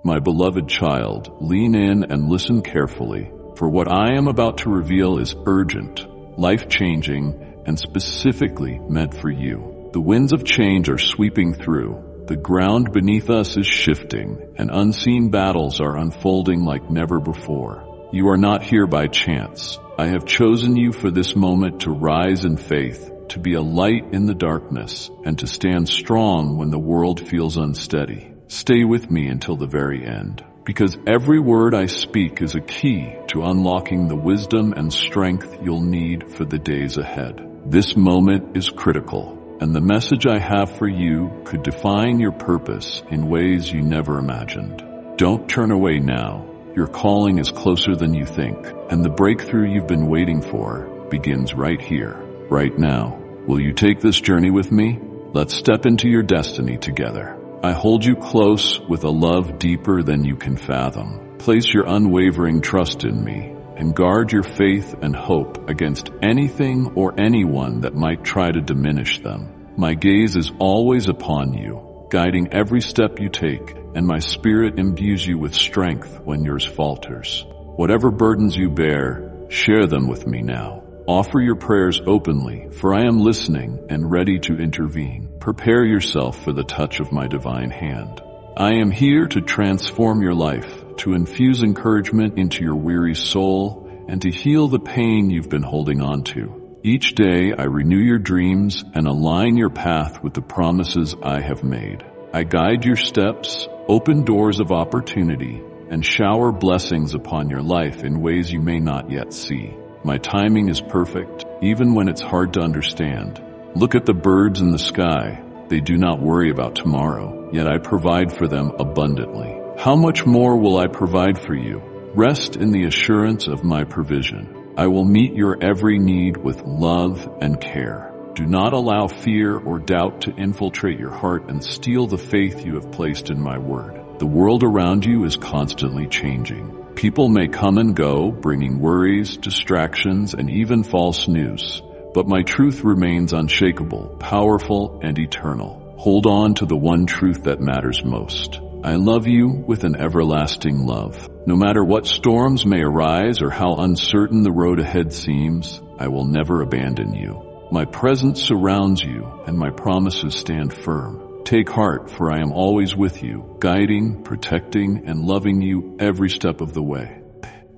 My beloved child, lean in and listen carefully, for what I am about to reveal is urgent, life-changing, and specifically meant for you. The winds of change are sweeping through, the ground beneath us is shifting, and unseen battles are unfolding like never before. You are not here by chance. I have chosen you for this moment to rise in faith, to be a light in the darkness, and to stand strong when the world feels unsteady. Stay with me until the very end, because every word I speak is a key to unlocking the wisdom and strength you'll need for the days ahead. This moment is critical, and the message I have for you could define your purpose in ways you never imagined. Don't turn away now. Your calling is closer than you think, and the breakthrough you've been waiting for begins right here, right now. Will you take this journey with me? Let's step into your destiny together. I hold you close with a love deeper than you can fathom. Place your unwavering trust in me, and guard your faith and hope against anything or anyone that might try to diminish them. My gaze is always upon you, guiding every step you take, and my spirit imbues you with strength when yours falters. Whatever burdens you bear, share them with me now. Offer your prayers openly, for I am listening and ready to intervene. Prepare yourself for the touch of my divine hand. I am here to transform your life, to infuse encouragement into your weary soul, and to heal the pain you've been holding on to. Each day I renew your dreams and align your path with the promises I have made. I guide your steps, open doors of opportunity, and shower blessings upon your life in ways you may not yet see. My timing is perfect, even when it's hard to understand. Look at the birds in the sky. They do not worry about tomorrow, yet I provide for them abundantly. How much more will I provide for you? Rest in the assurance of my provision. I will meet your every need with love and care. Do not allow fear or doubt to infiltrate your heart and steal the faith you have placed in my word. The world around you is constantly changing. People may come and go, bringing worries, distractions, and even false news. But my truth remains unshakable, powerful, and eternal. Hold on to the one truth that matters most. I love you with an everlasting love. No matter what storms may arise or how uncertain the road ahead seems, I will never abandon you. My presence surrounds you, and my promises stand firm. Take heart, for I am always with you, guiding, protecting, and loving you every step of the way.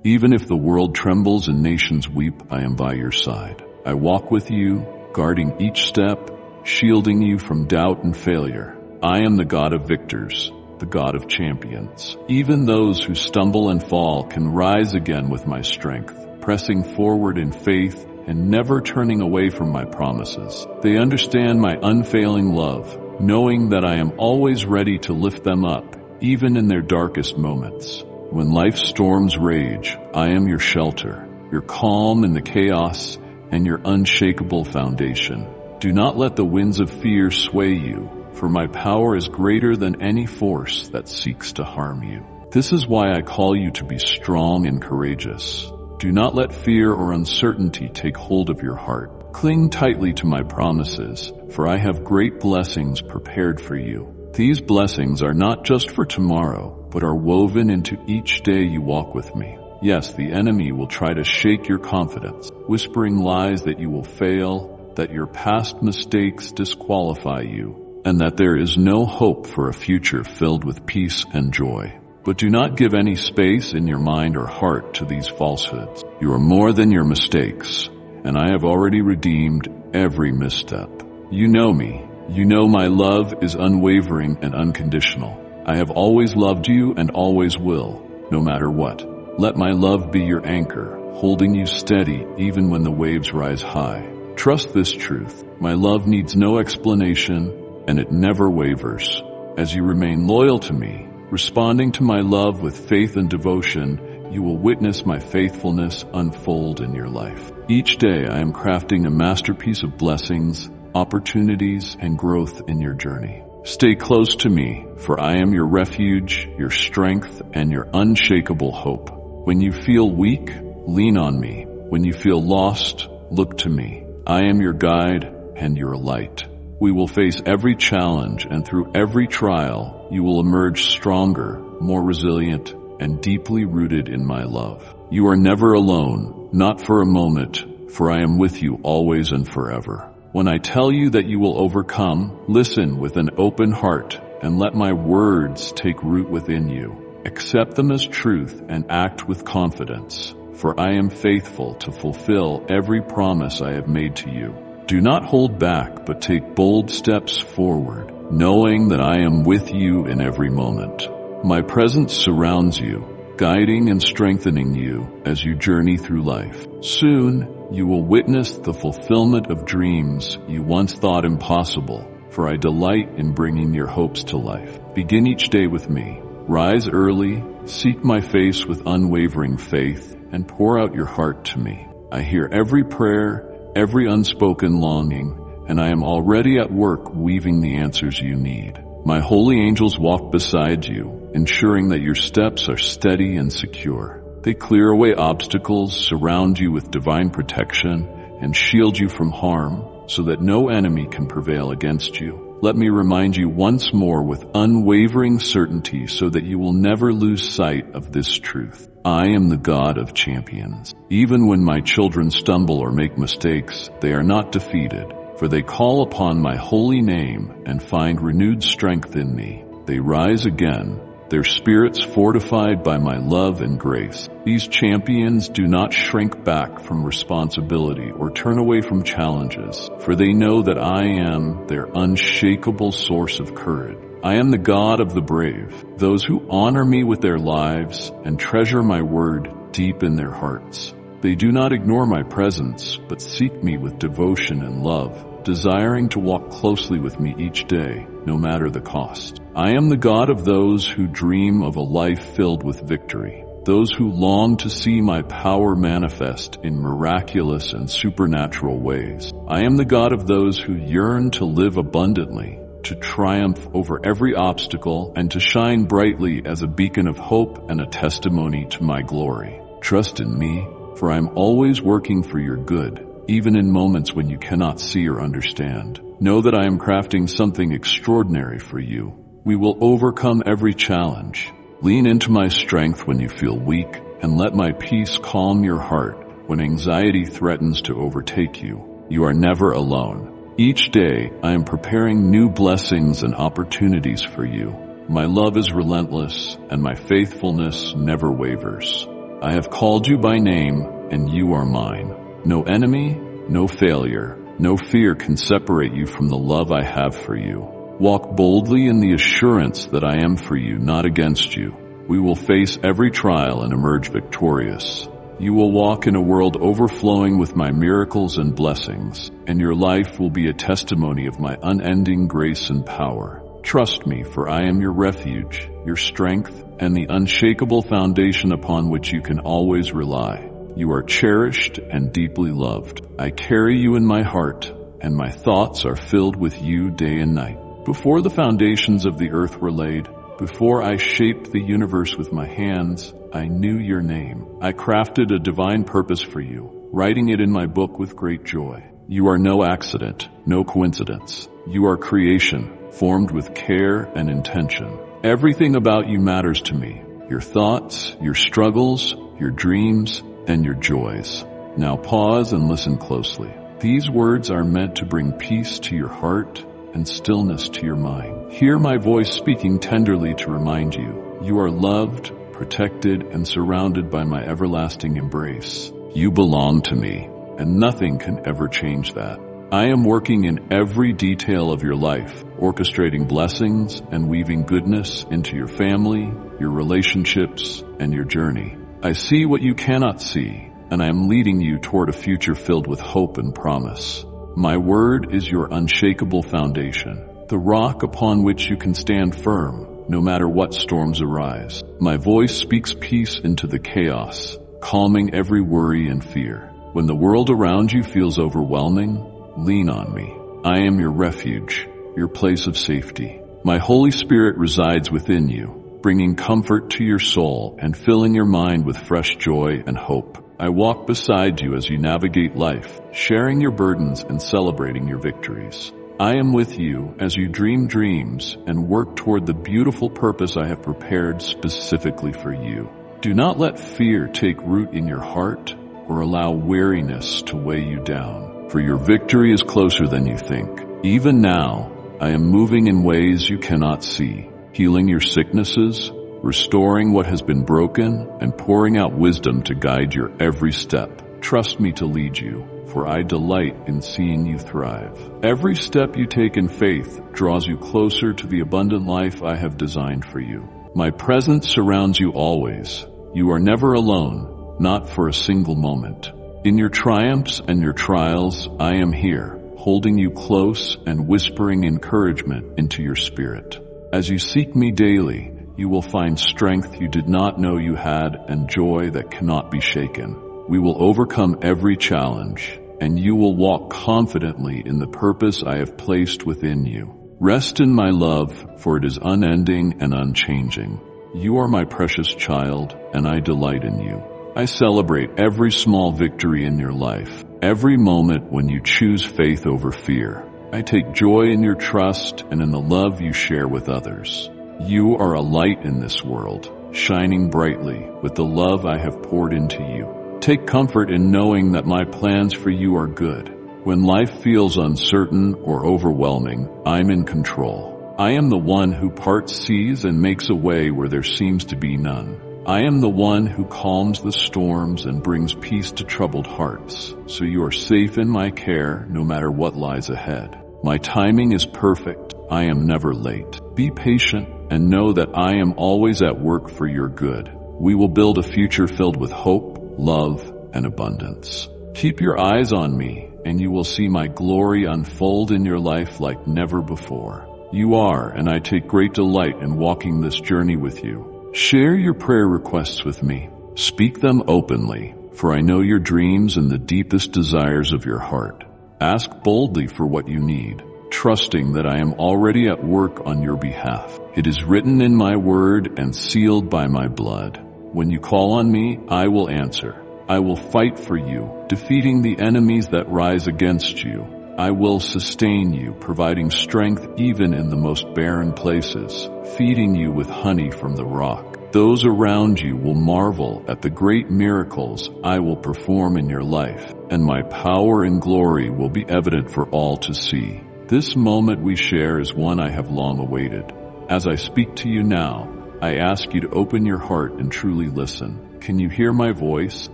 Even if the world trembles and nations weep, I am by your side. I walk with you, guarding each step, shielding you from doubt and failure. I am the God of victors, the God of champions. Even those who stumble and fall can rise again with my strength, pressing forward in faith and never turning away from my promises. They understand my unfailing love, knowing that I am always ready to lift them up, even in their darkest moments. When life's storms rage, I am your shelter, your calm in the chaos, and your unshakable foundation. Do not let the winds of fear sway you, for my power is greater than any force that seeks to harm you. This is why I call you to be strong and courageous. Do not let fear or uncertainty take hold of your heart. Cling tightly to my promises, for I have great blessings prepared for you. These blessings are not just for tomorrow, but are woven into each day you walk with me. Yes, the enemy will try to shake your confidence, whispering lies that you will fail, that your past mistakes disqualify you, and that there is no hope for a future filled with peace and joy. But do not give any space in your mind or heart to these falsehoods. You are more than your mistakes, and I have already redeemed every misstep. You know me. You know my love is unwavering and unconditional. I have always loved you and always will, no matter what. Let my love be your anchor, holding you steady even when the waves rise high. Trust this truth. My love needs no explanation, and it never wavers. As you remain loyal to me, responding to my love with faith and devotion, you will witness my faithfulness unfold in your life. Each day I am crafting a masterpiece of blessings, opportunities, and growth in your journey. Stay close to me, for I am your refuge, your strength, and your unshakable hope. When you feel weak, lean on me. When you feel lost, look to me. I am your guide and your light. We will face every challenge, and through every trial, you will emerge stronger, more resilient, and deeply rooted in my love. You are never alone, not for a moment, for I am with you always and forever. When I tell you that you will overcome, listen with an open heart and let my words take root within you. Accept them as truth and act with confidence, for I am faithful to fulfill every promise I have made to you. Do not hold back, but take bold steps forward, knowing that I am with you in every moment. My presence surrounds you, guiding and strengthening you as you journey through life. Soon, you will witness the fulfillment of dreams you once thought impossible, for I delight in bringing your hopes to life. Begin each day with me. Rise early, seek my face with unwavering faith, and pour out your heart to me. I hear every prayer, every unspoken longing, and I am already at work weaving the answers you need. My holy angels walk beside you, ensuring that your steps are steady and secure. They clear away obstacles, surround you with divine protection, and shield you from harm, so that no enemy can prevail against you. Let me remind you once more with unwavering certainty so that you will never lose sight of this truth. I am the God of champions. Even when my children stumble or make mistakes, they are not defeated, for they call upon my holy name and find renewed strength in me. They rise again, their spirits fortified by my love and grace. These champions do not shrink back from responsibility or turn away from challenges, for they know that I am their unshakable source of courage. I am the God of the brave, those who honor me with their lives and treasure my word deep in their hearts. They do not ignore my presence, but seek me with devotion and love, desiring to walk closely with me each day, no matter the cost. I am the God of those who dream of a life filled with victory, those who long to see my power manifest in miraculous and supernatural ways. I am the God of those who yearn to live abundantly, to triumph over every obstacle, and to shine brightly as a beacon of hope and a testimony to my glory. Trust in me, for I am always working for your good, even in moments when you cannot see or understand. Know that I am crafting something extraordinary for you. We will overcome every challenge. Lean into my strength when you feel weak, and let my peace calm your heart when anxiety threatens to overtake you. You are never alone. Each day, I am preparing new blessings and opportunities for you. My love is relentless, and my faithfulness never wavers. I have called you by name, and you are mine. No enemy, no failure, no fear can separate you from the love I have for you. Walk boldly in the assurance that I am for you, not against you. We will face every trial and emerge victorious. You will walk in a world overflowing with my miracles and blessings, and your life will be a testimony of my unending grace and power. Trust me, for I am your refuge, your strength, and the unshakable foundation upon which you can always rely. You are cherished and deeply loved. I carry you in my heart, and my thoughts are filled with you day and night. Before the foundations of the earth were laid, before I shaped the universe with my hands, I knew your name. I crafted a divine purpose for you, writing it in my book with great joy. You are no accident, no coincidence. You are creation, formed with care and intention. Everything about you matters to me. Your thoughts, your struggles, your dreams, and your joys. Now pause and listen closely. These words are meant to bring peace to your heart and stillness to your mind. Hear my voice speaking tenderly to remind you, you are loved, protected, and surrounded by my everlasting embrace. You belong to me, and nothing can ever change that. I am working in every detail of your life, orchestrating blessings and weaving goodness into your family, your relationships, and your journey. I see what you cannot see, and I am leading you toward a future filled with hope and promise. My word is your unshakable foundation, the rock upon which you can stand firm, no matter what storms arise. My voice speaks peace into the chaos, calming every worry and fear. When the world around you feels overwhelming, lean on me. I am your refuge, your place of safety. My Holy Spirit resides within you, bringing comfort to your soul and filling your mind with fresh joy and hope. I walk beside you as you navigate life, sharing your burdens and celebrating your victories. I am with you as you dream dreams and work toward the beautiful purpose I have prepared specifically for you. Do not let fear take root in your heart or allow weariness to weigh you down, for your victory is closer than you think. Even now, I am moving in ways you cannot see, healing your sicknesses, restoring what has been broken, and pouring out wisdom to guide your every step. Trust me to lead you, for I delight in seeing you thrive. Every step you take in faith draws you closer to the abundant life I have designed for you. My presence surrounds you always. You are never alone, not for a single moment. In your triumphs and your trials, I am here, holding you close and whispering encouragement into your spirit. As you seek me daily, you will find strength you did not know you had and joy that cannot be shaken. We will overcome every challenge, and you will walk confidently in the purpose I have placed within you. Rest in my love, for it is unending and unchanging. You are my precious child, and I delight in you. I celebrate every small victory in your life, every moment when you choose faith over fear. I take joy in your trust and in the love you share with others. You are a light in this world, shining brightly with the love I have poured into you. Take comfort in knowing that my plans for you are good. When life feels uncertain or overwhelming, I'm in control. I am the one who parts seas and makes a way where there seems to be none. I am the one who calms the storms and brings peace to troubled hearts, so you are safe in my care no matter what lies ahead. My timing is perfect. I am never late. Be patient and know that I am always at work for your good. We will build a future filled with hope, love, and abundance. Keep your eyes on me, and you will see my glory unfold in your life like never before. You are, and I take great delight in walking this journey with you. Share your prayer requests with me. Speak them openly, for I know your dreams and the deepest desires of your heart. Ask boldly for what you need, trusting that I am already at work on your behalf. It is written in my word and sealed by my blood. When you call on me, I will answer. I will fight for you, defeating the enemies that rise against you. I will sustain you, providing strength even in the most barren places, feeding you with honey from the rock. Those around you will marvel at the great miracles I will perform in your life, and my power and glory will be evident for all to see. This moment we share is one I have long awaited. As I speak to you now, I ask you to open your heart and truly listen. Can you hear my voice,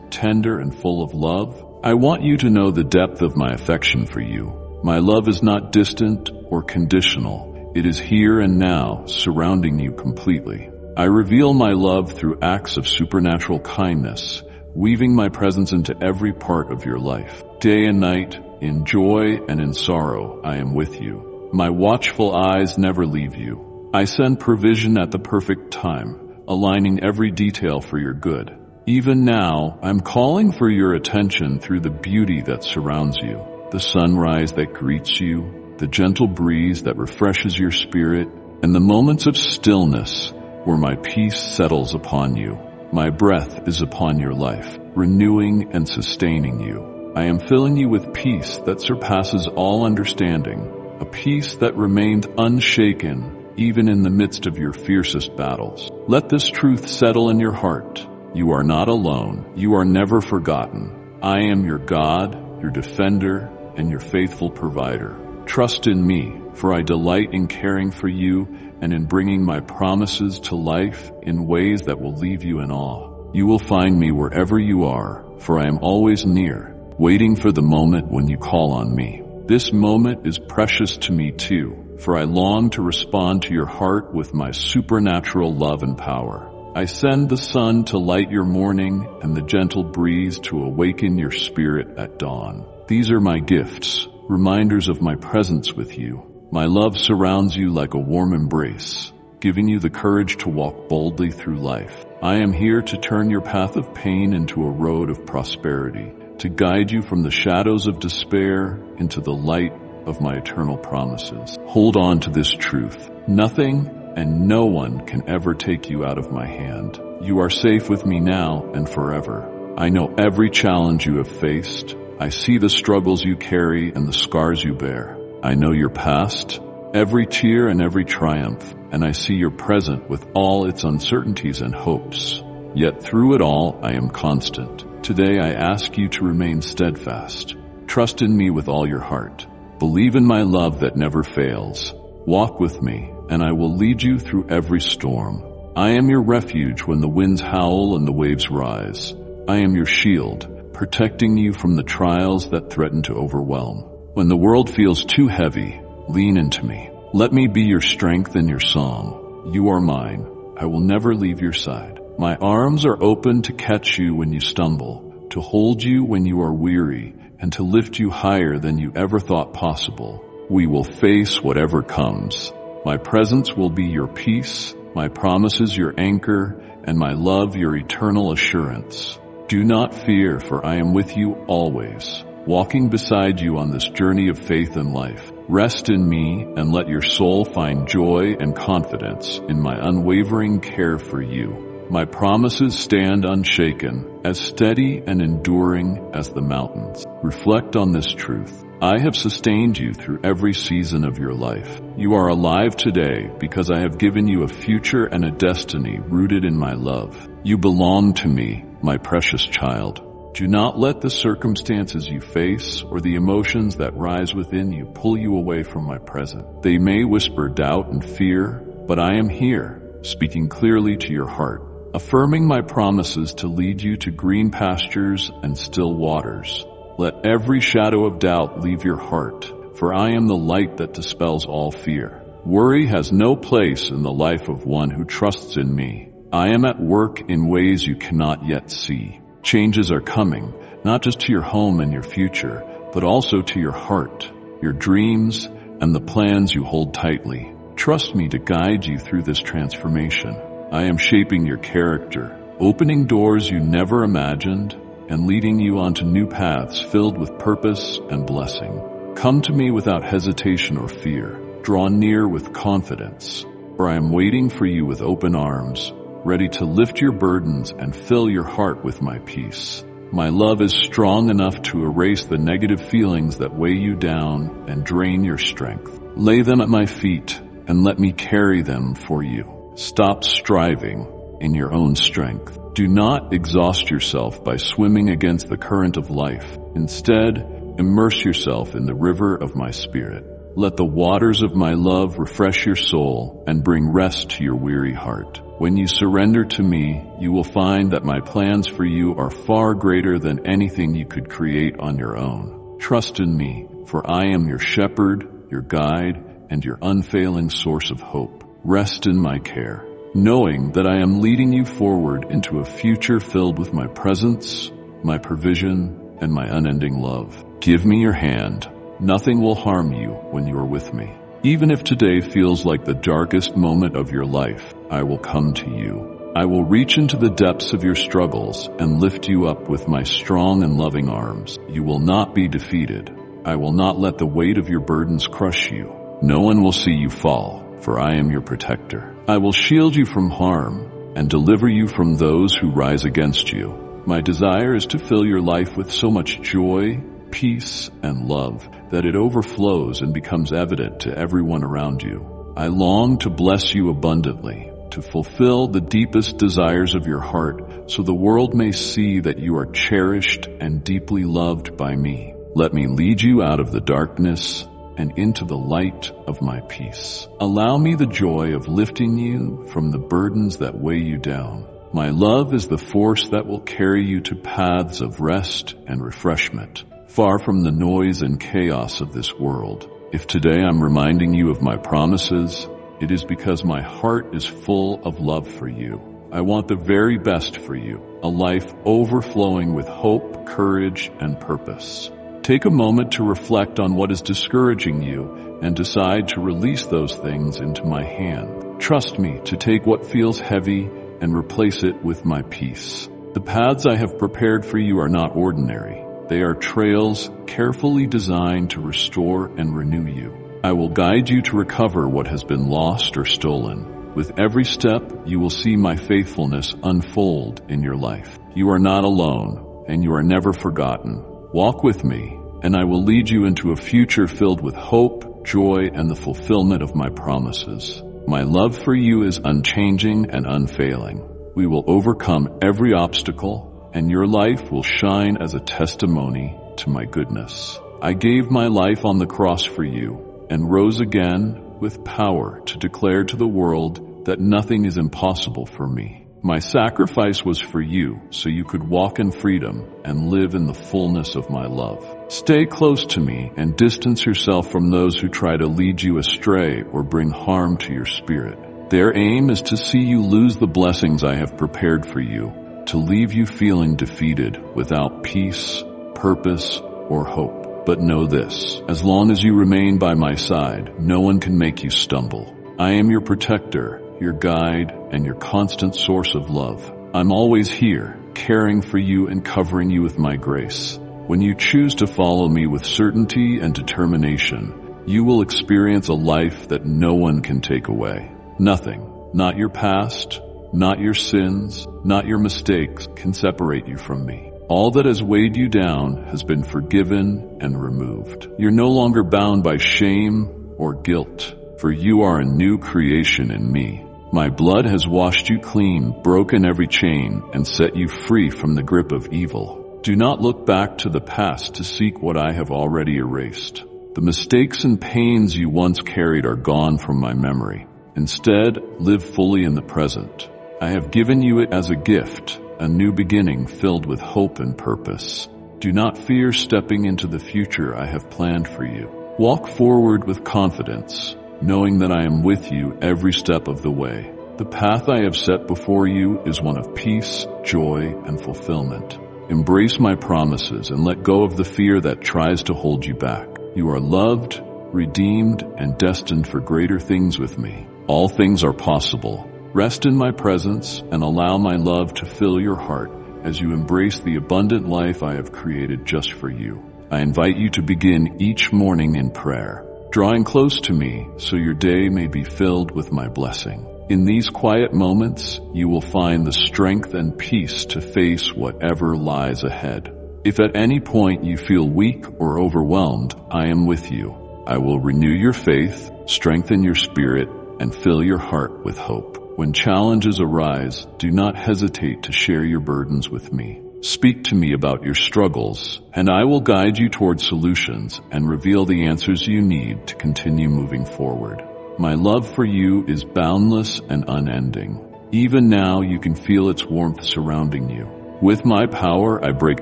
tender and full of love? I want you to know the depth of my affection for you. My love is not distant or conditional. It is here and now, surrounding you completely. I reveal my love through acts of supernatural kindness, weaving my presence into every part of your life. Day and night, in joy and in sorrow, I am with you. My watchful eyes never leave you. I send provision at the perfect time, aligning every detail for your good. Even now, I'm calling for your attention through the beauty that surrounds you. The sunrise that greets you, the gentle breeze that refreshes your spirit, and the moments of stillness where my peace settles upon you. My breath is upon your life, renewing and sustaining you. I am filling you with peace that surpasses all understanding, a peace that remains unshaken even in the midst of your fiercest battles. Let this truth settle in your heart. You are not alone. You are never forgotten. I am your God, your defender, and your faithful provider. Trust in me, for I delight in caring for you and in bringing my promises to life in ways that will leave you in awe. You will find me wherever you are, for I am always near, waiting for the moment when you call on me. This moment is precious to me too, for I long to respond to your heart with my supernatural love and power. I send the sun to light your morning and the gentle breeze to awaken your spirit at dawn. These are my gifts, reminders of my presence with you. My love surrounds you like a warm embrace, giving you the courage to walk boldly through life. I am here to turn your path of pain into a road of prosperity, to guide you from the shadows of despair into the light of my eternal promises. Hold on to this truth. Nothing and no one can ever take you out of my hand. You are safe with me now and forever. I know every challenge you have faced. I see the struggles you carry and the scars you bear. I know your past, every tear and every triumph, and I see your present with all its uncertainties and hopes. Yet through it all, I am constant. Today I ask you to remain steadfast. Trust in me with all your heart. Believe in my love that never fails. Walk with me, and I will lead you through every storm. I am your refuge when the winds howl and the waves rise. I am your shield, protecting you from the trials that threaten to overwhelm. When the world feels too heavy, lean into me. Let me be your strength and your song. You are mine. I will never leave your side. My arms are open to catch you when you stumble, to hold you when you are weary, and to lift you higher than you ever thought possible. We will face whatever comes. My presence will be your peace, my promises your anchor, and my love your eternal assurance. Do not fear, for I am with you always, walking beside you on this journey of faith and life. Rest in me and let your soul find joy and confidence in my unwavering care for you. My promises stand unshaken, as steady and enduring as the mountains. Reflect on this truth. I have sustained you through every season of your life. You are alive today because I have given you a future and a destiny rooted in my love. You belong to me, my precious child. Do not let the circumstances you face or the emotions that rise within you pull you away from my presence. They may whisper doubt and fear, but I am here, speaking clearly to your heart, affirming my promises to lead you to green pastures and still waters. Let every shadow of doubt leave your heart, for I am the light that dispels all fear. Worry has no place in the life of one who trusts in me. I am at work in ways you cannot yet see. Changes are coming, not just to your home and your future, but also to your heart, your dreams, and the plans you hold tightly. Trust me to guide you through this transformation. I am shaping your character, opening doors you never imagined, and leading you onto new paths filled with purpose and blessing. Come to me without hesitation or fear. Draw near with confidence, for I am waiting for you with open arms, ready to lift your burdens and fill your heart with my peace. My love is strong enough to erase the negative feelings that weigh you down and drain your strength. Lay them at my feet and let me carry them for you. Stop striving in your own strength. Do not exhaust yourself by swimming against the current of life. Instead, immerse yourself in the river of my spirit. Let the waters of my love refresh your soul and bring rest to your weary heart. When you surrender to me, you will find that my plans for you are far greater than anything you could create on your own. Trust in me, for I am your shepherd, your guide, and your unfailing source of hope. Rest in my care, knowing that I am leading you forward into a future filled with my presence, my provision, and my unending love. Give me your hand. Nothing will harm you when you are with me. Even if today feels like the darkest moment of your life, I will come to you. I will reach into the depths of your struggles and lift you up with my strong and loving arms. You will not be defeated. I will not let the weight of your burdens crush you. No one will see you fall, for I am your protector. I will shield you from harm and deliver you from those who rise against you. My desire is to fill your life with so much joy, peace, and love that it overflows and becomes evident to everyone around you. I long to bless you abundantly, to fulfill the deepest desires of your heart, so the world may see that you are cherished and deeply loved by me. Let me lead you out of the darkness and into the light of my peace. Allow me the joy of lifting you from the burdens that weigh you down. My love is the force that will carry you to paths of rest and refreshment, far from the noise and chaos of this world. If today I'm reminding you of my promises, it is because my heart is full of love for you. I want the very best for you, a life overflowing with hope, courage, and purpose. Take a moment to reflect on what is discouraging you and decide to release those things into my hand. Trust me to take what feels heavy and replace it with my peace. The paths I have prepared for you are not ordinary. They are trails carefully designed to restore and renew you. I will guide you to recover what has been lost or stolen. With every step, you will see my faithfulness unfold in your life. You are not alone, and you are never forgotten. Walk with me, and I will lead you into a future filled with hope, joy, and the fulfillment of my promises. My love for you is unchanging and unfailing. We will overcome every obstacle, and your life will shine as a testimony to my goodness. I gave my life on the cross for you and rose again with power to declare to the world that nothing is impossible for me. My sacrifice was for you, so you could walk in freedom and live in the fullness of my love. Stay close to me and distance yourself from those who try to lead you astray or bring harm to your spirit. Their aim is to see you lose the blessings I have prepared for you, to leave you feeling defeated, without peace, purpose, or hope. But know this, as long as you remain by my side, no one can make you stumble. I am your protector, your guide, and your constant source of love. I'm always here, caring for you and covering you with my grace. When you choose to follow me with certainty and determination, you will experience a life that no one can take away. Nothing, not your past, not your sins, not your mistakes, can separate you from me. All that has weighed you down has been forgiven and removed. You're no longer bound by shame or guilt, for you are a new creation in me. My blood has washed you clean, broken every chain, and set you free from the grip of evil. Do not look back to the past to seek what I have already erased. The mistakes and pains you once carried are gone from my memory. Instead, live fully in the present. I have given you it as a gift, a new beginning filled with hope and purpose. Do not fear stepping into the future I have planned for you. Walk forward with confidence, knowing that I am with you every step of the way. The path I have set before you is one of peace, joy, and fulfillment. Embrace my promises and let go of the fear that tries to hold you back. You are loved, redeemed, and destined for greater things with me. All things are possible. Rest in my presence and allow my love to fill your heart as you embrace the abundant life I have created just for you. I invite you to begin each morning in prayer, drawing close to me so your day may be filled with my blessing. In these quiet moments, you will find the strength and peace to face whatever lies ahead. If at any point you feel weak or overwhelmed, I am with you. I will renew your faith, strengthen your spirit, and fill your heart with hope. When challenges arise, do not hesitate to share your burdens with me. Speak to me about your struggles, and I will guide you toward solutions and reveal the answers you need to continue moving forward. My love for you is boundless and unending. Even now, you can feel its warmth surrounding you. With my power, I break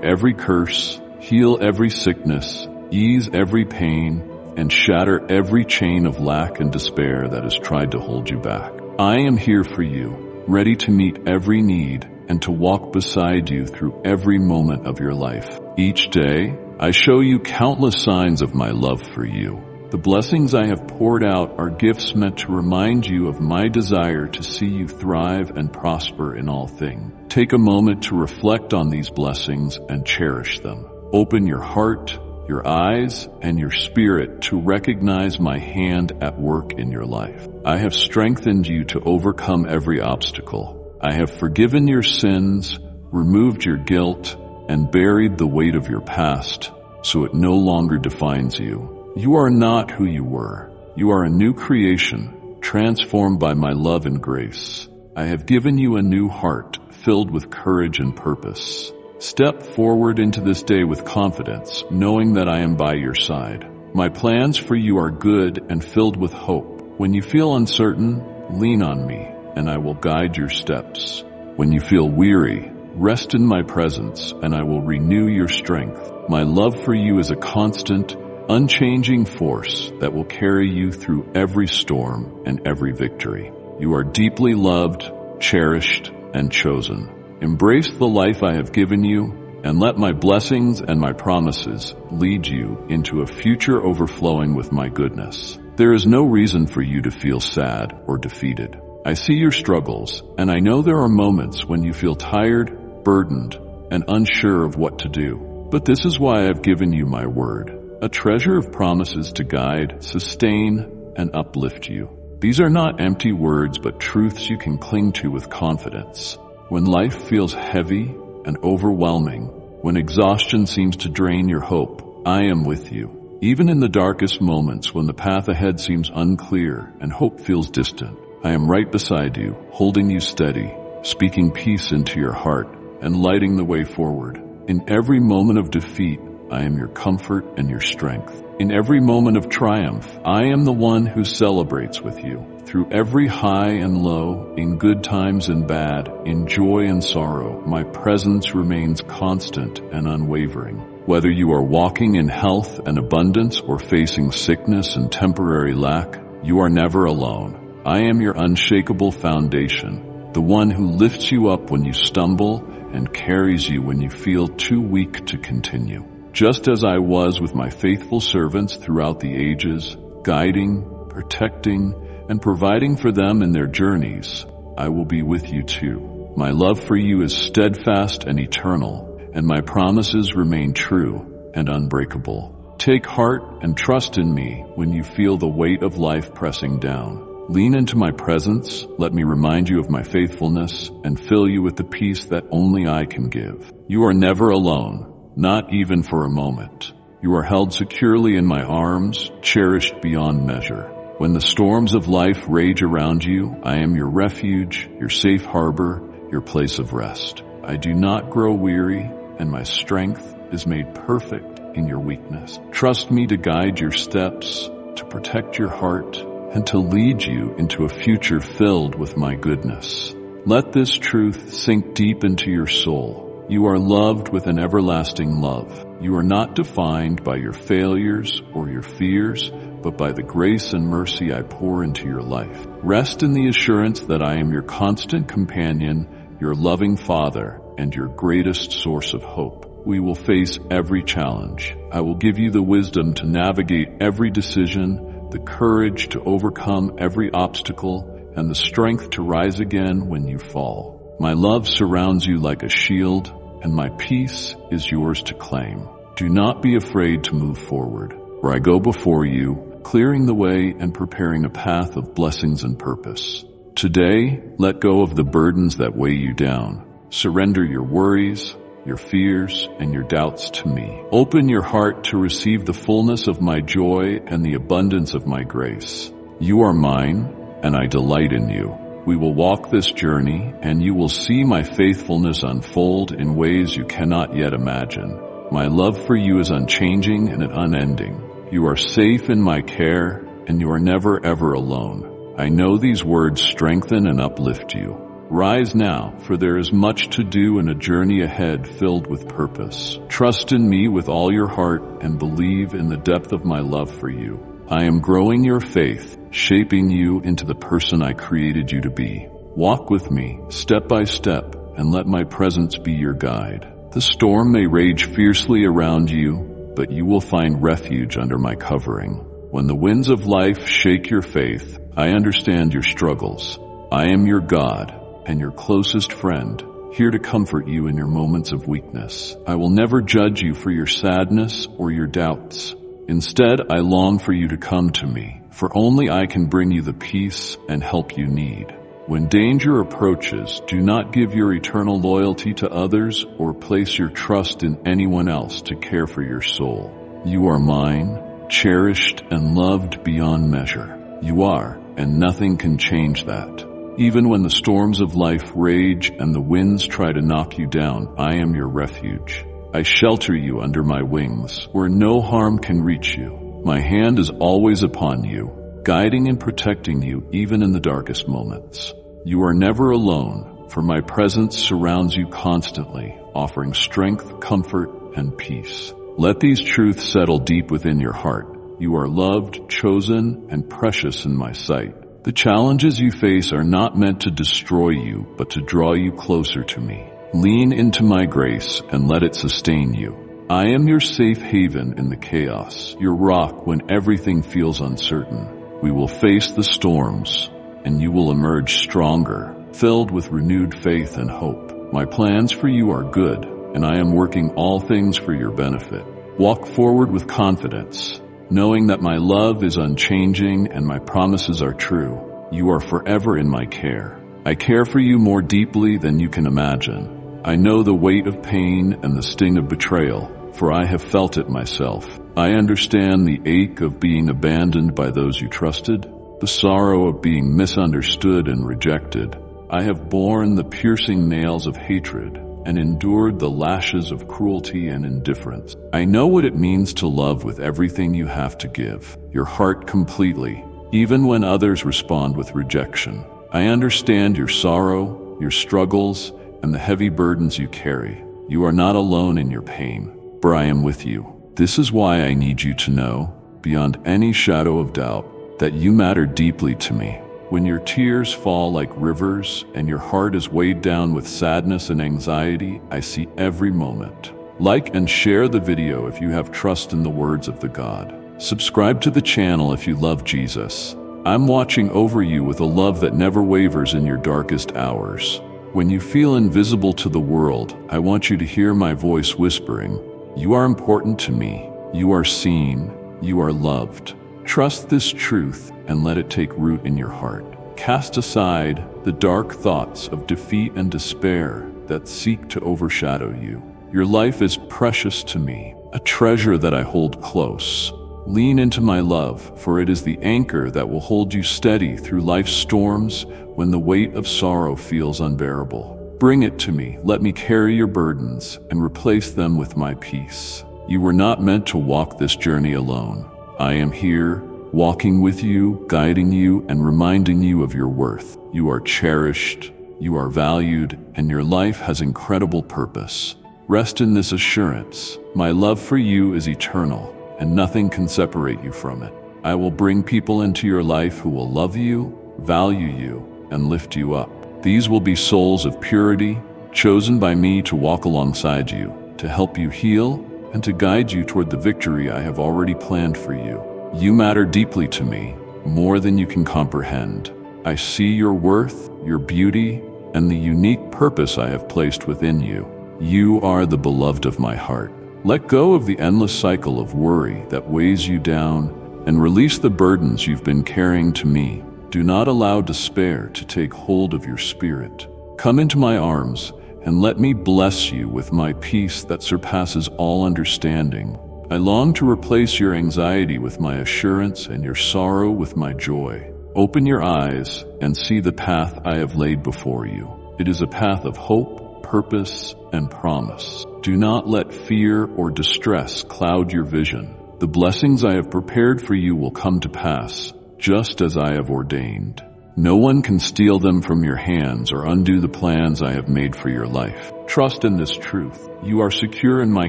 every curse, heal every sickness, ease every pain, and shatter every chain of lack and despair that has tried to hold you back. I am here for you, ready to meet every need and to walk beside you through every moment of your life. Each day, I show you countless signs of my love for you. The blessings I have poured out are gifts meant to remind you of my desire to see you thrive and prosper in all things. Take a moment to reflect on these blessings and cherish them. Open your heart, your eyes, and your spirit to recognize my hand at work in your life. I have strengthened you to overcome every obstacle. I have forgiven your sins, removed your guilt, and buried the weight of your past so it no longer defines you. You are not who you were. You are a new creation, transformed by my love and grace. I have given you a new heart filled with courage and purpose. Step forward into this day with confidence, knowing that I am by your side. My plans for you are good and filled with hope. When you feel uncertain, lean on me, and I will guide your steps. When you feel weary, rest in my presence, and I will renew your strength. My love for you is a constant, unchanging force that will carry you through every storm and every victory. You are deeply loved, cherished, and chosen. Embrace the life I have given you, and let my blessings and my promises lead you into a future overflowing with my goodness. There is no reason for you to feel sad or defeated. I see your struggles, and I know there are moments when you feel tired, burdened, and unsure of what to do. But this is why I've given you my word, a treasure of promises to guide, sustain, and uplift you. These are not empty words, but truths you can cling to with confidence. When life feels heavy and overwhelming, when exhaustion seems to drain your hope, I am with you. Even in the darkest moments when the path ahead seems unclear and hope feels distant, I am right beside you, holding you steady, speaking peace into your heart, and lighting the way forward. In every moment of defeat, I am your comfort and your strength. In every moment of triumph, I am the one who celebrates with you. Through every high and low, in good times and bad, in joy and sorrow, my presence remains constant and unwavering. Whether you are walking in health and abundance or facing sickness and temporary lack, you are never alone. I am your unshakable foundation, the one who lifts you up when you stumble and carries you when you feel too weak to continue. Just as I was with my faithful servants throughout the ages, guiding, protecting, and providing for them in their journeys, I will be with you too. My love for you is steadfast and eternal, and my promises remain true and unbreakable. Take heart and trust in me when you feel the weight of life pressing down. Lean into my presence, let me remind you of my faithfulness, and fill you with the peace that only I can give. You are never alone. Not even for a moment. You are held securely in my arms, cherished beyond measure. When the storms of life rage around you, I am your refuge, your safe harbor, your place of rest. I do not grow weary, and my strength is made perfect in your weakness. Trust me to guide your steps, to protect your heart, and to lead you into a future filled with my goodness. Let this truth sink deep into your soul. You are loved with an everlasting love. You are not defined by your failures or your fears, but by the grace and mercy I pour into your life. Rest in the assurance that I am your constant companion, your loving Father, and your greatest source of hope. We will face every challenge. I will give you the wisdom to navigate every decision, the courage to overcome every obstacle, and the strength to rise again when you fall. My love surrounds you like a shield, and my peace is yours to claim. Do not be afraid to move forward, for I go before you, clearing the way and preparing a path of blessings and purpose. Today, let go of the burdens that weigh you down. Surrender your worries, your fears, and your doubts to me. Open your heart to receive the fullness of my joy and the abundance of my grace. You are mine, and I delight in you. We will walk this journey, and you will see my faithfulness unfold in ways you cannot yet imagine. My love for you is unchanging and unending. You are safe in my care, and you are never ever alone. I know these words strengthen and uplift you. Rise now, for there is much to do and a journey ahead filled with purpose. Trust in me with all your heart and believe in the depth of my love for you. I am growing your faith, shaping you into the person I created you to be. Walk with me, step by step, and let my presence be your guide. The storm may rage fiercely around you, but you will find refuge under my covering. When the winds of life shake your faith, I understand your struggles. I am your God and your closest friend, here to comfort you in your moments of weakness. I will never judge you for your sadness or your doubts. Instead, I long for you to come to me, for only I can bring you the peace and help you need. When danger approaches, do not give your eternal loyalty to others or place your trust in anyone else to care for your soul. You are mine, cherished and loved beyond measure. You are, and nothing can change that. Even when the storms of life rage and the winds try to knock you down, I am your refuge. I shelter you under my wings, where no harm can reach you. My hand is always upon you, guiding and protecting you even in the darkest moments. You are never alone, for my presence surrounds you constantly, offering strength, comfort, and peace. Let these truths settle deep within your heart. You are loved, chosen, and precious in my sight. The challenges you face are not meant to destroy you, but to draw you closer to me. Lean into my grace and let it sustain you. I am your safe haven in the chaos, your rock when everything feels uncertain. We will face the storms, and you will emerge stronger, filled with renewed faith and hope. My plans for you are good, and I am working all things for your benefit. Walk forward with confidence, knowing that my love is unchanging and my promises are true. You are forever in my care. I care for you more deeply than you can imagine. I know the weight of pain and the sting of betrayal, for I have felt it myself. I understand the ache of being abandoned by those you trusted, the sorrow of being misunderstood and rejected. I have borne the piercing nails of hatred and endured the lashes of cruelty and indifference. I know what it means to love with everything you have to give, your heart completely, even when others respond with rejection. I understand your sorrow, your struggles, and the heavy burdens you carry. You are not alone in your pain, for I am with you. This is why I need you to know, beyond any shadow of doubt, that you matter deeply to me. When your tears fall like rivers and your heart is weighed down with sadness and anxiety, I see every moment. Like and share the video if you have trust in the words of the God. Subscribe to the channel if you love Jesus. I'm watching over you with a love that never wavers in your darkest hours. When you feel invisible to the world, I want you to hear my voice whispering, "You are important to me. You are seen. You are loved." Trust this truth and let it take root in your heart. Cast aside the dark thoughts of defeat and despair that seek to overshadow you. Your life is precious to me, a treasure that I hold close. Lean into my love, for it is the anchor that will hold you steady through life's storms when the weight of sorrow feels unbearable. Bring it to me, let me carry your burdens and replace them with my peace. You were not meant to walk this journey alone. I am here, walking with you, guiding you, and reminding you of your worth. You are cherished, you are valued, and your life has incredible purpose. Rest in this assurance. My love for you is eternal, and nothing can separate you from it. I will bring people into your life who will love you, value you, and lift you up. These will be souls of purity, chosen by me to walk alongside you, to help you heal, and to guide you toward the victory I have already planned for you. You matter deeply to me, more than you can comprehend. I see your worth, your beauty, and the unique purpose I have placed within you. You are the beloved of my heart. Let go of the endless cycle of worry that weighs you down and release the burdens you've been carrying to me. Do not allow despair to take hold of your spirit. Come into my arms and let me bless you with my peace that surpasses all understanding. I long to replace your anxiety with my assurance and your sorrow with my joy. Open your eyes and see the path I have laid before you. It is a path of hope, purpose, and promise. Do not let fear or distress cloud your vision. The blessings I have prepared for you will come to pass, just as I have ordained. No one can steal them from your hands or undo the plans I have made for your life. Trust in this truth. You are secure in my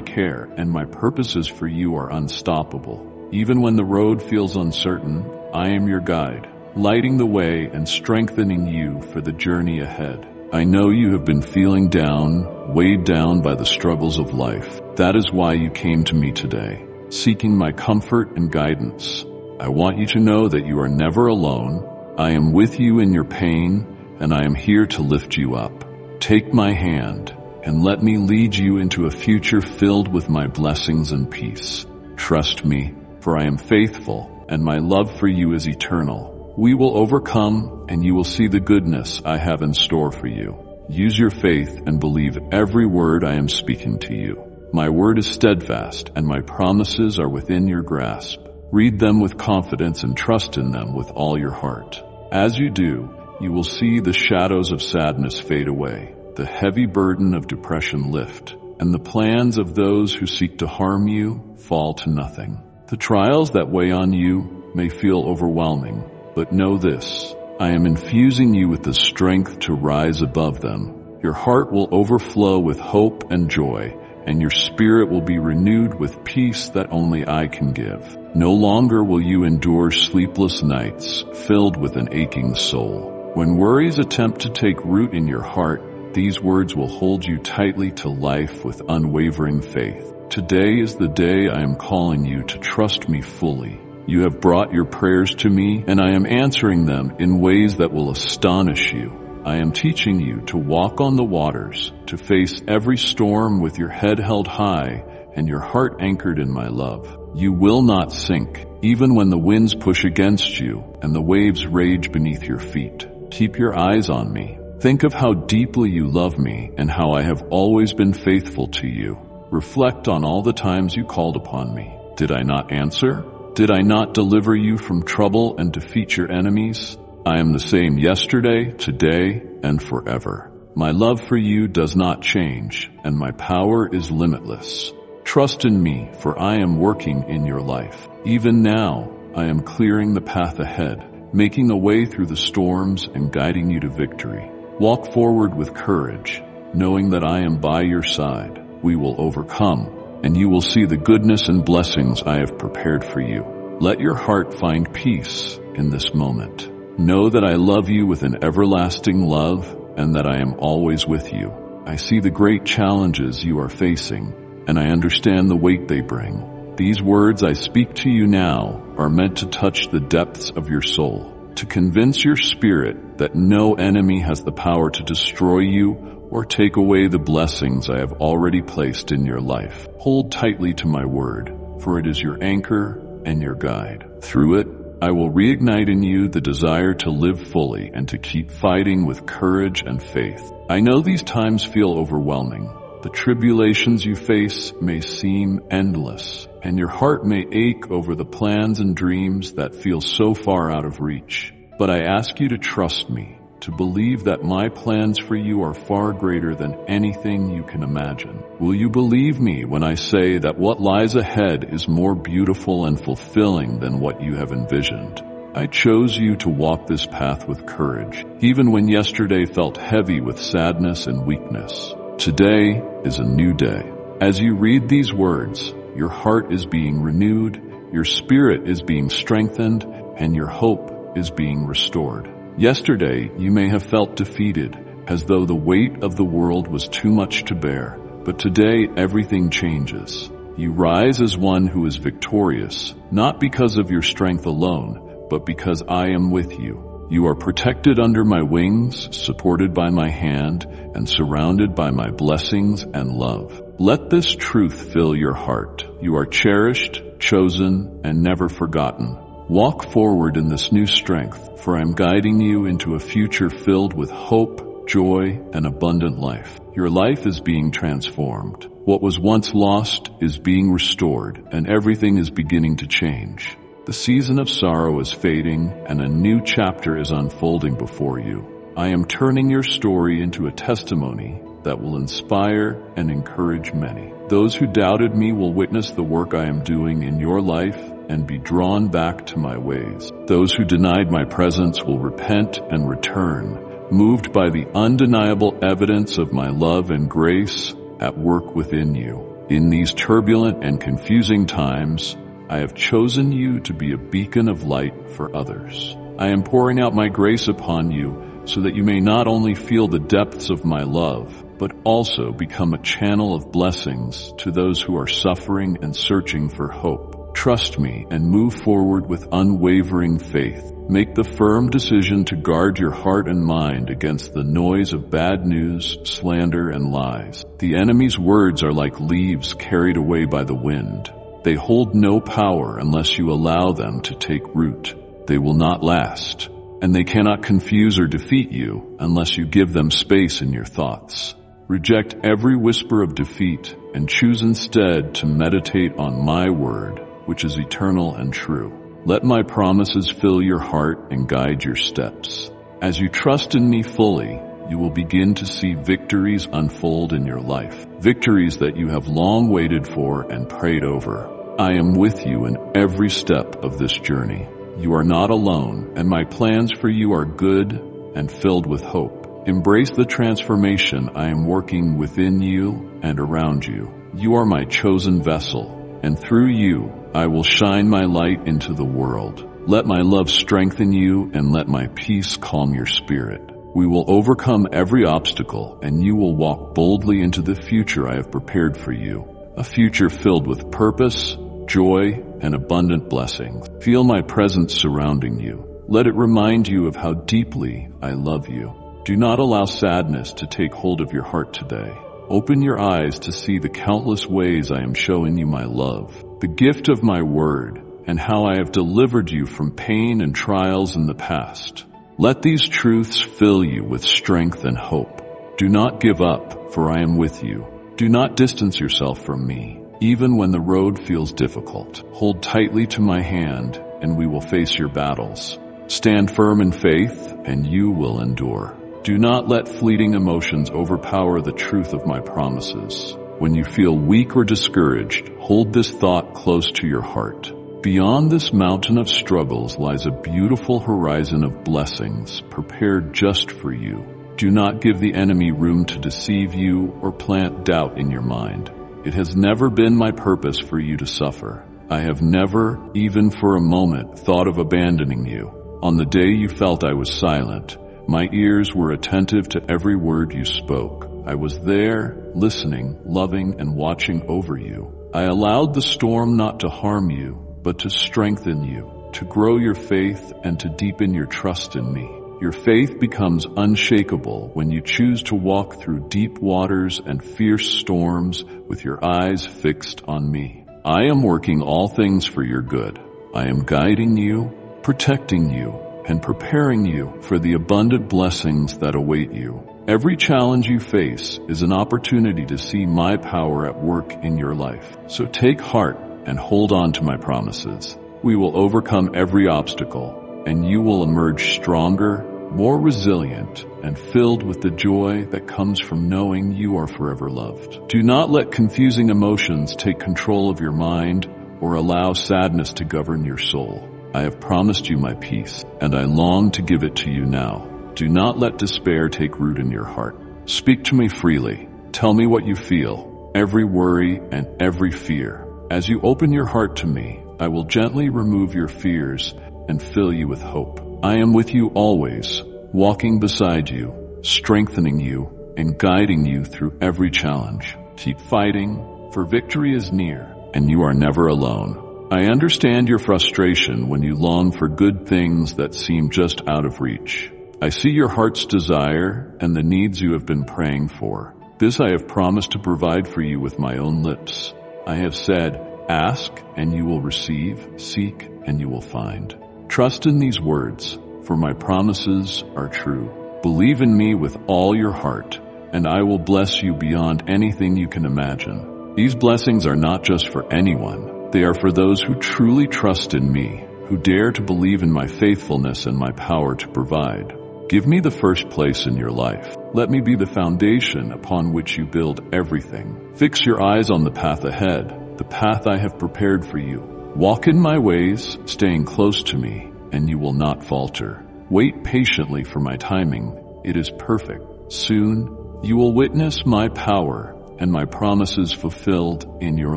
care, and my purposes for you are unstoppable. Even when the road feels uncertain, I am your guide, lighting the way and strengthening you for the journey ahead. I know you have been feeling down, weighed down by the struggles of life. That is why you came to me today, seeking my comfort and guidance. I want you to know that you are never alone. I am with you in your pain, and I am here to lift you up. Take my hand, and let me lead you into a future filled with my blessings and peace. Trust me, for I am faithful, and my love for you is eternal. We will overcome, and you will see the goodness I have in store for you. Use your faith and believe every word I am speaking to you. My word is steadfast, and my promises are within your grasp. Read them with confidence and trust in them with all your heart. As you do, you will see the shadows of sadness fade away, the heavy burden of depression lift, and the plans of those who seek to harm you fall to nothing. The trials that weigh on you may feel overwhelming, but know this: I am infusing you with the strength to rise above them. Your heart will overflow with hope and joy, and your spirit will be renewed with peace that only I can give. No longer will you endure sleepless nights filled with an aching soul. When worries attempt to take root in your heart, these words will hold you tightly to life with unwavering faith. Today is the day I am calling you to trust me fully. You have brought your prayers to me, and I am answering them in ways that will astonish you. I am teaching you to walk on the waters, to face every storm with your head held high and your heart anchored in my love. You will not sink, even when the winds push against you and the waves rage beneath your feet. Keep your eyes on me. Think of how deeply you love me and how I have always been faithful to you. Reflect on all the times you called upon me. Did I not answer? Did I not deliver you from trouble and defeat your enemies? I am the same yesterday, today, and forever. My love for you does not change, and my power is limitless. Trust in me, for I am working in your life. Even now, I am clearing the path ahead, making a way through the storms and guiding you to victory. Walk forward with courage, knowing that I am by your side. We will overcome, and you will see the goodness and blessings I have prepared for you. Let your heart find peace in this moment. Know that I love you with an everlasting love and that I am always with you. I see the great challenges you are facing, and I understand the weight they bring. These words I speak to you now are meant to touch the depths of your soul, to convince your spirit that no enemy has the power to destroy you or take away the blessings I have already placed in your life. Hold tightly to my word, for it is your anchor and your guide. Through it, I will reignite in you the desire to live fully and to keep fighting with courage and faith. I know these times feel overwhelming. The tribulations you face may seem endless, and your heart may ache over the plans and dreams that feel so far out of reach. But I ask you to trust me, to believe that my plans for you are far greater than anything you can imagine. Will you believe me when I say that what lies ahead is more beautiful and fulfilling than what you have envisioned? I chose you to walk this path with courage, even when yesterday felt heavy with sadness and weakness. Today is a new day. As you read these words, your heart is being renewed, your spirit is being strengthened, and your hope is being restored. Yesterday, you may have felt defeated, as though the weight of the world was too much to bear. But today, everything changes. You rise as one who is victorious, not because of your strength alone, but because I am with you. You are protected under my wings, supported by my hand, and surrounded by my blessings and love. Let this truth fill your heart. You are cherished, chosen, and never forgotten. Walk forward in this new strength, for I am guiding you into a future filled with hope, joy, and abundant life. Your life is being transformed. What was once lost is being restored, and everything is beginning to change. The season of sorrow is fading, and a new chapter is unfolding before you. I am turning your story into a testimony that will inspire and encourage many. Those who doubted me will witness the work I am doing in your life and be drawn back to my ways. Those who denied my presence will repent and return, moved by the undeniable evidence of my love and grace at work within you. In these turbulent and confusing times, I have chosen you to be a beacon of light for others. I am pouring out my grace upon you so that you may not only feel the depths of my love, but also become a channel of blessings to those who are suffering and searching for hope. Trust me and move forward with unwavering faith. Make the firm decision to guard your heart and mind against the noise of bad news, slander, and lies. The enemy's words are like leaves carried away by the wind. They hold no power unless you allow them to take root. They will not last, and they cannot confuse or defeat you unless you give them space in your thoughts. Reject every whisper of defeat and choose instead to meditate on my word, which is eternal and true. Let my promises fill your heart and guide your steps. As you trust in me fully, you will begin to see victories unfold in your life, victories that you have long waited for and prayed over. I am with you in every step of this journey. You are not alone, and my plans for you are good and filled with hope. Embrace the transformation I am working within you and around you. You are my chosen vessel, and through you, I will shine my light into the world. Let my love strengthen you and let my peace calm your spirit. We will overcome every obstacle and you will walk boldly into the future I have prepared for you. A future filled with purpose, joy, and abundant blessings. Feel my presence surrounding you. Let it remind you of how deeply I love you. Do not allow sadness to take hold of your heart today. Open your eyes to see the countless ways I am showing you my love, the gift of my word, and how I have delivered you from pain and trials in the past. Let these truths fill you with strength and hope. Do not give up, for I am with you. Do not distance yourself from me. even when the road feels difficult. Hold tightly to my hand, and we will face your battles. Stand firm in faith, and you will endure. Do not let fleeting emotions overpower the truth of my promises. When you feel weak or discouraged, hold this thought close to your heart. Beyond this mountain of struggles lies a beautiful horizon of blessings prepared just for you. Do not give the enemy room to deceive you or plant doubt in your mind. It has never been my purpose for you to suffer. I have never, even for a moment, thought of abandoning you. On the day you felt I was silent, my ears were attentive to every word you spoke. I was there, listening, loving, and watching over you. I allowed the storm not to harm you, but to strengthen you, to grow your faith, and to deepen your trust in me. Your faith becomes unshakable when you choose to walk through deep waters and fierce storms with your eyes fixed on me. I am working all things for your good. I am guiding you, protecting you, and preparing you for the abundant blessings that await you. Every challenge you face is an opportunity to see my power at work in your life. So take heart and hold on to my promises. We will overcome every obstacle, and you will emerge stronger, more resilient, and filled with the joy that comes from knowing you are forever loved. Do not let confusing emotions take control of your mind or allow sadness to govern your soul. I have promised you my peace, and I long to give it to you now. Do not let despair take root in your heart. Speak to me freely. Tell me what you feel, every worry and every fear. As you open your heart to me, I will gently remove your fears and fill you with hope. I am with you always, walking beside you, strengthening you, and guiding you through every challenge. Keep fighting, for victory is near, and you are never alone. I understand your frustration when you long for good things that seem just out of reach. I see your heart's desire and the needs you have been praying for. This I have promised to provide for you with my own lips. I have said, ask and you will receive, seek and you will find. Trust in these words, for my promises are true. Believe in me with all your heart, and I will bless you beyond anything you can imagine. These blessings are not just for anyone. They are for those who truly trust in me, who dare to believe in my faithfulness and my power to provide. Give me the first place in your life. Let me be the foundation upon which you build everything. Fix your eyes on the path ahead, the path I have prepared for you. Walk in my ways, staying close to me, and you will not falter. Wait patiently for my timing. It is perfect. Soon, you will witness my power and my promises fulfilled in your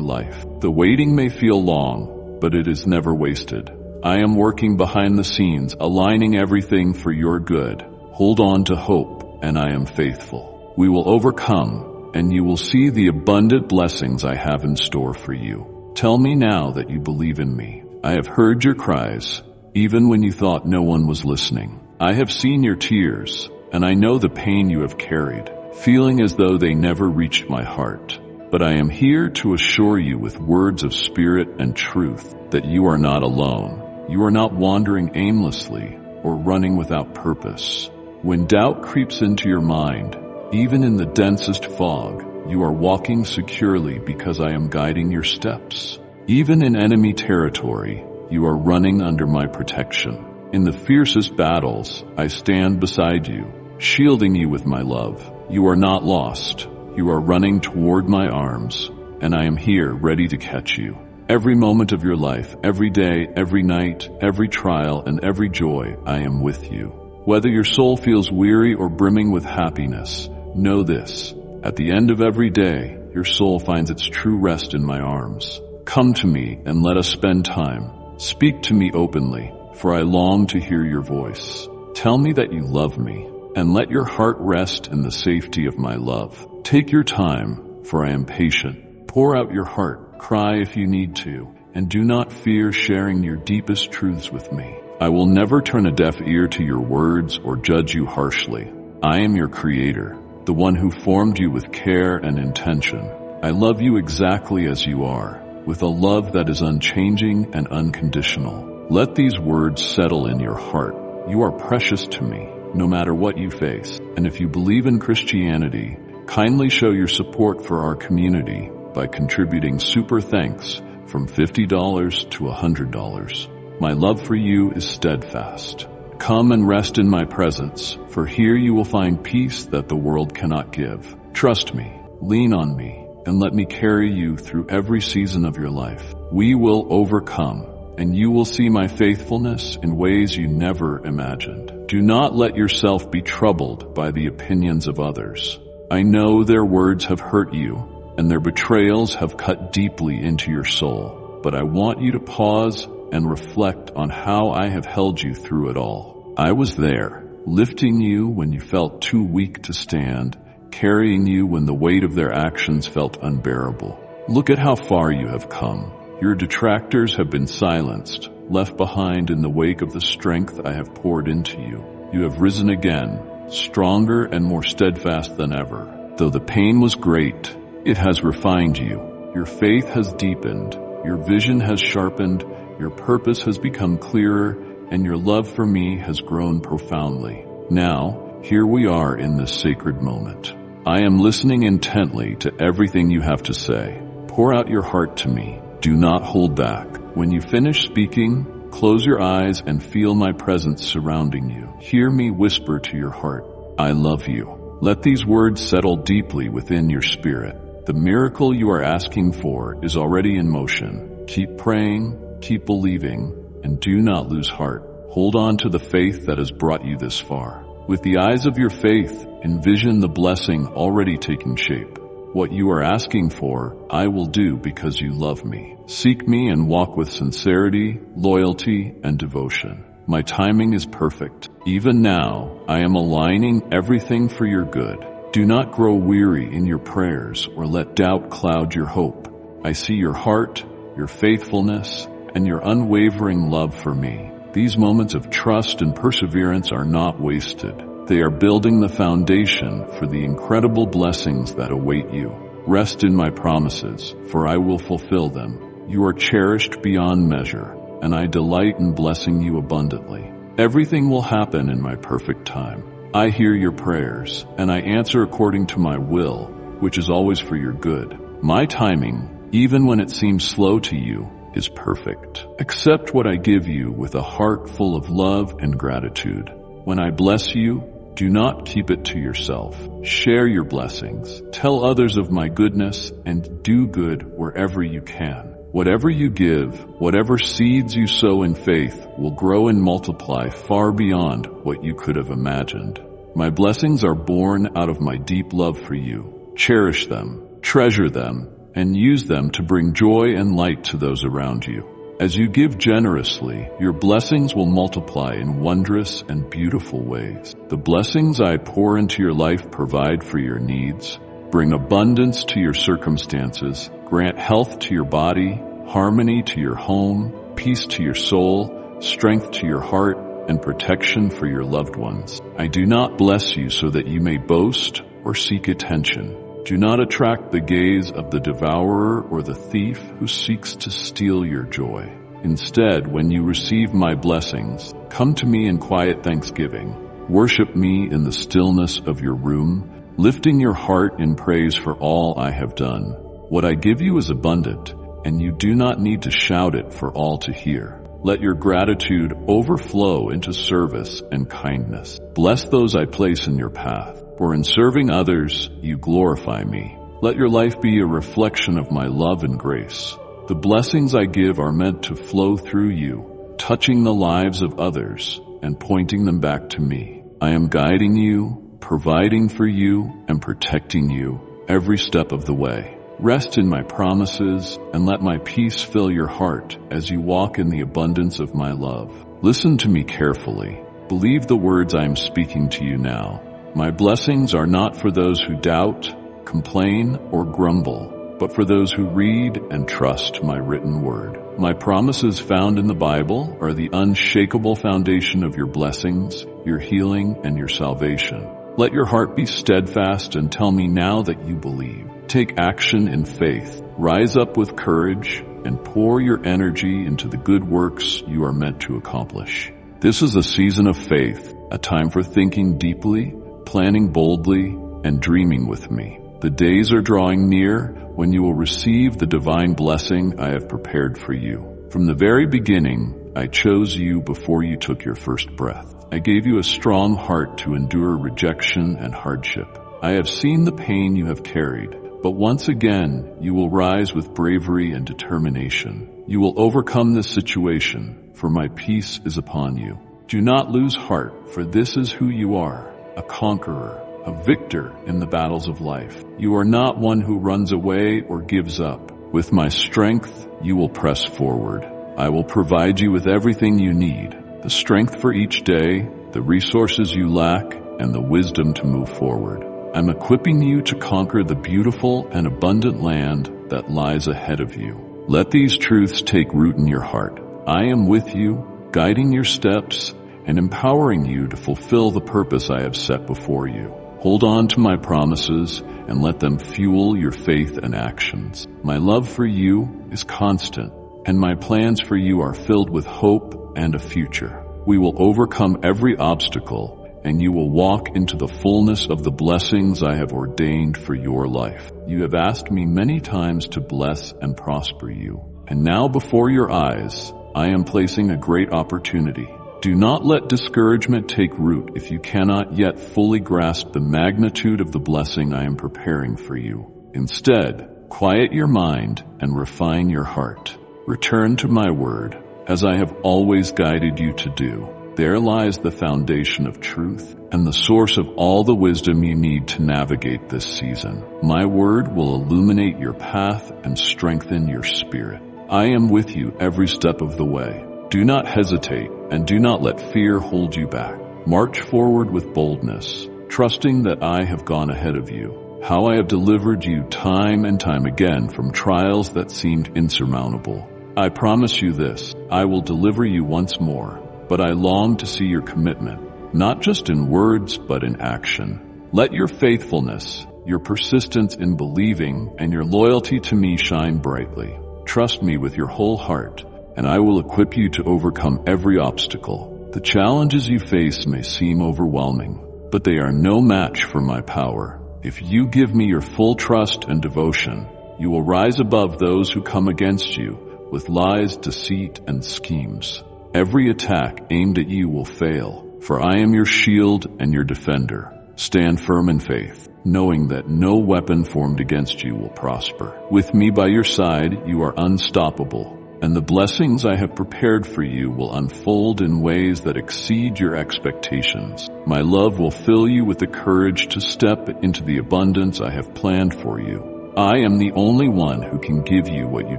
life. The waiting may feel long, but it is never wasted. I am working behind the scenes, aligning everything for your good. Hold on to hope, and I am faithful. We will overcome, and you will see the abundant blessings I have in store for you. Tell me now that you believe in me. I have heard your cries, even when you thought no one was listening. I have seen your tears, and I know the pain you have carried, feeling as though they never reached my heart. But I am here to assure you with words of spirit and truth that you are not alone. You are not wandering aimlessly or running without purpose. When doubt creeps into your mind, even in the densest fog, you are walking securely because I am guiding your steps. Even in enemy territory, you are running under my protection. In the fiercest battles, I stand beside you, shielding you with my love. You are not lost. You are running toward my arms, and I am here ready to catch you. Every moment of your life, every day, every night, every trial, and every joy, I am with you. Whether your soul feels weary or brimming with happiness, know this. At the end of every day, your soul finds its true rest in my arms. Come to me and let us spend time. Speak to me openly, for I long to hear your voice. Tell me that you love me, and let your heart rest in the safety of my love. Take your time, for I am patient. Pour out your heart, cry if you need to, and do not fear sharing your deepest truths with me. I will never turn a deaf ear to your words or judge you harshly. I am your creator, the one who formed you with care and intention. I love you exactly as you are, with a love that is unchanging and unconditional. Let these words settle in your heart. You are precious to me, no matter what you face. And if you believe in Christianity, kindly show your support for our community by contributing super thanks from $50 to $100. My love for you is steadfast. Come and rest in my presence, for here you will find peace that the world cannot give. Trust me, lean on me, and let me carry you through every season of your life. We will overcome, and you will see my faithfulness in ways you never imagined. Do not let yourself be troubled by the opinions of others. I know their words have hurt you, and their betrayals have cut deeply into your soul. But I want you to pause and reflect on how I have held you through it all. I was there, lifting you when you felt too weak to stand, carrying you when the weight of their actions felt unbearable. Look at how far you have come. Your detractors have been silenced, left behind in the wake of the strength I have poured into you. You have risen again, stronger and more steadfast than ever. Though the pain was great, it has refined you. Your faith has deepened, your vision has sharpened, your purpose has become clearer, and your love for me has grown profoundly. Now, here we are in this sacred moment. I am listening intently to everything you have to say. Pour out your heart to me. Do not hold back. When you finish speaking, close your eyes and feel my presence surrounding you. Hear me whisper to your heart, I love you. Let these words settle deeply within your spirit. The miracle you are asking for is already in motion. Keep praying, keep believing, and do not lose heart. Hold on to the faith that has brought you this far. With the eyes of your faith, envision the blessing already taking shape. What you are asking for, I will do because you love me. Seek me and walk with sincerity, loyalty, and devotion. My timing is perfect. Even now, I am aligning everything for your good. Do not grow weary in your prayers or let doubt cloud your hope. I see your heart, your faithfulness, and your unwavering love for me. These moments of trust and perseverance are not wasted. They are building the foundation for the incredible blessings that await you. Rest in my promises, for I will fulfill them. You are cherished beyond measure, and I delight in blessing you abundantly. Everything will happen in my perfect time. I hear your prayers, and I answer according to my will, which is always for your good. My timing, even when it seems slow to you, is perfect. Accept what I give you with a heart full of love and gratitude. When I bless you, do not keep it to yourself. Share your blessings. Tell others of my goodness and do good wherever you can. Whatever you give, whatever seeds you sow in faith will grow and multiply far beyond what you could have imagined. My blessings are born out of my deep love for you. Cherish them, treasure them, and use them to bring joy and light to those around you. As you give generously, your blessings will multiply in wondrous and beautiful ways. The blessings I pour into your life provide for your needs, bring abundance to your circumstances, grant health to your body, harmony to your home, peace to your soul, strength to your heart, and protection for your loved ones. I do not bless you so that you may boast or seek attention. Do not attract the gaze of the devourer or the thief who seeks to steal your joy. Instead, when you receive my blessings, come to me in quiet thanksgiving. Worship me in the stillness of your room, lifting your heart in praise for all I have done. What I give you is abundant, and you do not need to shout it for all to hear. Let your gratitude overflow into service and kindness. Bless those I place in your path. For in serving others, you glorify me. Let your life be a reflection of my love and grace. The blessings I give are meant to flow through you, touching the lives of others and pointing them back to me. I am guiding you, providing for you, and protecting you every step of the way. Rest in my promises and let my peace fill your heart as you walk in the abundance of my love. Listen to me carefully. Believe the words I am speaking to you now. My blessings are not for those who doubt, complain, or grumble, but for those who read and trust my written word. My promises found in the Bible are the unshakable foundation of your blessings, your healing, and your salvation. Let your heart be steadfast and tell me now that you believe. Take action in faith. Rise up with courage and pour your energy into the good works you are meant to accomplish. This is a season of faith, a time for thinking deeply, planning boldly, and dreaming with me. The days are drawing near when you will receive the divine blessing I have prepared for you. From the very beginning, I chose you before you took your first breath. I gave you a strong heart to endure rejection and hardship. I have seen the pain you have carried, but once again, you will rise with bravery and determination. You will overcome this situation, for my peace is upon you. Do not lose heart, for this is who you are, a conqueror, a victor in the battles of life. You are not one who runs away or gives up. With my strength, you will press forward. I will provide you with everything you need, the strength for each day, the resources you lack, and the wisdom to move forward. I'm equipping you to conquer the beautiful and abundant land that lies ahead of you. Let these truths take root in your heart. I am with you, guiding your steps and empowering you to fulfill the purpose I have set before you. Hold on to my promises and let them fuel your faith and actions. My love for you is constant, and my plans for you are filled with hope and a future. We will overcome every obstacle, and you will walk into the fullness of the blessings I have ordained for your life. You have asked me many times to bless and prosper you, and now before your eyes, I am placing a great opportunity. Do not let discouragement take root if you cannot yet fully grasp the magnitude of the blessing I am preparing for you. Instead, quiet your mind and refine your heart. Return to my word, as I have always guided you to do. There lies the foundation of truth and the source of all the wisdom you need to navigate this season. My word will illuminate your path and strengthen your spirit. I am with you every step of the way. Do not hesitate and do not let fear hold you back. March forward with boldness, trusting that I have gone ahead of you. How I have delivered you time and time again from trials that seemed insurmountable. I promise you this, I will deliver you once more, but I long to see your commitment, not just in words but in action. Let your faithfulness, your persistence in believing, and your loyalty to me shine brightly. Trust me with your whole heart, and I will equip you to overcome every obstacle. The challenges you face may seem overwhelming, but they are no match for my power. If you give me your full trust and devotion, you will rise above those who come against you with lies, deceit, and schemes. Every attack aimed at you will fail, for I am your shield and your defender. Stand firm in faith, knowing that no weapon formed against you will prosper. With me by your side, you are unstoppable, and the blessings I have prepared for you will unfold in ways that exceed your expectations. My love will fill you with the courage to step into the abundance I have planned for you. I am the only one who can give you what you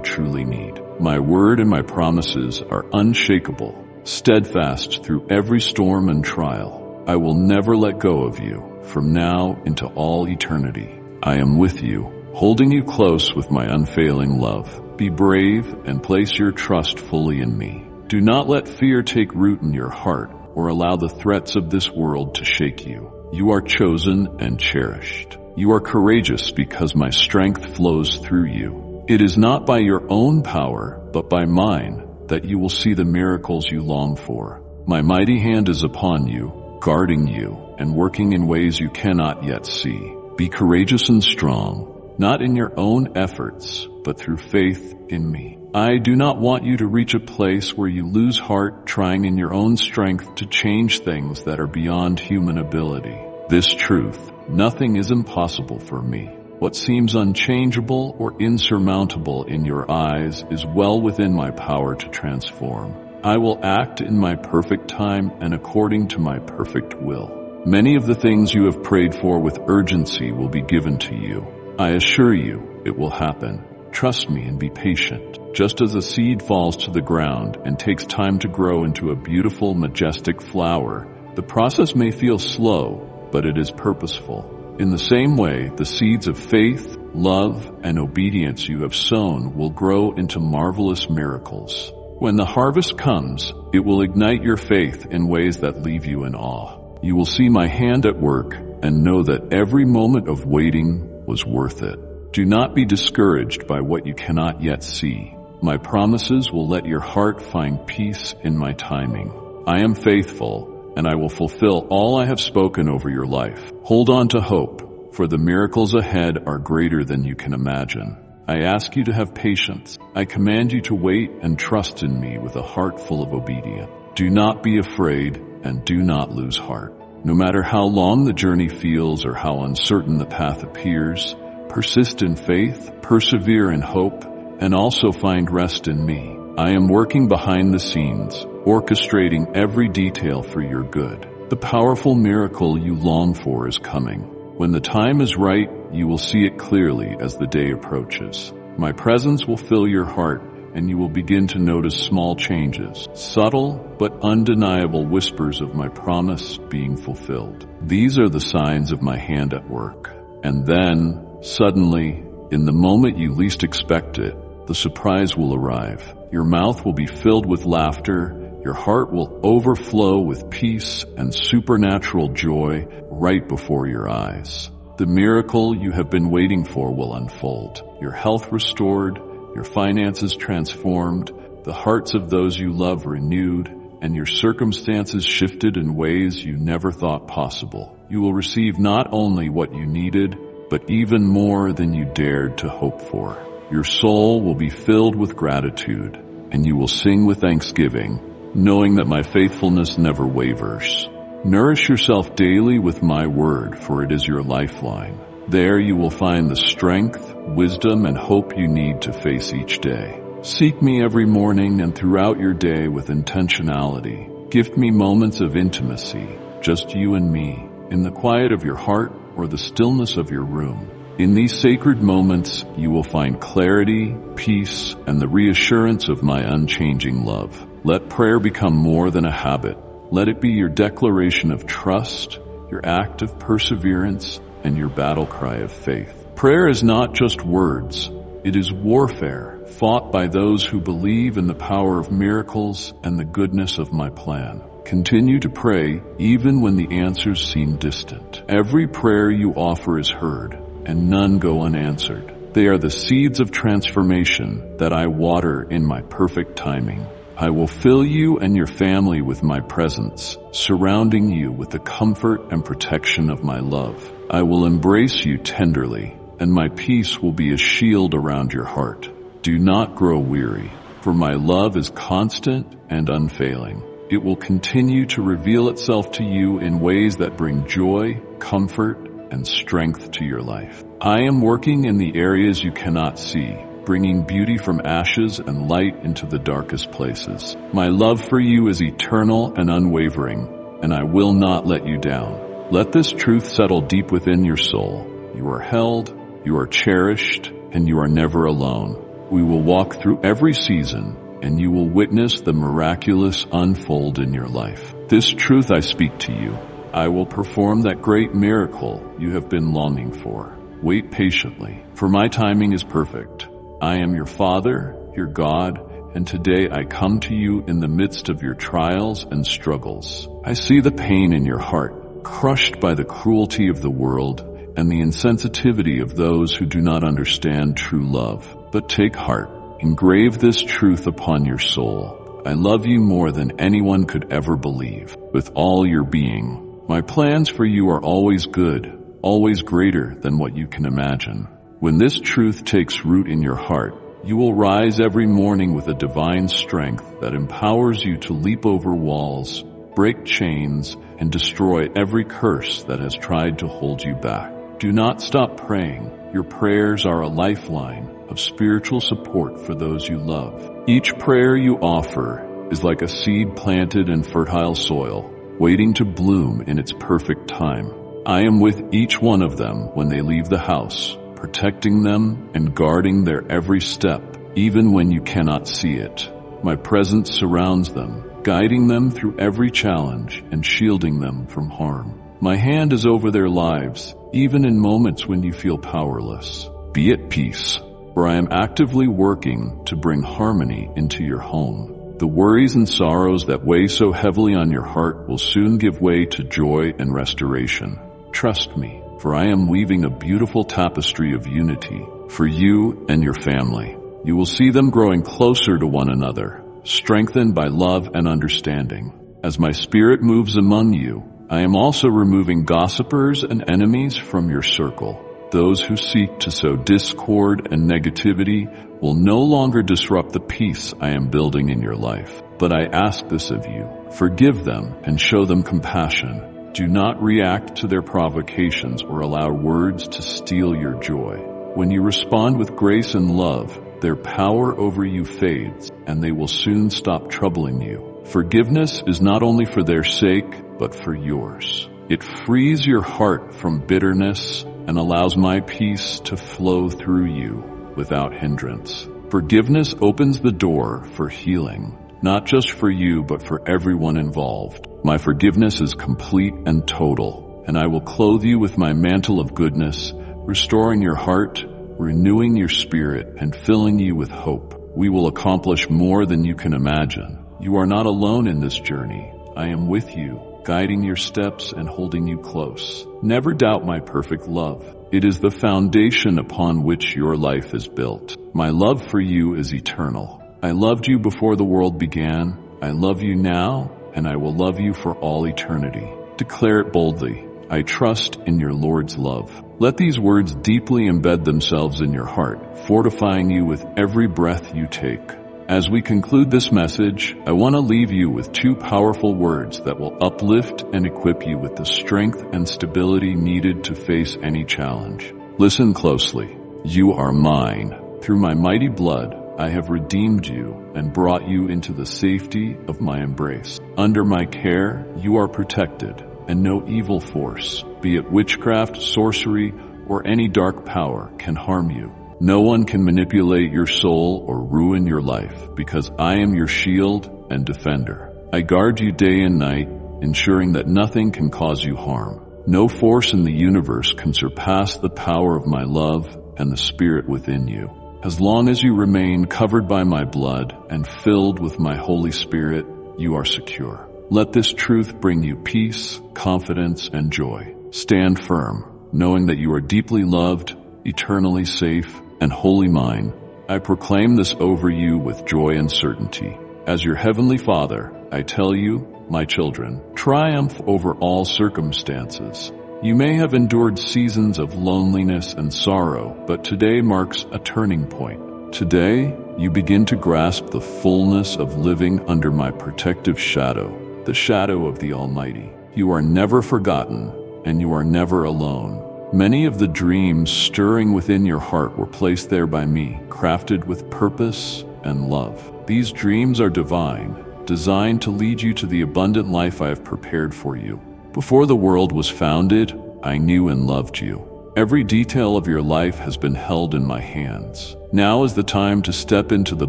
truly need. My word and my promises are unshakable, steadfast through every storm and trial. I will never let go of you, from now into all eternity. I am with you, holding you close with my unfailing love. Be brave and place your trust fully in me. Do not let fear take root in your heart or allow the threats of this world to shake you. You are chosen and cherished. You are courageous because my strength flows through you. It is not by your own power, but by mine, that you will see the miracles you long for. My mighty hand is upon you, guarding you, and working in ways you cannot yet see. Be courageous and strong, not in your own efforts, but through faith in me. I do not want you to reach a place where you lose heart trying in your own strength to change things that are beyond human ability. This truth, nothing is impossible for me. What seems unchangeable or insurmountable in your eyes is well within my power to transform. I will act in my perfect time and according to my perfect will. Many of the things you have prayed for with urgency will be given to you. I assure you, it will happen. Trust me and be patient. Just as a seed falls to the ground and takes time to grow into a beautiful, majestic flower, the process may feel slow, but it is purposeful. In the same way, the seeds of faith, love, and obedience you have sown will grow into marvelous miracles. When the harvest comes, it will ignite your faith in ways that leave you in awe. You will see my hand at work and know that every moment of waiting was worth it. Do not be discouraged by what you cannot yet see. My promises will let your heart find peace in my timing. I am faithful, and I will fulfill all I have spoken over your life. Hold on to hope, for the miracles ahead are greater than you can imagine. I ask you to have patience. I command you to wait and trust in me with a heart full of obedience. Do not be afraid and do not lose heart. No matter how long the journey feels or how uncertain the path appears, persist in faith, persevere in hope, and also find rest in me. I am working behind the scenes, orchestrating every detail for your good. The powerful miracle you long for is coming. When the time is right, you will see it clearly as the day approaches. My presence will fill your heart, and you will begin to notice small changes, subtle but undeniable whispers of my promise being fulfilled. These are the signs of my hand at work. And then, suddenly, in the moment you least expect it, the surprise will arrive. Your mouth will be filled with laughter, your heart will overflow with peace and supernatural joy right before your eyes. The miracle you have been waiting for will unfold. Your health restored, your finances transformed, the hearts of those you love renewed, and your circumstances shifted in ways you never thought possible. You will receive not only what you needed, but even more than you dared to hope for. Your soul will be filled with gratitude, and you will sing with thanksgiving, knowing that my faithfulness never wavers. Nourish yourself daily with my word, for it is your lifeline. There you will find the strength, wisdom, and hope you need to face each day. Seek me every morning and throughout your day with intentionality. Gift me moments of intimacy, just you and me, in the quiet of your heart or the stillness of your room. In these sacred moments, you will find clarity, peace, and the reassurance of my unchanging love. Let prayer become more than a habit. Let it be your declaration of trust, your act of perseverance, and your battle cry of faith. Prayer is not just words. It is warfare, fought by those who believe in the power of miracles and the goodness of my plan. Continue to pray even when the answers seem distant. Every prayer you offer is heard, and none go unanswered. They are the seeds of transformation that I water in my perfect timing. I will fill you and your family with my presence, surrounding you with the comfort and protection of my love. I will embrace you tenderly, and my peace will be a shield around your heart. Do not grow weary, for my love is constant and unfailing. It will continue to reveal itself to you in ways that bring joy, comfort, and strength to your life. I am working in the areas you cannot see, bringing beauty from ashes and light into the darkest places. My love for you is eternal and unwavering, and I will not let you down. Let this truth settle deep within your soul. You are held, you are cherished, and you are never alone. We will walk through every season, and you will witness the miraculous unfold in your life. This truth I speak to you. I will perform that great miracle you have been longing for. Wait patiently, for my timing is perfect. I am your Father, your God, and today I come to you in the midst of your trials and struggles. I see the pain in your heart, crushed by the cruelty of the world and the insensitivity of those who do not understand true love. But take heart. Engrave this truth upon your soul. I love you more than anyone could ever believe, with all your being. My plans for you are always good, always greater than what you can imagine. When this truth takes root in your heart, you will rise every morning with a divine strength that empowers you to leap over walls, break chains, and destroy every curse that has tried to hold you back. Do not stop praying. Your prayers are a lifeline of spiritual support for those you love. Each prayer you offer is like a seed planted in fertile soil, waiting to bloom in its perfect time. I am with each one of them when they leave the house, protecting them and guarding their every step, even when you cannot see it. My presence surrounds them, guiding them through every challenge and shielding them from harm. My hand is over their lives, even in moments when you feel powerless. Be at peace, for I am actively working to bring harmony into your home. The worries and sorrows that weigh so heavily on your heart will soon give way to joy and restoration. Trust me, for I am weaving a beautiful tapestry of unity for you and your family. You will see them growing closer to one another, strengthened by love and understanding. As my spirit moves among you, I am also removing gossipers and enemies from your circle. Those who seek to sow discord and negativity will no longer disrupt the peace I am building in your life. But I ask this of you: forgive them and show them compassion. Do not react to their provocations or allow words to steal your joy. When you respond with grace and love, their power over you fades, and they will soon stop troubling you. Forgiveness is not only for their sake, but for yours. It frees your heart from bitterness and allows my peace to flow through you without hindrance. Forgiveness opens the door for healing, not just for you, but for everyone involved. My forgiveness is complete and total, and I will clothe you with my mantle of goodness, restoring your heart, renewing your spirit, and filling you with hope. We will accomplish more than you can imagine. You are not alone in this journey. I am with you, guiding your steps and holding you close. Never doubt my perfect love. It is the foundation upon which your life is built. My love for you is eternal. I loved you before the world began. I love you now, and I will love you for all eternity. Declare it boldly: I trust in your Lord's love. Let these words deeply embed themselves in your heart, fortifying you with every breath you take. As we conclude this message, I want to leave you with two powerful words that will uplift and equip you with the strength and stability needed to face any challenge. Listen closely. You are mine. Through my mighty blood, I have redeemed you and brought you into the safety of my embrace. Under my care, you are protected, and no evil force, be it witchcraft, sorcery, or any dark power, can harm you. No one can manipulate your soul or ruin your life, because I am your shield and defender. I guard you day and night, ensuring that nothing can cause you harm. No force in the universe can surpass the power of my love and the Spirit within you. As long as you remain covered by my blood and filled with my Holy Spirit, you are secure. Let this truth bring you peace, confidence, and joy. Stand firm, knowing that you are deeply loved, eternally safe, and wholly mine. I proclaim this over you with joy and certainty. As your heavenly Father, I tell you, my children, triumph over all circumstances. You may have endured seasons of loneliness and sorrow, but today marks a turning point. Today, you begin to grasp the fullness of living under my protective shadow, the shadow of the Almighty. You are never forgotten, and you are never alone. Many of the dreams stirring within your heart were placed there by me, crafted with purpose and love. These dreams are divine, designed to lead you to the abundant life I have prepared for you. Before the world was founded, I knew and loved you. Every detail of your life has been held in my hands. Now is the time to step into the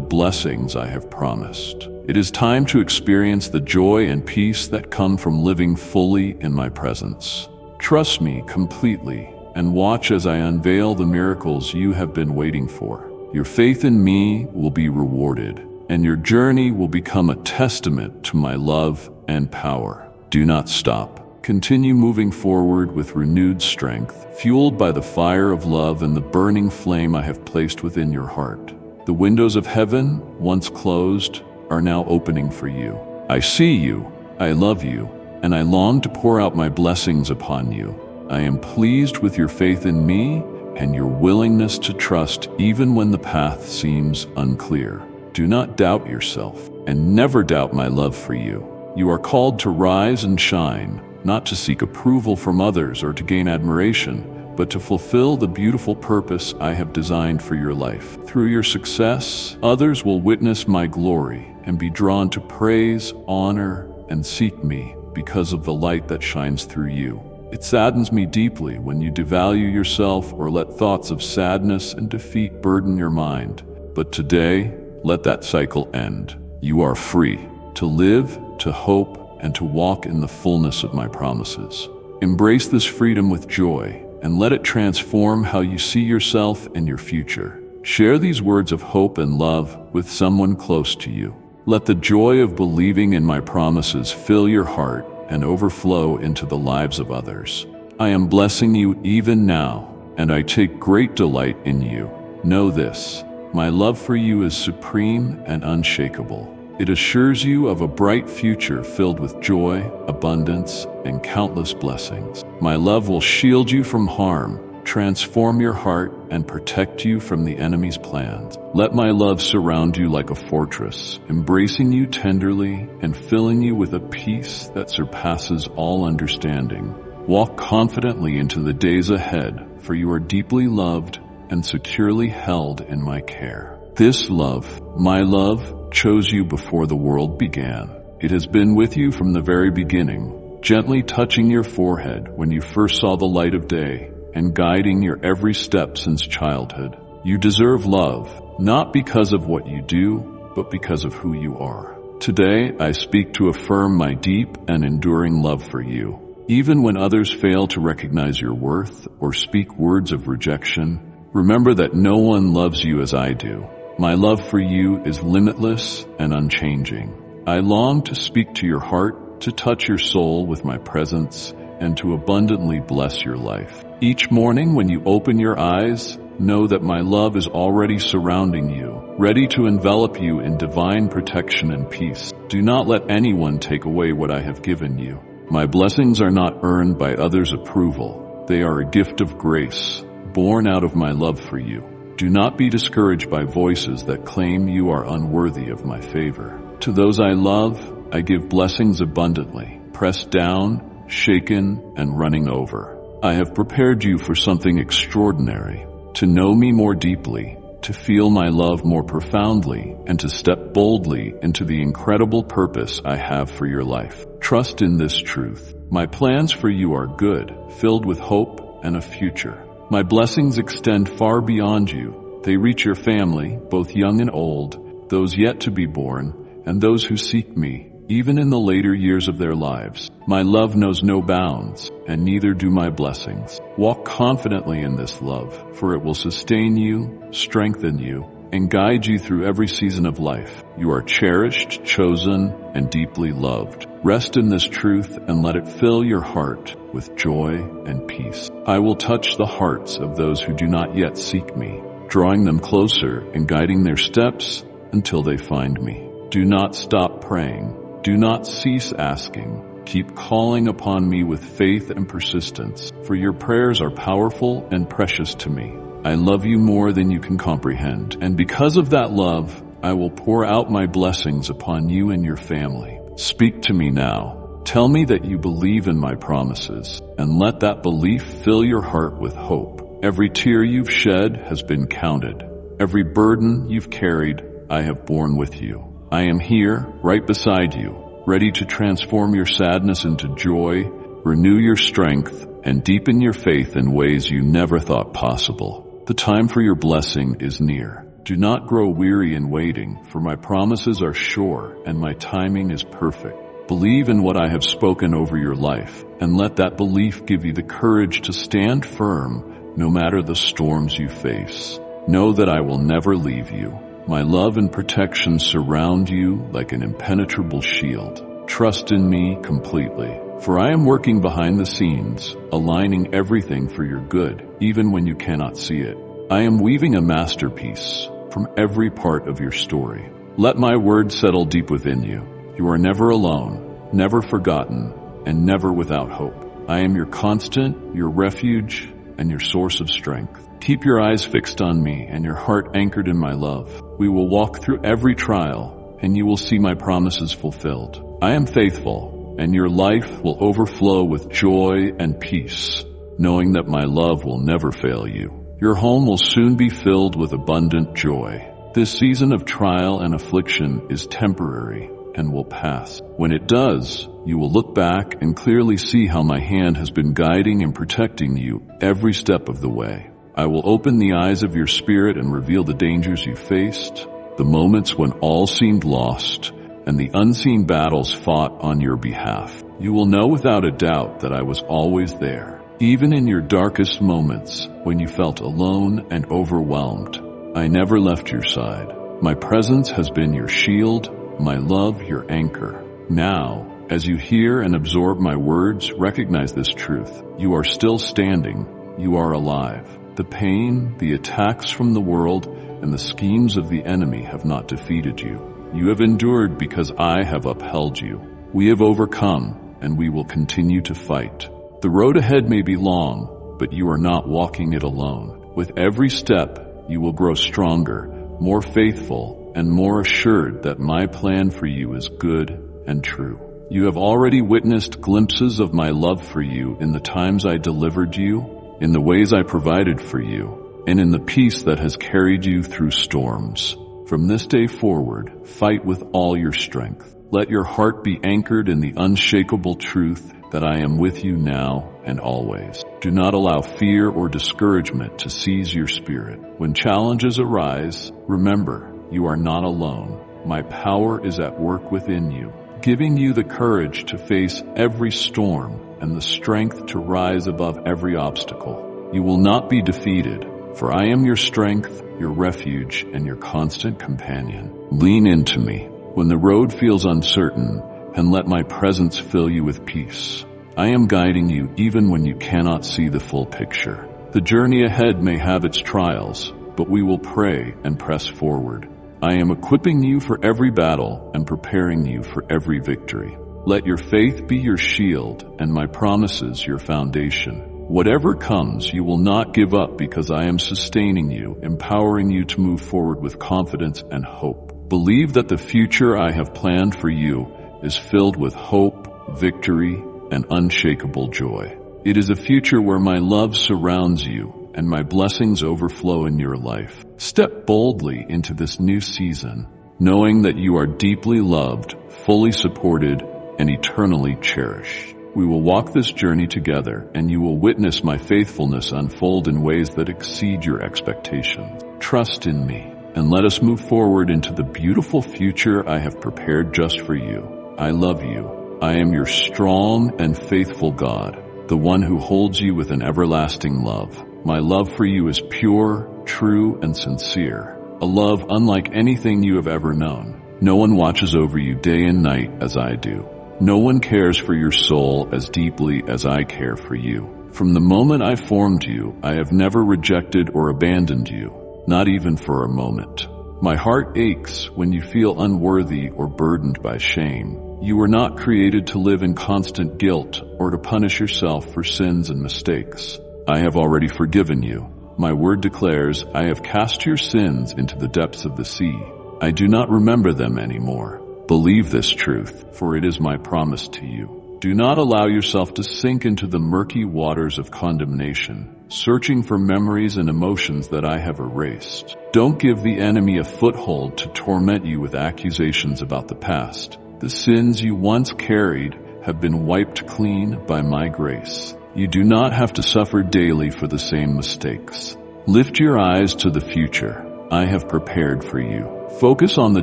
blessings I have promised. It is time to experience the joy and peace that come from living fully in my presence. Trust me completely and watch as I unveil the miracles you have been waiting for. Your faith in me will be rewarded, and your journey will become a testament to my love and power. Do not stop. Continue moving forward with renewed strength, fueled by the fire of love and the burning flame I have placed within your heart. The windows of heaven, once closed, are now opening for you. I see you, I love you, and I long to pour out my blessings upon you. I am pleased with your faith in me and your willingness to trust even when the path seems unclear. Do not doubt yourself, and never doubt my love for you. You are called to rise and shine, not to seek approval from others or to gain admiration, but to fulfill the beautiful purpose I have designed for your life. Through your success, others will witness my glory and be drawn to praise, honor, and seek me because of the light that shines through you. It saddens me deeply when you devalue yourself or let thoughts of sadness and defeat burden your mind. But today, let that cycle end. You are free to live, to hope, and to walk in the fullness of my promises. Embrace this freedom with joy and let it transform how you see yourself and your future. Share these words of hope and love with someone close to you. Let the joy of believing in my promises fill your heart and overflow into the lives of others. I am blessing you even now, and I take great delight in you. Know this: my love for you is supreme and unshakable. It assures you of a bright future filled with joy, abundance, and countless blessings. My love will shield you from harm, transform your heart, and protect you from the enemy's plans. Let my love surround you like a fortress, embracing you tenderly and filling you with a peace that surpasses all understanding. Walk confidently into the days ahead, for you are deeply loved and securely held in my care. This love, my love, chose you before the world began. It has been with you from the very beginning, gently touching your forehead when you first saw the light of day, and guiding your every step since childhood. You deserve love, not because of what you do, but because of who you are. Today, I speak to affirm my deep and enduring love for you. Even when others fail to recognize your worth or speak words of rejection, remember that no one loves you as I do. My love for you is limitless and unchanging. I long to speak to your heart, to touch your soul with my presence, and to abundantly bless your life. Each morning when you open your eyes, know that my love is already surrounding you, ready to envelop you in divine protection and peace. Do not let anyone take away what I have given you. My blessings are not earned by others' approval. They are a gift of grace, born out of my love for you. Do not be discouraged by voices that claim you are unworthy of my favor. To those I love, I give blessings abundantly, pressed down, shaken, and running over. I have prepared you for something extraordinary, to know me more deeply, to feel my love more profoundly, and to step boldly into the incredible purpose I have for your life. Trust in this truth. My plans for you are good, filled with hope and a future. My blessings extend far beyond you. They reach your family, both young and old, those yet to be born, and those who seek me, even in the later years of their lives. My love knows no bounds, and neither do my blessings. Walk confidently in this love, for it will sustain you, strengthen you, and guide you through every season of life. You are cherished, chosen, and deeply loved. Rest in this truth and let it fill your heart with joy and peace. I will touch the hearts of those who do not yet seek me, drawing them closer and guiding their steps until they find me. Do not stop praying. Do not cease asking. Keep calling upon me with faith and persistence, for your prayers are powerful and precious to me. I love you more than you can comprehend, and because of that love, I will pour out my blessings upon you and your family. Speak to me now. Tell me that you believe in my promises, and let that belief fill your heart with hope. Every tear you've shed has been counted. Every burden you've carried, I have borne with you. I am here, right beside you, ready to transform your sadness into joy, renew your strength, and deepen your faith in ways you never thought possible. The time for your blessing is near. Do not grow weary in waiting, for my promises are sure and my timing is perfect. Believe in what I have spoken over your life, and let that belief give you the courage to stand firm no matter the storms you face. Know that I will never leave you. My love and protection surround you like an impenetrable shield. Trust in me completely, for I am working behind the scenes, aligning everything for your good, even when you cannot see it. I am weaving a masterpiece from every part of your story. Let my words settle deep within you. You are never alone, never forgotten, and never without hope. I am your constant, your refuge, and your source of strength. Keep your eyes fixed on me and your heart anchored in my love. We will walk through every trial, and you will see my promises fulfilled. I am faithful, and your life will overflow with joy and peace, knowing that my love will never fail you. Your home will soon be filled with abundant joy. This season of trial and affliction is temporary and will pass. When it does, you will look back and clearly see how my hand has been guiding and protecting you every step of the way. I will open the eyes of your spirit and reveal the dangers you faced, the moments when all seemed lost, and the unseen battles fought on your behalf. You will know without a doubt that I was always there, even in your darkest moments when you felt alone and overwhelmed. I never left your side. My presence has been your shield, my love your anchor. Now, as you hear and absorb my words, recognize this truth. You are still standing. You are alive. The pain, the attacks from the world, and the schemes of the enemy have not defeated you. You have endured because I have upheld you. We have overcome, and we will continue to fight. The road ahead may be long, but you are not walking it alone. With every step, you will grow stronger, more faithful, and more assured that my plan for you is good and true. You have already witnessed glimpses of my love for you in the times I delivered you, in the ways I provided for you, and in the peace that has carried you through storms. From this day forward, fight with all your strength. Let your heart be anchored in the unshakable truth that I am with you now and always. Do not allow fear or discouragement to seize your spirit. When challenges arise, remember, you are not alone. My power is at work within you, giving you the courage to face every storm and the strength to rise above every obstacle. You will not be defeated, for I am your strength, your refuge, and your constant companion. Lean into me when the road feels uncertain, and let my presence fill you with peace. I am guiding you even when you cannot see the full picture. The journey ahead may have its trials, but we will pray and press forward. I am equipping you for every battle and preparing you for every victory. Let your faith be your shield and my promises your foundation. Whatever comes, you will not give up because I am sustaining you, empowering you to move forward with confidence and hope. Believe that the future I have planned for you is filled with hope, victory, and unshakable joy. It is a future where my love surrounds you and my blessings overflow in your life. Step boldly into this new season, knowing that you are deeply loved, fully supported, and eternally cherished. We will walk this journey together, and you will witness my faithfulness unfold in ways that exceed your expectations. Trust in me, and let us move forward into the beautiful future I have prepared just for you. I love you. I am your strong and faithful God, the one who holds you with an everlasting love. My love for you is pure, true, and sincere, a love unlike anything you have ever known. No one watches over you day and night as I do. No one cares for your soul as deeply as I care for you. From the moment I formed you, I have never rejected or abandoned you. Not even for a moment. My heart aches when you feel unworthy or burdened by shame. You were not created to live in constant guilt or to punish yourself for sins and mistakes. I have already forgiven you. My word declares, I have cast your sins into the depths of the sea. I do not remember them anymore. Believe this truth, for it is my promise to you. Do not allow yourself to sink into the murky waters of condemnation, searching for memories and emotions that I have erased. Don't give the enemy a foothold to torment you with accusations about the past. The sins you once carried have been wiped clean by my grace. You do not have to suffer daily for the same mistakes. Lift your eyes to the future I have prepared for you. Focus on the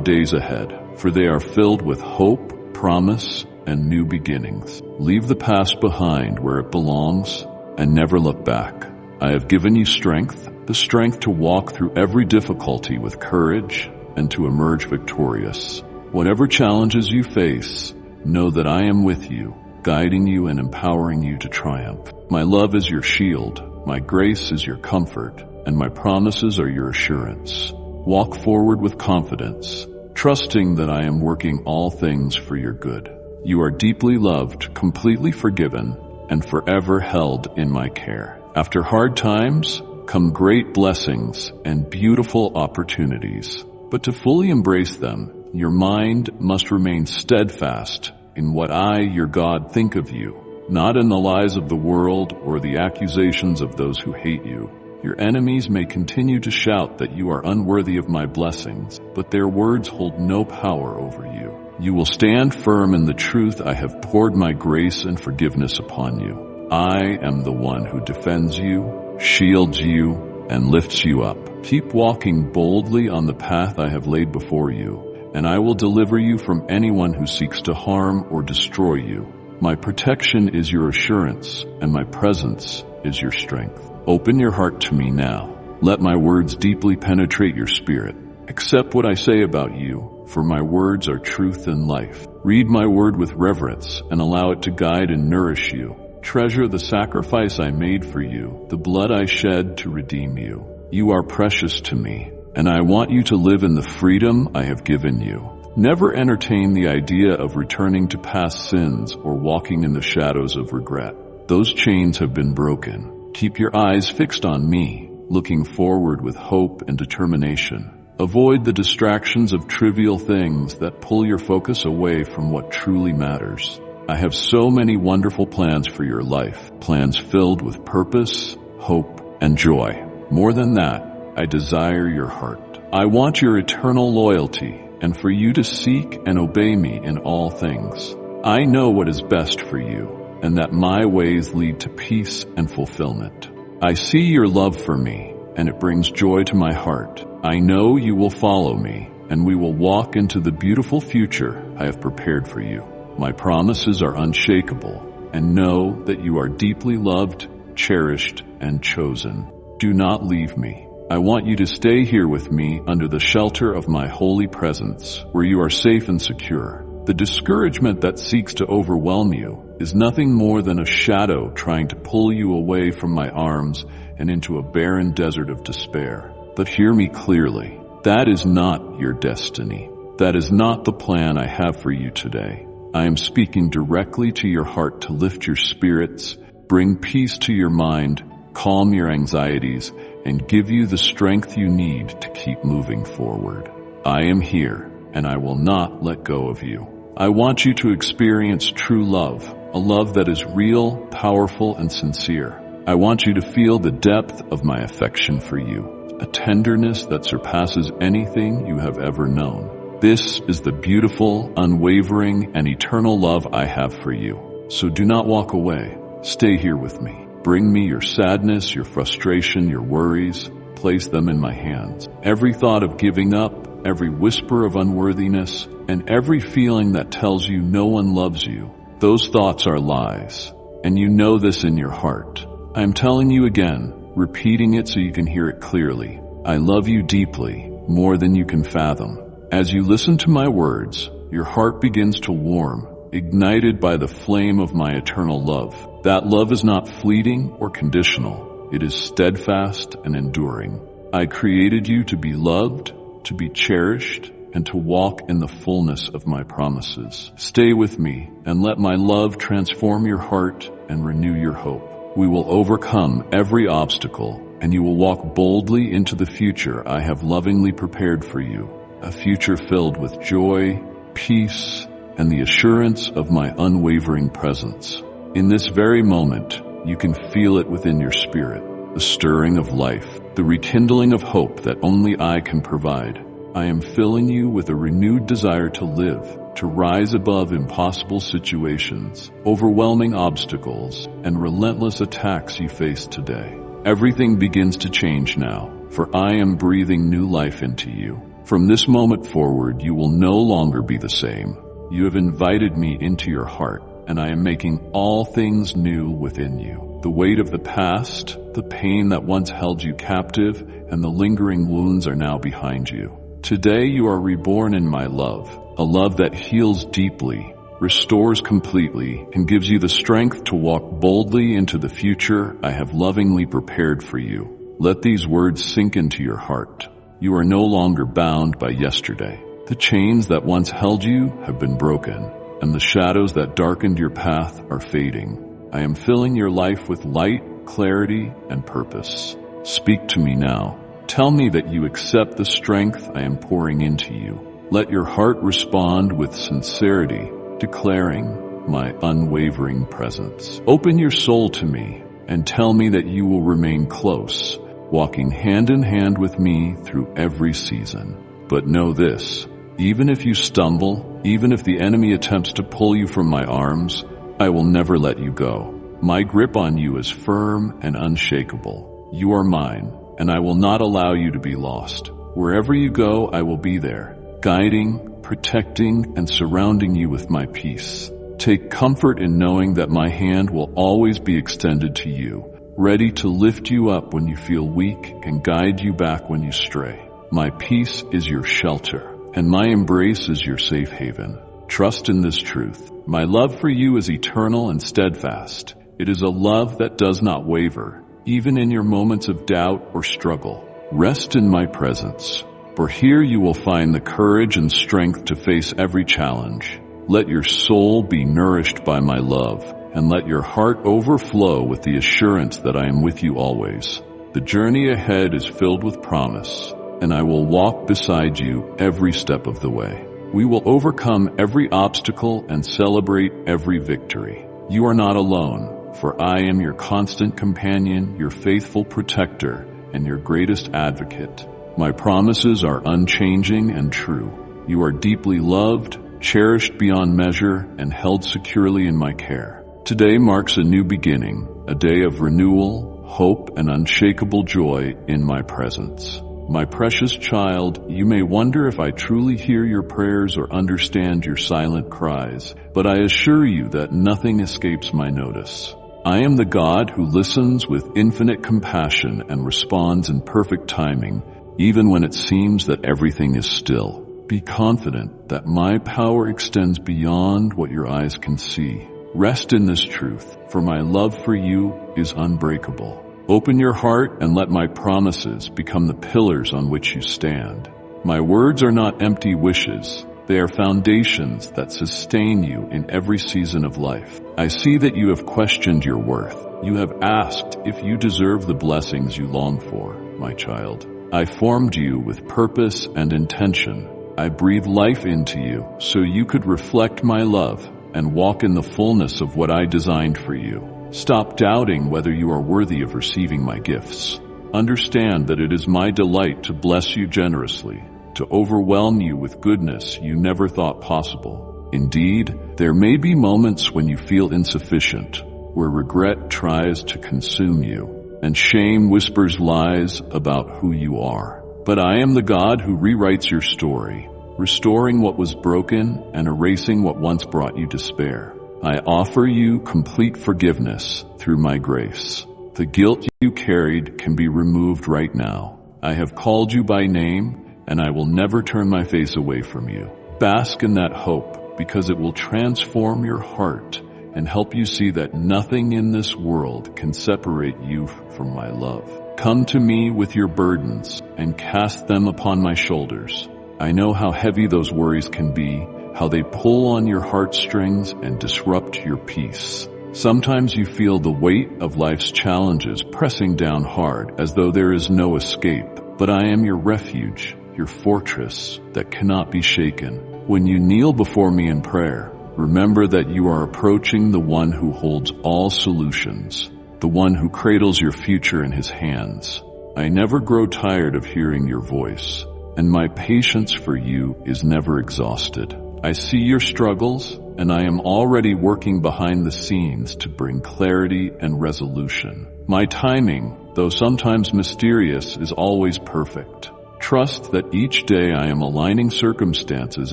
days ahead, for they are filled with hope, promise, and new beginnings. Leave the past behind where it belongs and never look back. I have given you strength, the strength to walk through every difficulty with courage and to emerge victorious. Whatever challenges you face, know that I am with you, guiding you and empowering you to triumph. My love is your shield, my grace is your comfort, and my promises are your assurance. Walk forward with confidence, trusting that I am working all things for your good. You are deeply loved, completely forgiven, and forever held in my care. After hard times come great blessings and beautiful opportunities. But to fully embrace them, your mind must remain steadfast in what I, your God, think of you, not in the lies of the world or the accusations of those who hate you. Your enemies may continue to shout that you are unworthy of my blessings, but their words hold no power over you. You will stand firm in the truth I have poured my grace and forgiveness upon you. I am the one who defends you, shields you, and lifts you up. Keep walking boldly on the path I have laid before you, and I will deliver you from anyone who seeks to harm or destroy you. My protection is your assurance, and my presence is your strength. Open your heart to me now. Let my words deeply penetrate your spirit. Accept what I say about you, for my words are truth and life. Read my word with reverence and allow it to guide and nourish you. Treasure the sacrifice I made for you, the blood I shed to redeem you. You are precious to me, and I want you to live in the freedom I have given you. Never entertain the idea of returning to past sins or walking in the shadows of regret. Those chains have been broken. Keep your eyes fixed on me, looking forward with hope and determination. Avoid the distractions of trivial things that pull your focus away from what truly matters. I have so many wonderful plans for your life, plans filled with purpose, hope, and joy. More than that, I desire your heart. I want your eternal loyalty and for you to seek and obey me in all things. I know what is best for you and that my ways lead to peace and fulfillment. I see your love for me and it brings joy to my heart. I know you will follow me and we will walk into the beautiful future I have prepared for you. My promises are unshakable and know that you are deeply loved, cherished, and chosen. Do not leave me. I want you to stay here with me under the shelter of my holy presence, where you are safe and secure. The discouragement that seeks to overwhelm you is nothing more than a shadow trying to pull you away from my arms and into a barren desert of despair. But hear me clearly. That is not your destiny. That is not the plan I have for you today. I am speaking directly to your heart to lift your spirits, bring peace to your mind, calm your anxieties, and give you the strength you need to keep moving forward. I am here, and I will not let go of you. I want you to experience true love, a love that is real, powerful, and sincere. I want you to feel the depth of my affection for you, a tenderness that surpasses anything you have ever known. This is the beautiful, unwavering, and eternal love I have for you. So do not walk away. Stay here with me. Bring me your sadness, your frustration, your worries. Place them in my hands. Every thought of giving up, every whisper of unworthiness, and every feeling that tells you no one loves you. Those thoughts are lies, and you know this in your heart. I am telling you again, repeating it so you can hear it clearly. I love you deeply, more than you can fathom. As you listen to my words, your heart begins to warm, ignited by the flame of my eternal love. That love is not fleeting or conditional. It is steadfast and enduring. I created you to be loved, to be cherished, and to walk in the fullness of my promises. Stay with me and let my love transform your heart and renew your hope. We will overcome every obstacle, and you will walk boldly into the future I have lovingly prepared for you, a future filled with joy, peace, and the assurance of my unwavering presence. In this very moment, you can feel it within your spirit, the stirring of life, the rekindling of hope that only I can provide. I am filling you with a renewed desire to live, to rise above impossible situations, overwhelming obstacles, and relentless attacks you face today. Everything begins to change now, for I am breathing new life into you. From this moment forward, you will no longer be the same. You have invited me into your heart, and I am making all things new within you. The weight of the past, the pain that once held you captive, and the lingering wounds are now behind you. Today you are reborn in my love, a love that heals deeply, restores completely, and gives you the strength to walk boldly into the future I have lovingly prepared for you. Let these words sink into your heart. You are no longer bound by yesterday. The chains that once held you have been broken, and the shadows that darkened your path are fading. I am filling your life with light, clarity, and purpose. Speak to me now. Tell me that you accept the strength I am pouring into you. Let your heart respond with sincerity, declaring my unwavering presence. Open your soul to me and tell me that you will remain close, walking hand in hand with me through every season. But know this, even if you stumble, even if the enemy attempts to pull you from my arms, I will never let you go. My grip on you is firm and unshakable. You are mine, and I will not allow you to be lost. Wherever you go, I will be there, guiding, protecting, and surrounding you with my peace. Take comfort in knowing that my hand will always be extended to you, ready to lift you up when you feel weak and guide you back when you stray. My peace is your shelter, and my embrace is your safe haven. Trust in this truth. My love for you is eternal and steadfast. It is a love that does not waver, even in your moments of doubt or struggle. Rest in my presence. for here you will find the courage and strength to face every challenge. Let your soul be nourished by my love, and let your heart overflow with the assurance that I am with you always. The journey ahead is filled with promise, and I will walk beside you every step of the way. We will overcome every obstacle and celebrate every victory. You are not alone, for I am your constant companion, your faithful protector, and your greatest advocate. My promises are unchanging and true. You are deeply loved, cherished beyond measure, and held securely in my care. Today marks a new beginning, a day of renewal, hope, and unshakable joy in my presence. My precious child, you may wonder if I truly hear your prayers or understand your silent cries, but I assure you that nothing escapes my notice. I am the God who listens with infinite compassion and responds in perfect timing, even when it seems that everything is still. Be confident that my power extends beyond what your eyes can see. Rest in this truth, for my love for you is unbreakable. Open your heart and let my promises become the pillars on which you stand. My words are not empty wishes. They are foundations that sustain you in every season of life. I see that you have questioned your worth. You have asked if you deserve the blessings you long for, my child. I formed you with purpose and intention. I breathed life into you so you could reflect my love and walk in the fullness of what I designed for you. Stop doubting whether you are worthy of receiving my gifts. Understand that it is my delight to bless you generously, to overwhelm you with goodness you never thought possible. Indeed, there may be moments when you feel insufficient, where regret tries to consume you, and shame whispers lies about who you are. But I am the God who rewrites your story, restoring what was broken and erasing what once brought you despair. I offer you complete forgiveness through my grace. The guilt you carried can be removed right now. I have called you by name, and I will never turn my face away from you. Bask in that hope, because it will transform your heart and help you see that nothing in this world can separate you from my love. Come to me with your burdens and cast them upon my shoulders. I know how heavy those worries can be, how they pull on your heartstrings and disrupt your peace. Sometimes you feel the weight of life's challenges pressing down hard as though there is no escape. But I am your refuge, your fortress that cannot be shaken. When you kneel before me in prayer, remember that you are approaching the one who holds all solutions, the one who cradles your future in his hands. I never grow tired of hearing your voice, and my patience for you is never exhausted. I see your struggles, and I am already working behind the scenes to bring clarity and resolution. My timing, though sometimes mysterious, is always perfect. Trust that each day I am aligning circumstances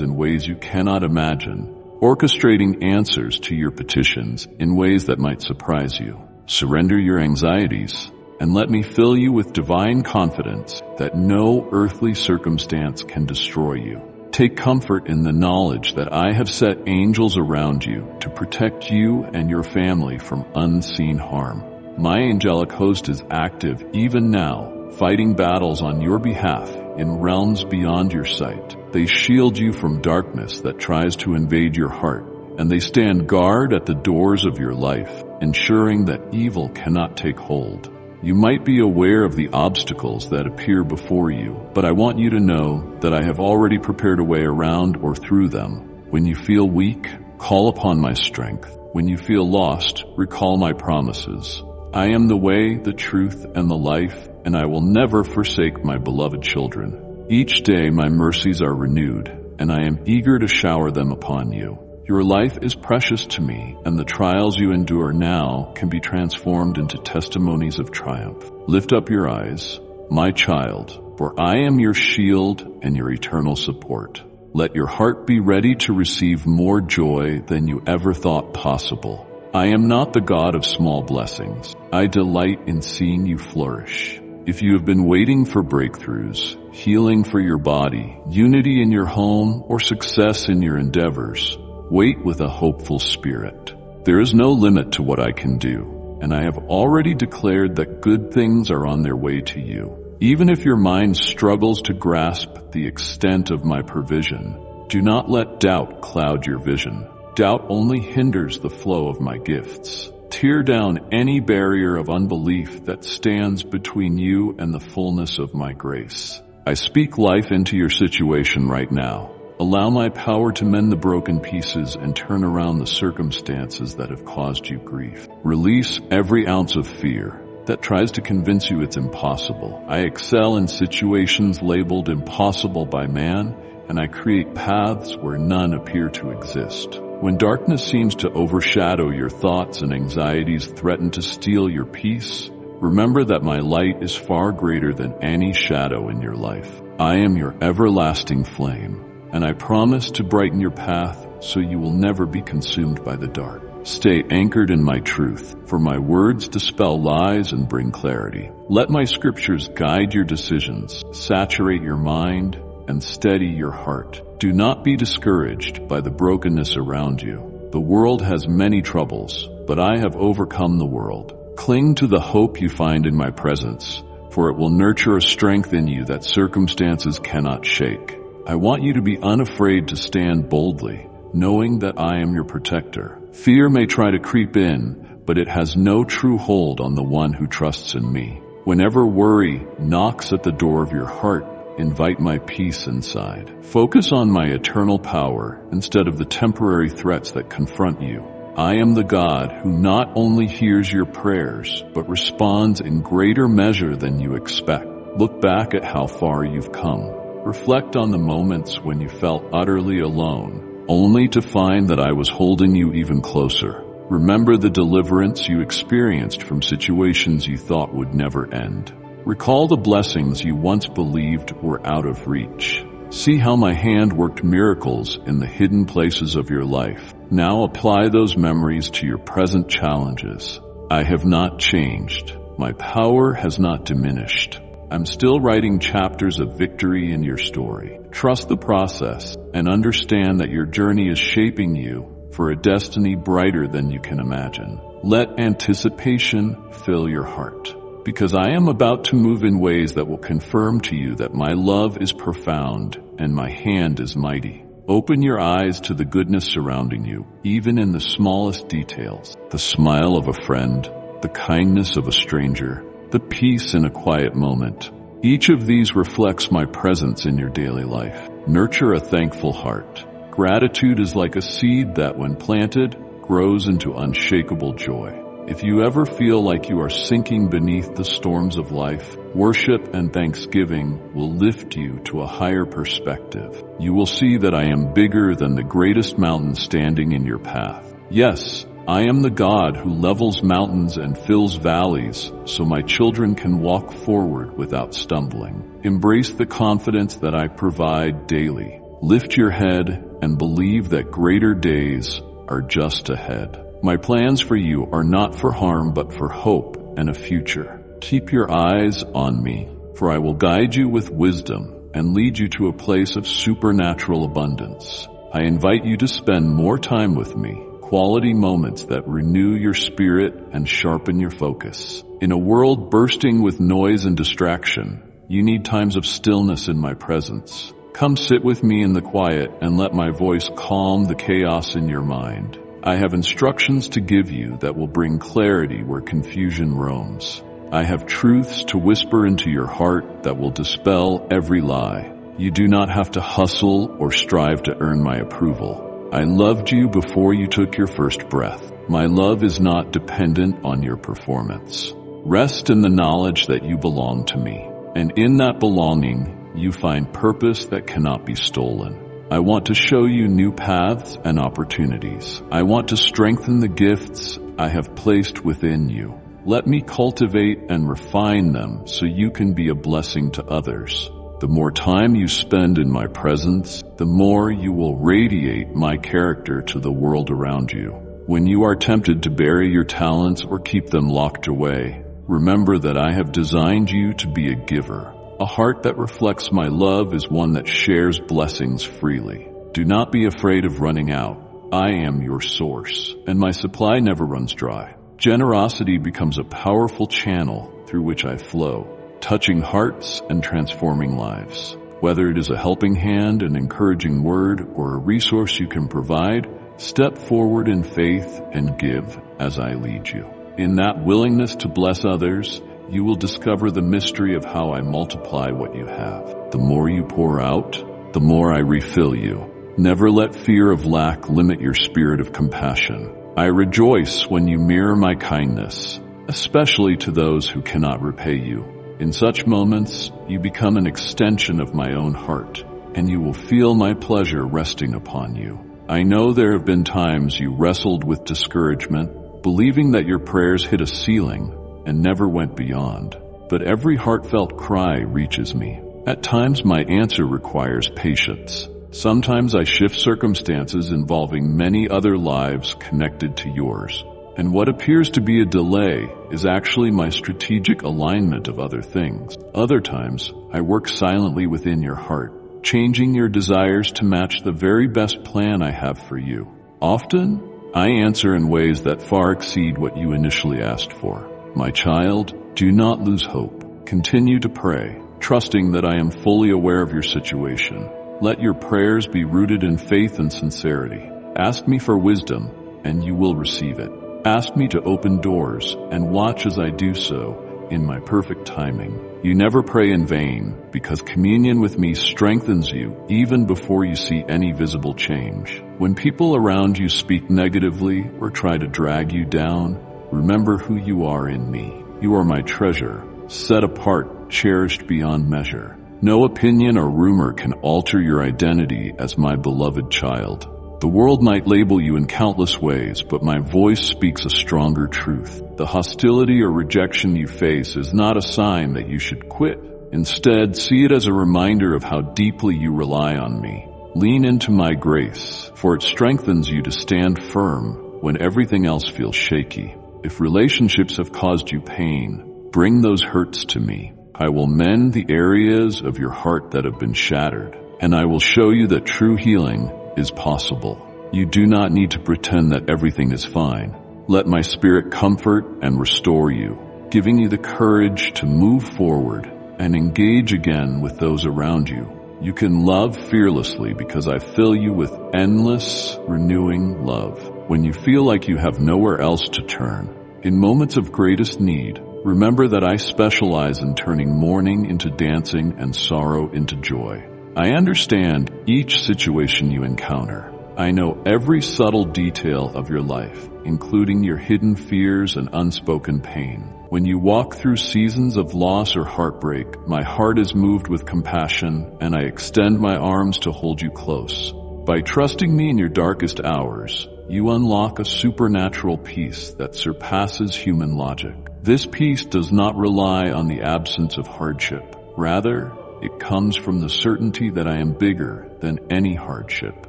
in ways you cannot imagine, orchestrating answers to your petitions in ways that might surprise you. Surrender your anxieties, and let me fill you with divine confidence that no earthly circumstance can destroy you. Take comfort in the knowledge that I have set angels around you to protect you and your family from unseen harm. My angelic host is active even now, fighting battles on your behalf in realms beyond your sight. They shield you from darkness that tries to invade your heart, and they stand guard at the doors of your life, ensuring that evil cannot take hold. You might be aware of the obstacles that appear before you, but I want you to know that I have already prepared a way around or through them. When you feel weak, call upon my strength. When you feel lost, recall my promises. I am the way, the truth, and the life, and I will never forsake my beloved children. Each day my mercies are renewed, and I am eager to shower them upon you. Your life is precious to me, and the trials you endure now can be transformed into testimonies of triumph. Lift up your eyes, my child, for I am your shield and your eternal support. Let your heart be ready to receive more joy than you ever thought possible. I am not the God of small blessings. I delight in seeing you flourish. If you have been waiting for breakthroughs, healing for your body, unity in your home, or success in your endeavors, wait with a hopeful spirit. There is no limit to what I can do, and I have already declared that good things are on their way to you. Even if your mind struggles to grasp the extent of my provision, do not let doubt cloud your vision. Doubt only hinders the flow of my gifts. Tear down any barrier of unbelief that stands between you and the fullness of my grace. I speak life into your situation right now. Allow my power to mend the broken pieces and turn around the circumstances that have caused you grief. Release every ounce of fear that tries to convince you it's impossible. I excel in situations labeled impossible by man, and I create paths where none appear to exist. When darkness seems to overshadow your thoughts and anxieties threaten to steal your peace, remember that my light is far greater than any shadow in your life. I am your everlasting flame, and I promise to brighten your path so you will never be consumed by the dark. Stay anchored in my truth, for my words dispel lies and bring clarity. Let my scriptures guide your decisions, saturate your mind, and steady your heart. Do not be discouraged by the brokenness around you. The world has many troubles, but I have overcome the world. Cling to the hope you find in my presence, for it will nurture a strength in you that circumstances cannot shake. I want you to be unafraid to stand boldly, knowing that I am your protector. Fear may try to creep in, but it has no true hold on the one who trusts in me. Whenever worry knocks at the door of your heart, invite my peace inside. Focus on my eternal power instead of the temporary threats that confront you. I am the God who not only hears your prayers, but responds in greater measure than you expect. Look back at how far you've come. Reflect on the moments when you felt utterly alone, only to find that I was holding you even closer. Remember the deliverance you experienced from situations you thought would never end. Recall the blessings you once believed were out of reach. See how my hand worked miracles in the hidden places of your life. Now apply those memories to your present challenges. I have not changed. My power has not diminished. I'm still writing chapters of victory in your story. Trust the process and understand that your journey is shaping you for a destiny brighter than you can imagine. Let anticipation fill your heart, because I am about to move in ways that will confirm to you that my love is profound and my hand is mighty. Open your eyes to the goodness surrounding you, even in the smallest details. The smile of a friend, the kindness of a stranger, the peace in a quiet moment. Each of these reflects my presence in your daily life. Nurture a thankful heart. Gratitude is like a seed that, when planted, grows into unshakable joy. If you ever feel like you are sinking beneath the storms of life, worship and thanksgiving will lift you to a higher perspective. You will see that I am bigger than the greatest mountain standing in your path. Yes, I am the God who levels mountains and fills valleys so my children can walk forward without stumbling. Embrace the confidence that I provide daily. Lift your head and believe that greater days are just ahead. My plans for you are not for harm but for hope and a future. Keep your eyes on me, for I will guide you with wisdom and lead you to a place of supernatural abundance. I invite you to spend more time with me. Quality moments that renew your spirit and sharpen your focus. In a world bursting with noise and distraction, you need times of stillness in my presence. Come sit with me in the quiet and let my voice calm the chaos in your mind. I have instructions to give you that will bring clarity where confusion roams. I have truths to whisper into your heart that will dispel every lie. You do not have to hustle or strive to earn my approval. I loved you before you took your first breath. My love is not dependent on your performance. Rest in the knowledge that you belong to me, and in that belonging, you find purpose that cannot be stolen. I want to show you new paths and opportunities. I want to strengthen the gifts I have placed within you. Let me cultivate and refine them so you can be a blessing to others. The more time you spend in my presence, the more you will radiate my character to the world around you. When you are tempted to bury your talents or keep them locked away, remember that I have designed you to be a giver. A heart that reflects my love is one that shares blessings freely. Do not be afraid of running out. I am your source, and my supply never runs dry. Generosity becomes a powerful channel through which I flow. touching hearts and transforming lives. Whether it is a helping hand, an encouraging word, or a resource you can provide, step forward in faith and give as I lead you. In that willingness to bless others, you will discover the mystery of how I multiply what you have. The more you pour out, the more I refill you. Never let fear of lack limit your spirit of compassion. I rejoice when you mirror my kindness, especially to those who cannot repay you. In such moments, you become an extension of my own heart, and you will feel my pleasure resting upon you. I know there have been times you wrestled with discouragement, believing that your prayers hit a ceiling and never went beyond. But every heartfelt cry reaches me. At times, my answer requires patience. Sometimes I shift circumstances involving many other lives connected to yours. And what appears to be a delay is actually my strategic alignment of other things. Other times, I work silently within your heart, changing your desires to match the very best plan I have for you. Often, I answer in ways that far exceed what you initially asked for. My child, do not lose hope. Continue to pray, trusting that I am fully aware of your situation. Let your prayers be rooted in faith and sincerity. Ask me for wisdom, and you will receive it. Ask me to open doors, and watch as I do so in my perfect timing. You never pray in vain, because communion with me strengthens you even before you see any visible change. When people around you speak negatively or try to drag you down, remember who you are in me. You are my treasure, set apart, cherished beyond measure. No opinion or rumor can alter your identity as my beloved child. The world might label you in countless ways, but my voice speaks a stronger truth. The hostility or rejection you face is not a sign that you should quit. Instead, see it as a reminder of how deeply you rely on me. Lean into my grace, for it strengthens you to stand firm when everything else feels shaky. If relationships have caused you pain, bring those hurts to me. I will mend the areas of your heart that have been shattered, and I will show you that true healing is possible. You do not need to pretend that everything is fine. Let my spirit comfort and restore you, giving you the courage to move forward and engage again with those around you. You can love fearlessly because I fill you with endless, renewing love. When you feel like you have nowhere else to turn, in moments of greatest need, remember that I specialize in turning mourning into dancing and sorrow into joy. I understand each situation you encounter. I know every subtle detail of your life, including your hidden fears and unspoken pain. When you walk through seasons of loss or heartbreak, my heart is moved with compassion, and I extend my arms to hold you close. By trusting me in your darkest hours, you unlock a supernatural peace that surpasses human logic. This peace does not rely on the absence of hardship. Rather, it comes from the certainty that I am bigger than any hardship.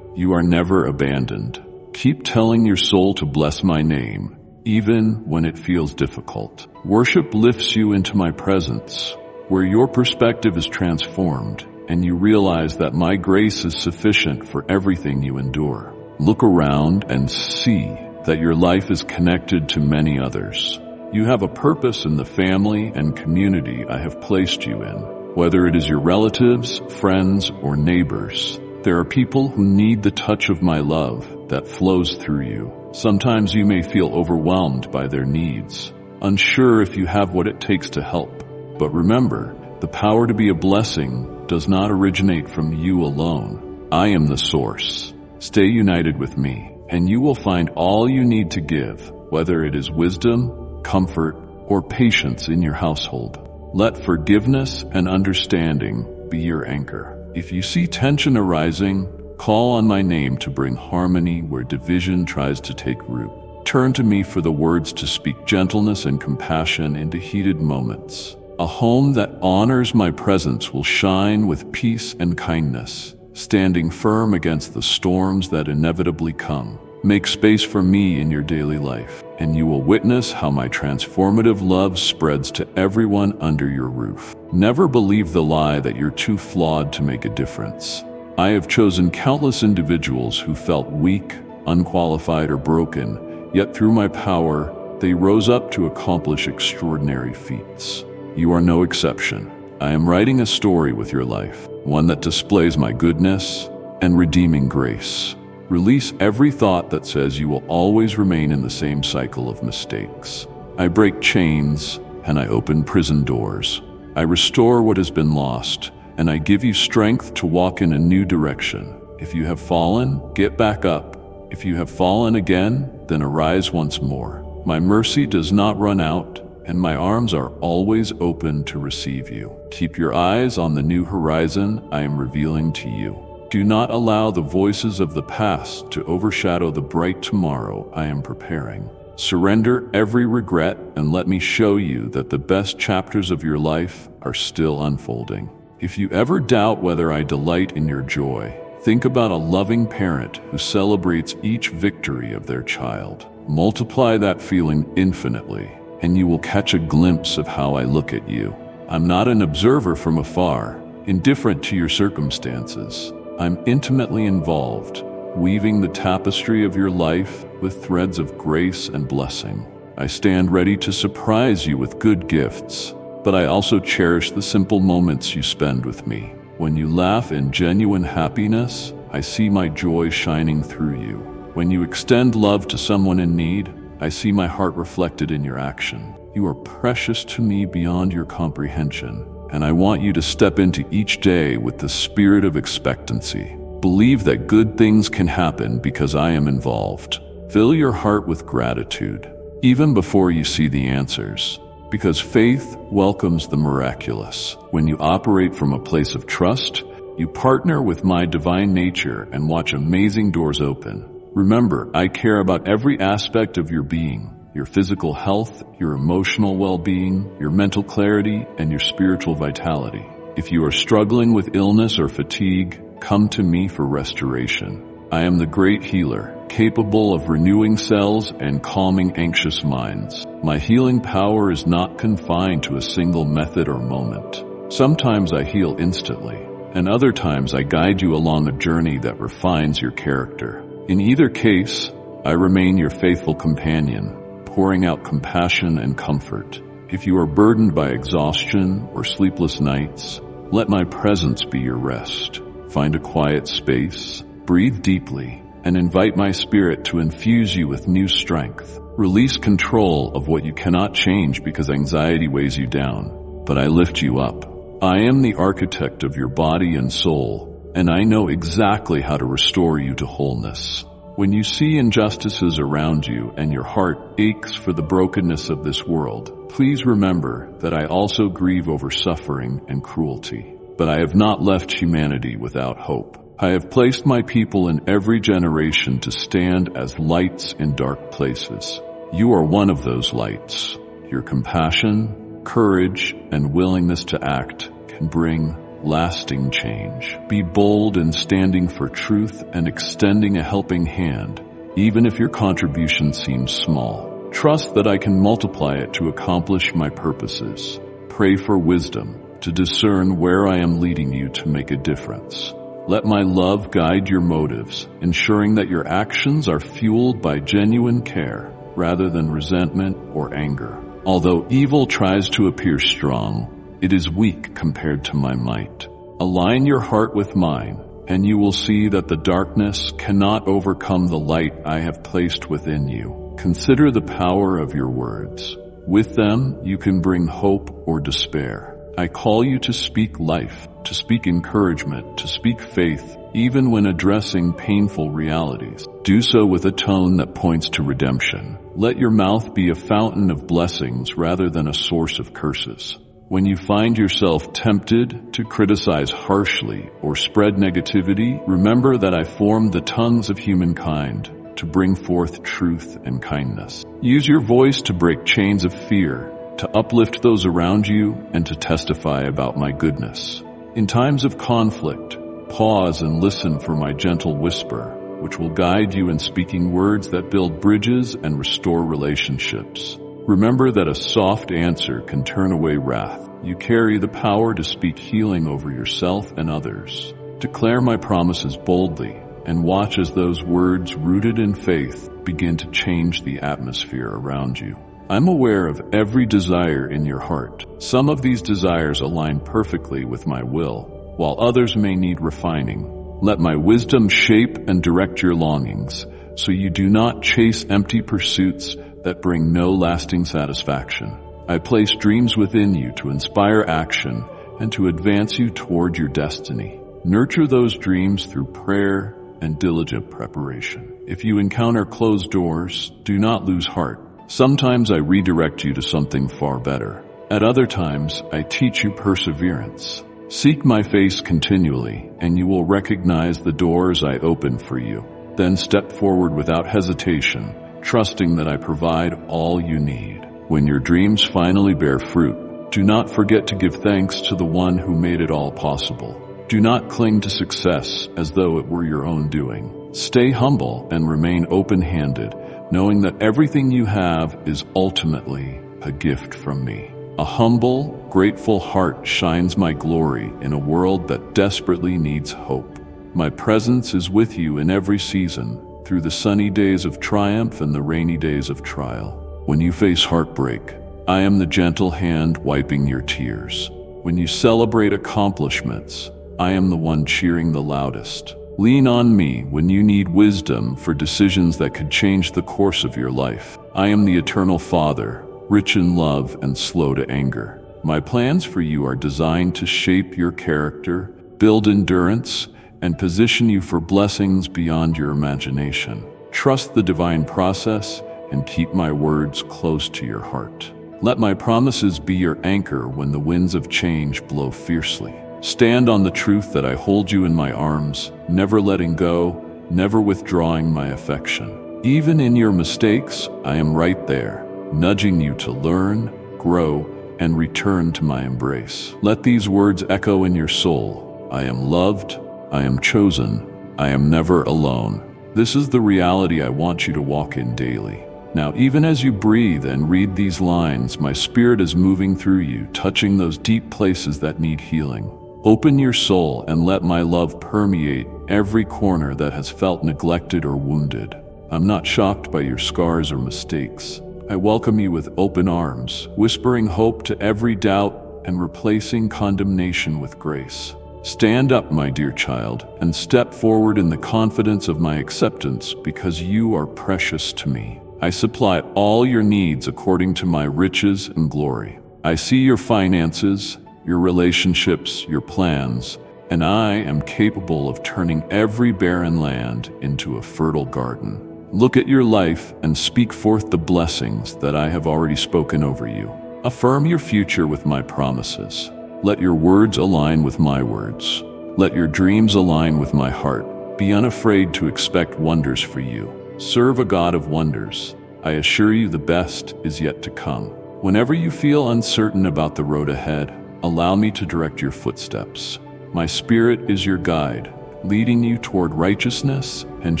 You are never abandoned. Keep telling your soul to bless my name, even when it feels difficult. Worship lifts you into my presence, where your perspective is transformed, and you realize that my grace is sufficient for everything you endure. Look around and see that your life is connected to many others. You have a purpose in the family and community I have placed you in. Whether it is your relatives, friends, or neighbors, there are people who need the touch of my love that flows through you. Sometimes you may feel overwhelmed by their needs, unsure if you have what it takes to help. But remember, the power to be a blessing does not originate from you alone. I am the source. Stay united with me, and you will find all you need to give, whether it is wisdom, comfort, or patience in your household. Let forgiveness and understanding be your anchor. If you see tension arising, call on my name to bring harmony where division tries to take root. Turn to me for the words to speak gentleness and compassion into heated moments. A home that honors my presence will shine with peace and kindness, standing firm against the storms that inevitably come. Make space for me in your daily life, and you will witness how my transformative love spreads to everyone under your roof. Never believe the lie that you're too flawed to make a difference. I have chosen countless individuals who felt weak, unqualified, or broken, yet through my power, they rose up to accomplish extraordinary feats. You are no exception. I am writing a story with your life, one that displays my goodness and redeeming grace. Release every thought that says you will always remain in the same cycle of mistakes. I break chains and I open prison doors. I restore what has been lost, and I give you strength to walk in a new direction. If you have fallen, get back up. If you have fallen again, then arise once more. My mercy does not run out, and my arms are always open to receive you. Keep your eyes on the new horizon I am revealing to you. Do not allow the voices of the past to overshadow the bright tomorrow I am preparing. Surrender every regret and let me show you that the best chapters of your life are still unfolding. If you ever doubt whether I delight in your joy, think about a loving parent who celebrates each victory of their child. Multiply that feeling infinitely, and you will catch a glimpse of how I look at you. I'm not an observer from afar, indifferent to your circumstances. I'm intimately involved, weaving the tapestry of your life with threads of grace and blessing. I stand ready to surprise you with good gifts, but I also cherish the simple moments you spend with me. When you laugh in genuine happiness, I see my joy shining through you. When you extend love to someone in need, I see my heart reflected in your action. You are precious to me beyond your comprehension, and I want you to step into each day with the spirit of expectancy. Believe that good things can happen because I am involved. Fill your heart with gratitude, even before you see the answers, because faith welcomes the miraculous. When you operate from a place of trust, you partner with my divine nature and watch amazing doors open. Remember, I care about every aspect of your being. Your physical health, your emotional well-being, your mental clarity, and your spiritual vitality. If you are struggling with illness or fatigue, come to me for restoration. I am the great healer, capable of renewing cells and calming anxious minds. My healing power is not confined to a single method or moment. Sometimes I heal instantly, and other times I guide you along a journey that refines your character. In either case, I remain your faithful companion, pouring out compassion and comfort. If you are burdened by exhaustion or sleepless nights, let my presence be your rest. Find a quiet space, breathe deeply, and invite my spirit to infuse you with new strength. Release control of what you cannot change because anxiety weighs you down, but I lift you up. I am the architect of your body and soul, and I know exactly how to restore you to wholeness. When you see injustices around you and your heart aches for the brokenness of this world, please remember that I also grieve over suffering and cruelty. But I have not left humanity without hope. I have placed my people in every generation to stand as lights in dark places. You are one of those lights. Your compassion, courage, and willingness to act can bring lasting change. Be bold in standing for truth and extending a helping hand, even if your contribution seems small. Trust that I can multiply it to accomplish my purposes. Pray for wisdom to discern where I am leading you to make a difference. Let my love guide your motives, ensuring that your actions are fueled by genuine care rather than resentment or anger. Although evil tries to appear strong, it is weak compared to my might. Align your heart with mine, and you will see that the darkness cannot overcome the light I have placed within you. Consider the power of your words. With them, you can bring hope or despair. I call you to speak life, to speak encouragement, to speak faith, even when addressing painful realities. Do so with a tone that points to redemption. Let your mouth be a fountain of blessings rather than a source of curses. When you find yourself tempted to criticize harshly or spread negativity, remember that I formed the tongues of humankind to bring forth truth and kindness. Use your voice to break chains of fear, to uplift those around you, and to testify about my goodness. In times of conflict, pause and listen for my gentle whisper, which will guide you in speaking words that build bridges and restore relationships. Remember that a soft answer can turn away wrath. You carry the power to speak healing over yourself and others. Declare my promises boldly, and watch as those words rooted in faith begin to change the atmosphere around you. I'm aware of every desire in your heart. Some of these desires align perfectly with my will, while others may need refining. Let my wisdom shape and direct your longings, so you do not chase empty pursuits that bring no lasting satisfaction. I place dreams within you to inspire action and to advance you toward your destiny. Nurture those dreams through prayer and diligent preparation. If you encounter closed doors, do not lose heart. Sometimes I redirect you to something far better. At other times, I teach you perseverance. Seek my face continually, and you will recognize the doors I open for you. Then step forward without hesitation, trusting that I provide all you need. When your dreams finally bear fruit, do not forget to give thanks to the one who made it all possible. Do not cling to success as though it were your own doing. Stay humble and remain open-handed, knowing that everything you have is ultimately a gift from me. A humble, grateful heart shines my glory in a world that desperately needs hope. My presence is with you in every season, through the sunny days of triumph and the rainy days of trial. When you face heartbreak, I am the gentle hand wiping your tears. When you celebrate accomplishments, I am the one cheering the loudest. Lean on me when you need wisdom for decisions that could change the course of your life. I am the eternal Father, rich in love and slow to anger. My plans for you are designed to shape your character, build endurance, and position you for blessings beyond your imagination. Trust the divine process and keep my words close to your heart. Let my promises be your anchor when the winds of change blow fiercely. Stand on the truth that I hold you in my arms, never letting go, never withdrawing my affection. Even in your mistakes, I am right there, nudging you to learn, grow, and return to my embrace. Let these words echo in your soul. I am loved, I am chosen, I am never alone. This is the reality I want you to walk in daily. Now, even as you breathe and read these lines, my spirit is moving through you, touching those deep places that need healing. Open your soul and let my love permeate every corner that has felt neglected or wounded. I'm not shocked by your scars or mistakes. I welcome you with open arms, whispering hope to every doubt and replacing condemnation with grace. Stand up, my dear child, and step forward in the confidence of my acceptance because you are precious to me. I supply all your needs according to my riches and glory. I see your finances, your relationships, your plans, and I am capable of turning every barren land into a fertile garden. Look at your life and speak forth the blessings that I have already spoken over you. Affirm your future with my promises. Let your words align with my words. Let your dreams align with my heart. Be unafraid to expect wonders for you. Serve a God of wonders. I assure you the best is yet to come. Whenever you feel uncertain about the road ahead, allow me to direct your footsteps. My spirit is your guide, leading you toward righteousness and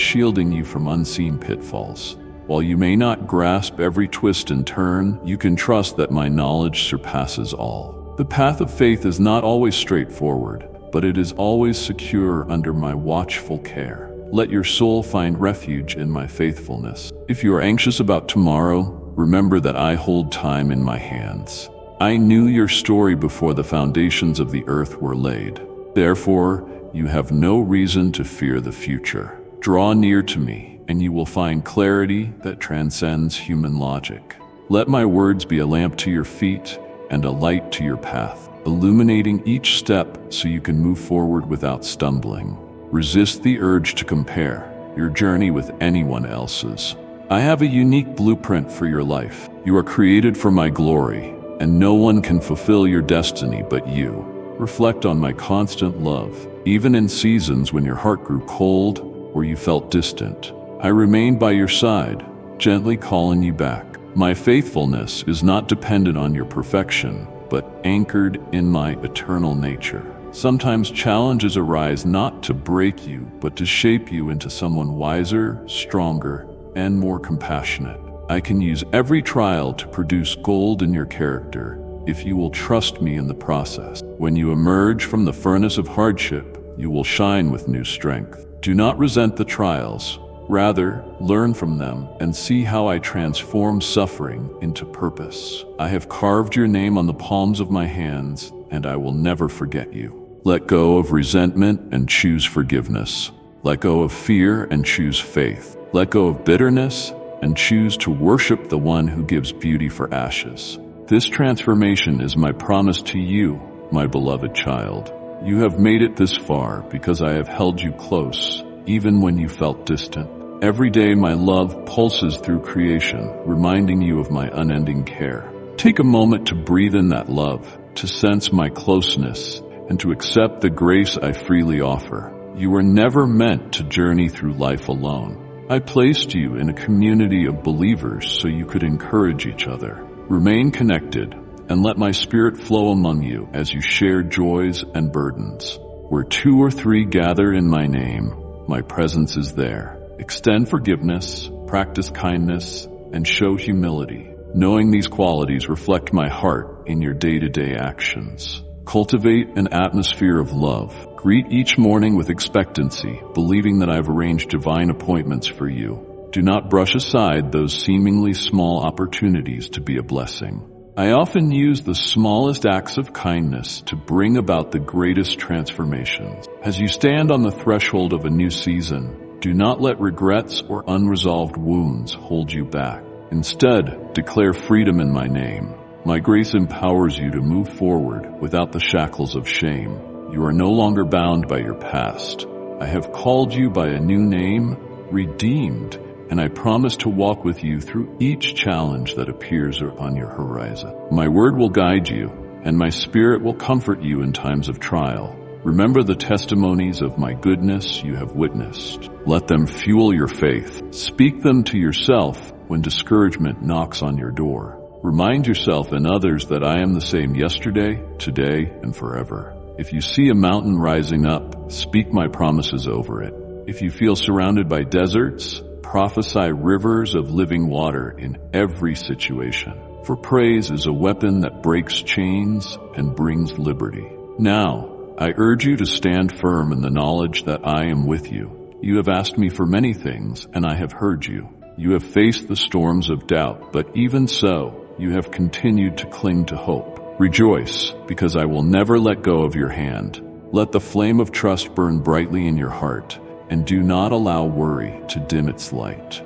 shielding you from unseen pitfalls. While you may not grasp every twist and turn, you can trust that my knowledge surpasses all. The path of faith is not always straightforward, but it is always secure under my watchful care. Let your soul find refuge in my faithfulness. If you are anxious about tomorrow, remember that I hold time in my hands. I knew your story before the foundations of the earth were laid. Therefore, you have no reason to fear the future. Draw near to me, and you will find clarity that transcends human logic. Let my words be a lamp to your feet and a light to your path, illuminating each step so you can move forward without stumbling. Resist the urge to compare your journey with anyone else's. I have a unique blueprint for your life. You are created for my glory, and no one can fulfill your destiny but you. Reflect on my constant love, even in seasons when your heart grew cold or you felt distant. I remained by your side, gently calling you back. My faithfulness is not dependent on your perfection, but anchored in my eternal nature. Sometimes challenges arise not to break you, but to shape you into someone wiser, stronger, and more compassionate. I can use every trial to produce gold in your character if you will trust me in the process. When you emerge from the furnace of hardship, you will shine with new strength. Do not resent the trials. Rather, learn from them and see how I transform suffering into purpose. I have carved your name on the palms of my hands, and I will never forget you. Let go of resentment and choose forgiveness. Let go of fear and choose faith. Let go of bitterness and choose to worship the one who gives beauty for ashes. This transformation is my promise to you, my beloved child. You have made it this far because I have held you close, even when you felt distant. Every day my love pulses through creation, reminding you of my unending care. Take a moment to breathe in that love, to sense my closeness, and to accept the grace I freely offer. You were never meant to journey through life alone. I placed you in a community of believers so you could encourage each other. Remain connected, and let my spirit flow among you as you share joys and burdens. Where 2 or 3 gather in my name, my presence is there. Extend forgiveness, practice kindness, and show humility. Knowing these qualities reflect my heart in your day-to-day actions. Cultivate an atmosphere of love. Greet each morning with expectancy, believing that I've arranged divine appointments for you. Do not brush aside those seemingly small opportunities to be a blessing. I often use the smallest acts of kindness to bring about the greatest transformations. As you stand on the threshold of a new season, do not let regrets or unresolved wounds hold you back. Instead, declare freedom in my name. My grace empowers you to move forward without the shackles of shame. You are no longer bound by your past. I have called you by a new name, redeemed, and I promise to walk with you through each challenge that appears on your horizon. My word will guide you, and my spirit will comfort you in times of trial. Remember the testimonies of my goodness you have witnessed. Let them fuel your faith. Speak them to yourself when discouragement knocks on your door. Remind yourself and others that I am the same yesterday, today, and forever. If you see a mountain rising up, speak my promises over it. If you feel surrounded by deserts, prophesy rivers of living water in every situation. For praise is a weapon that breaks chains and brings liberty. Now, I urge you to stand firm in the knowledge that I am with you. You have asked me for many things, and I have heard you. You have faced the storms of doubt, but even so, you have continued to cling to hope. Rejoice, because I will never let go of your hand. Let the flame of trust burn brightly in your heart, and do not allow worry to dim its light.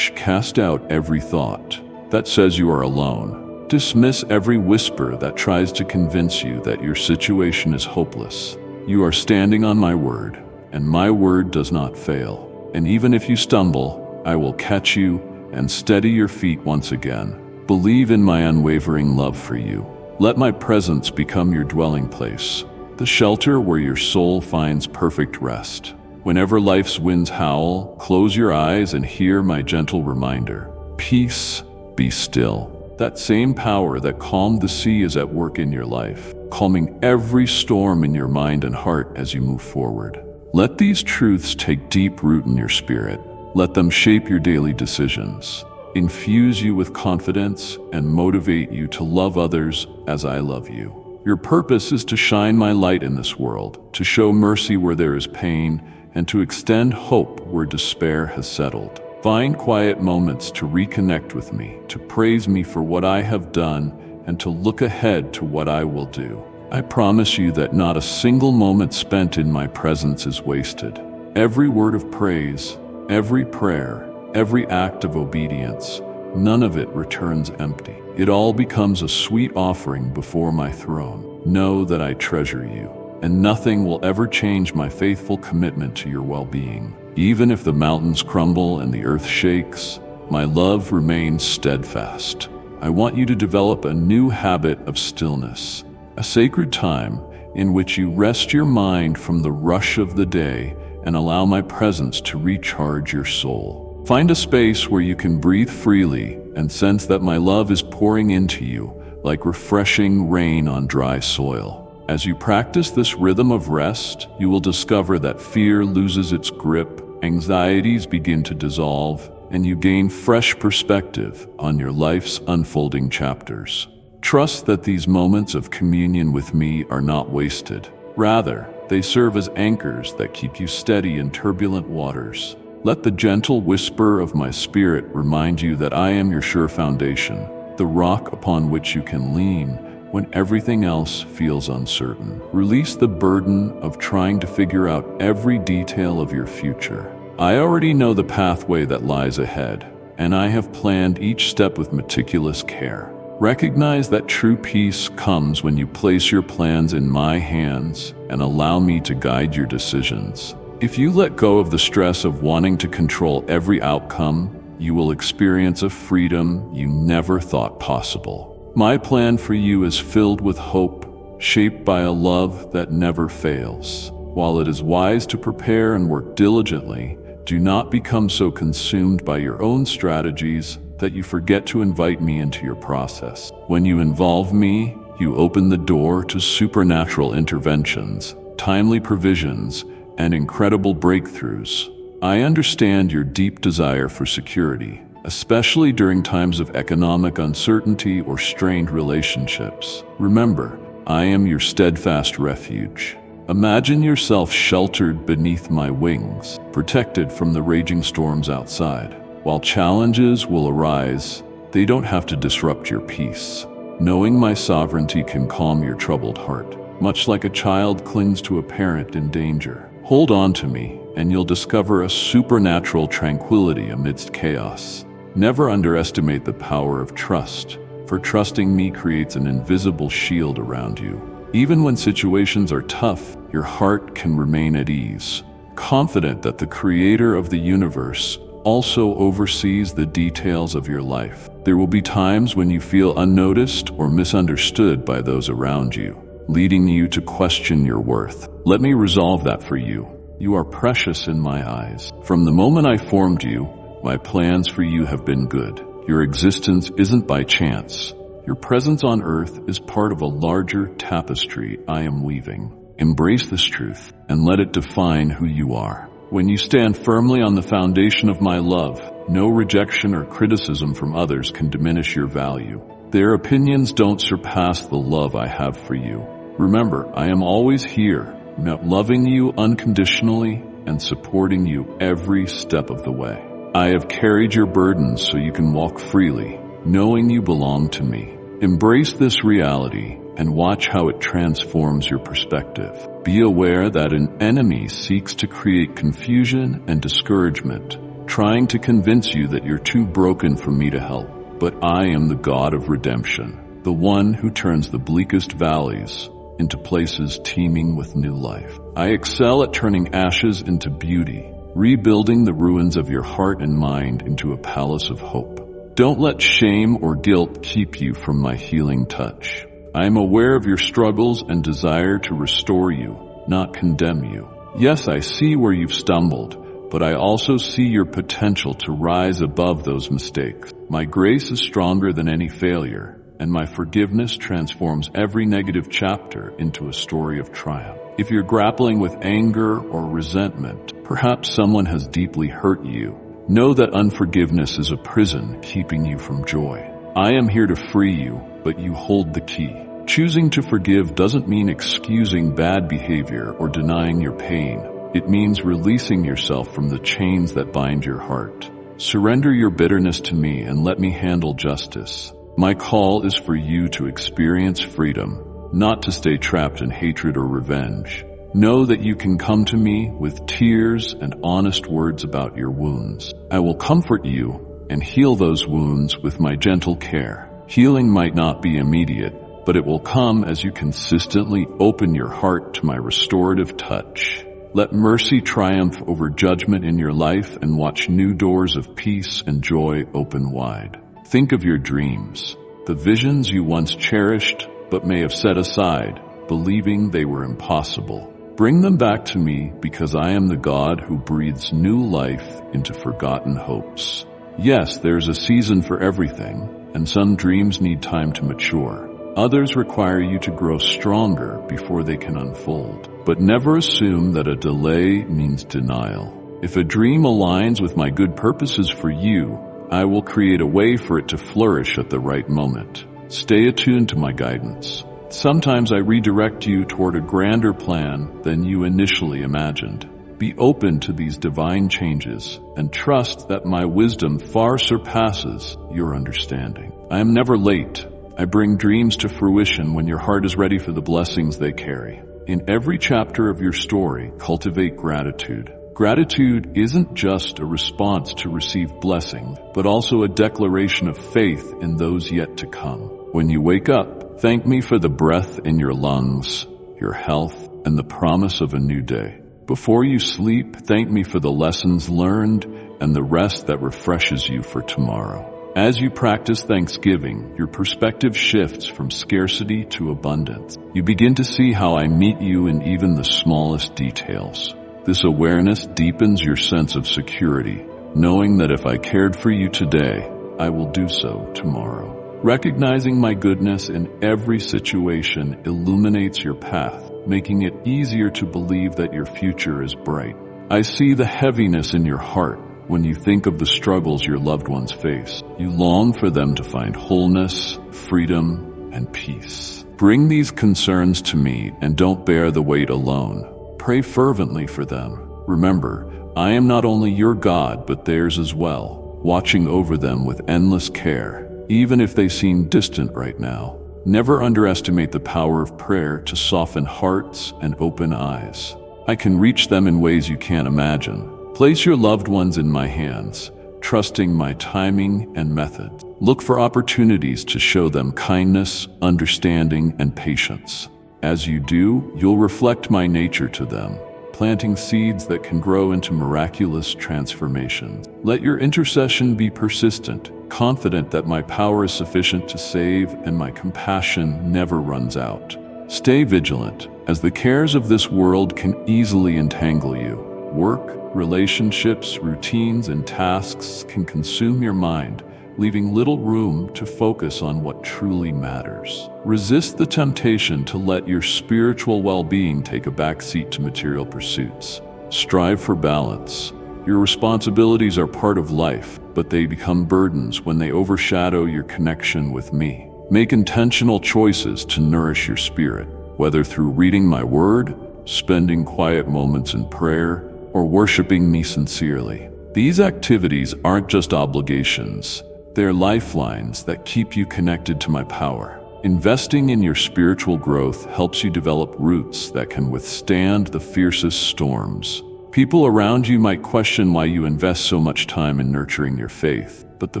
Cast out every thought that says you are alone. Dismiss every whisper that tries to convince you that your situation is hopeless. You are standing on my word, and my word does not fail. And even if you stumble, I will catch you and steady your feet once again. Believe in my unwavering love for you. Let my presence become your dwelling place, the shelter where your soul finds perfect rest. Whenever life's winds howl, close your eyes and hear my gentle reminder. Peace, be still. That same power that calmed the sea is at work in your life, calming every storm in your mind and heart as you move forward. Let these truths take deep root in your spirit. Let them shape your daily decisions, infuse you with confidence, and motivate you to love others as I love you. Your purpose is to shine my light in this world, to show mercy where there is pain, and to extend hope where despair has settled. Find quiet moments to reconnect with me, to praise me for what I have done, and to look ahead to what I will do. I promise you that not a single moment spent in my presence is wasted. Every word of praise, every prayer, every act of obedience, none of it returns empty. It all becomes a sweet offering before my throne. Know that I treasure you, and nothing will ever change my faithful commitment to your well-being. Even if the mountains crumble and the earth shakes, my love remains steadfast. I want you to develop a new habit of stillness, a sacred time in which you rest your mind from the rush of the day and allow my presence to recharge your soul. Find a space where you can breathe freely and sense that my love is pouring into you like refreshing rain on dry soil. As you practice this rhythm of rest, you will discover that fear loses its grip, anxieties begin to dissolve, and you gain fresh perspective on your life's unfolding chapters. Trust that these moments of communion with me are not wasted. Rather, they serve as anchors that keep you steady in turbulent waters. Let the gentle whisper of my spirit remind you that I am your sure foundation, the rock upon which you can lean when everything else feels uncertain. Release the burden of trying to figure out every detail of your future. I already know the pathway that lies ahead, and I have planned each step with meticulous care. Recognize that true peace comes when you place your plans in my hands and allow me to guide your decisions. If you let go of the stress of wanting to control every outcome, you will experience a freedom you never thought possible. My plan for you is filled with hope, shaped by a love that never fails. While it is wise to prepare and work diligently, do not become so consumed by your own strategies that you forget to invite me into your process. When you involve me, you open the door to supernatural interventions, timely provisions, and incredible breakthroughs. I understand your deep desire for security, especially during times of economic uncertainty or strained relationships. Remember, I am your steadfast refuge. Imagine yourself sheltered beneath my wings, protected from the raging storms outside. While challenges will arise, they don't have to disrupt your peace. Knowing my sovereignty can calm your troubled heart, much like a child clings to a parent in danger. Hold on to me, and you'll discover a supernatural tranquility amidst chaos. Never underestimate the power of trust, for trusting me creates an invisible shield around you. Even when situations are tough, your heart can remain at ease, confident that the Creator of the universe also oversees the details of your life. There will be times when you feel unnoticed or misunderstood by those around you, leading you to question your worth. Let me resolve that for you. You are precious in my eyes. From the moment I formed you, my plans for you have been good. Your existence isn't by chance. Your presence on earth is part of a larger tapestry I am weaving. Embrace this truth and let it define who you are. When you stand firmly on the foundation of my love, no rejection or criticism from others can diminish your value. Their opinions don't surpass the love I have for you. Remember, I am always here, loving you unconditionally and supporting you every step of the way. I have carried your burdens so you can walk freely, knowing you belong to me. Embrace this reality and watch how it transforms your perspective. Be aware that an enemy seeks to create confusion and discouragement, trying to convince you that you're too broken for me to help. But I am the God of redemption, the one who turns the bleakest valleys into places teeming with new life. I excel at turning ashes into beauty, rebuilding the ruins of your heart and mind into a palace of hope. Don't let shame or guilt keep you from my healing touch. I am aware of your struggles and desire to restore you, not condemn you. Yes, I see where you've stumbled, but I also see your potential to rise above those mistakes. My grace is stronger than any failure, and my forgiveness transforms every negative chapter into a story of triumph. If you're grappling with anger or resentment, perhaps someone has deeply hurt you. Know that unforgiveness is a prison keeping you from joy. I am here to free you, but you hold the key. Choosing to forgive doesn't mean excusing bad behavior or denying your pain. It means releasing yourself from the chains that bind your heart. Surrender your bitterness to me and let me handle justice. My call is for you to experience freedom, not to stay trapped in hatred or revenge. Know that you can come to me with tears and honest words about your wounds. I will comfort you and heal those wounds with my gentle care. Healing might not be immediate, but it will come as you consistently open your heart to my restorative touch. Let mercy triumph over judgment in your life and watch new doors of peace and joy open wide. Think of your dreams, the visions you once cherished but may have set aside, believing they were impossible. Bring them back to me because I am the God who breathes new life into forgotten hopes. Yes, there's a season for everything, and some dreams need time to mature. Others require you to grow stronger before they can unfold. But never assume that a delay means denial. If a dream aligns with my good purposes for you, I will create a way for it to flourish at the right moment. Stay attuned to my guidance. Sometimes I redirect you toward a grander plan than you initially imagined. Be open to these divine changes and trust that my wisdom far surpasses your understanding. I am never late. I bring dreams to fruition when your heart is ready for the blessings they carry. In every chapter of your story, cultivate gratitude. Gratitude isn't just a response to receive blessing, but also a declaration of faith in those yet to come. When you wake up, thank me for the breath in your lungs, your health, and the promise of a new day. Before you sleep, thank me for the lessons learned and the rest that refreshes you for tomorrow. As you practice Thanksgiving, your perspective shifts from scarcity to abundance. You begin to see how I meet you in even the smallest details. This awareness deepens your sense of security, knowing that if I cared for you today, I will do so tomorrow. Recognizing my goodness in every situation illuminates your path, making it easier to believe that your future is bright. I see the heaviness in your heart when you think of the struggles your loved ones face. You long for them to find wholeness, freedom, and peace. Bring these concerns to me and don't bear the weight alone. Pray fervently for them. Remember, I am not only your God, but theirs as well, watching over them with endless care, even if they seem distant right now. Never underestimate the power of prayer to soften hearts and open eyes. I can reach them in ways you can't imagine. Place your loved ones in my hands, trusting my timing and method. Look for opportunities to show them kindness, understanding, and patience. As you do, you'll reflect my nature to them, planting seeds that can grow into miraculous transformations. Let your intercession be persistent, confident that my power is sufficient to save and my compassion never runs out. Stay vigilant, as the cares of this world can easily entangle you. Work, relationships, routines, and tasks can consume your mind, leaving little room to focus on what truly matters. Resist the temptation to let your spiritual well-being take a backseat to material pursuits. Strive for balance. Your responsibilities are part of life, but they become burdens when they overshadow your connection with me. Make intentional choices to nourish your spirit, whether through reading my word, spending quiet moments in prayer, or worshiping me sincerely. These activities aren't just obligations. They're lifelines that keep you connected to my power. Investing in your spiritual growth helps you develop roots that can withstand the fiercest storms. People around you might question why you invest so much time in nurturing your faith, but the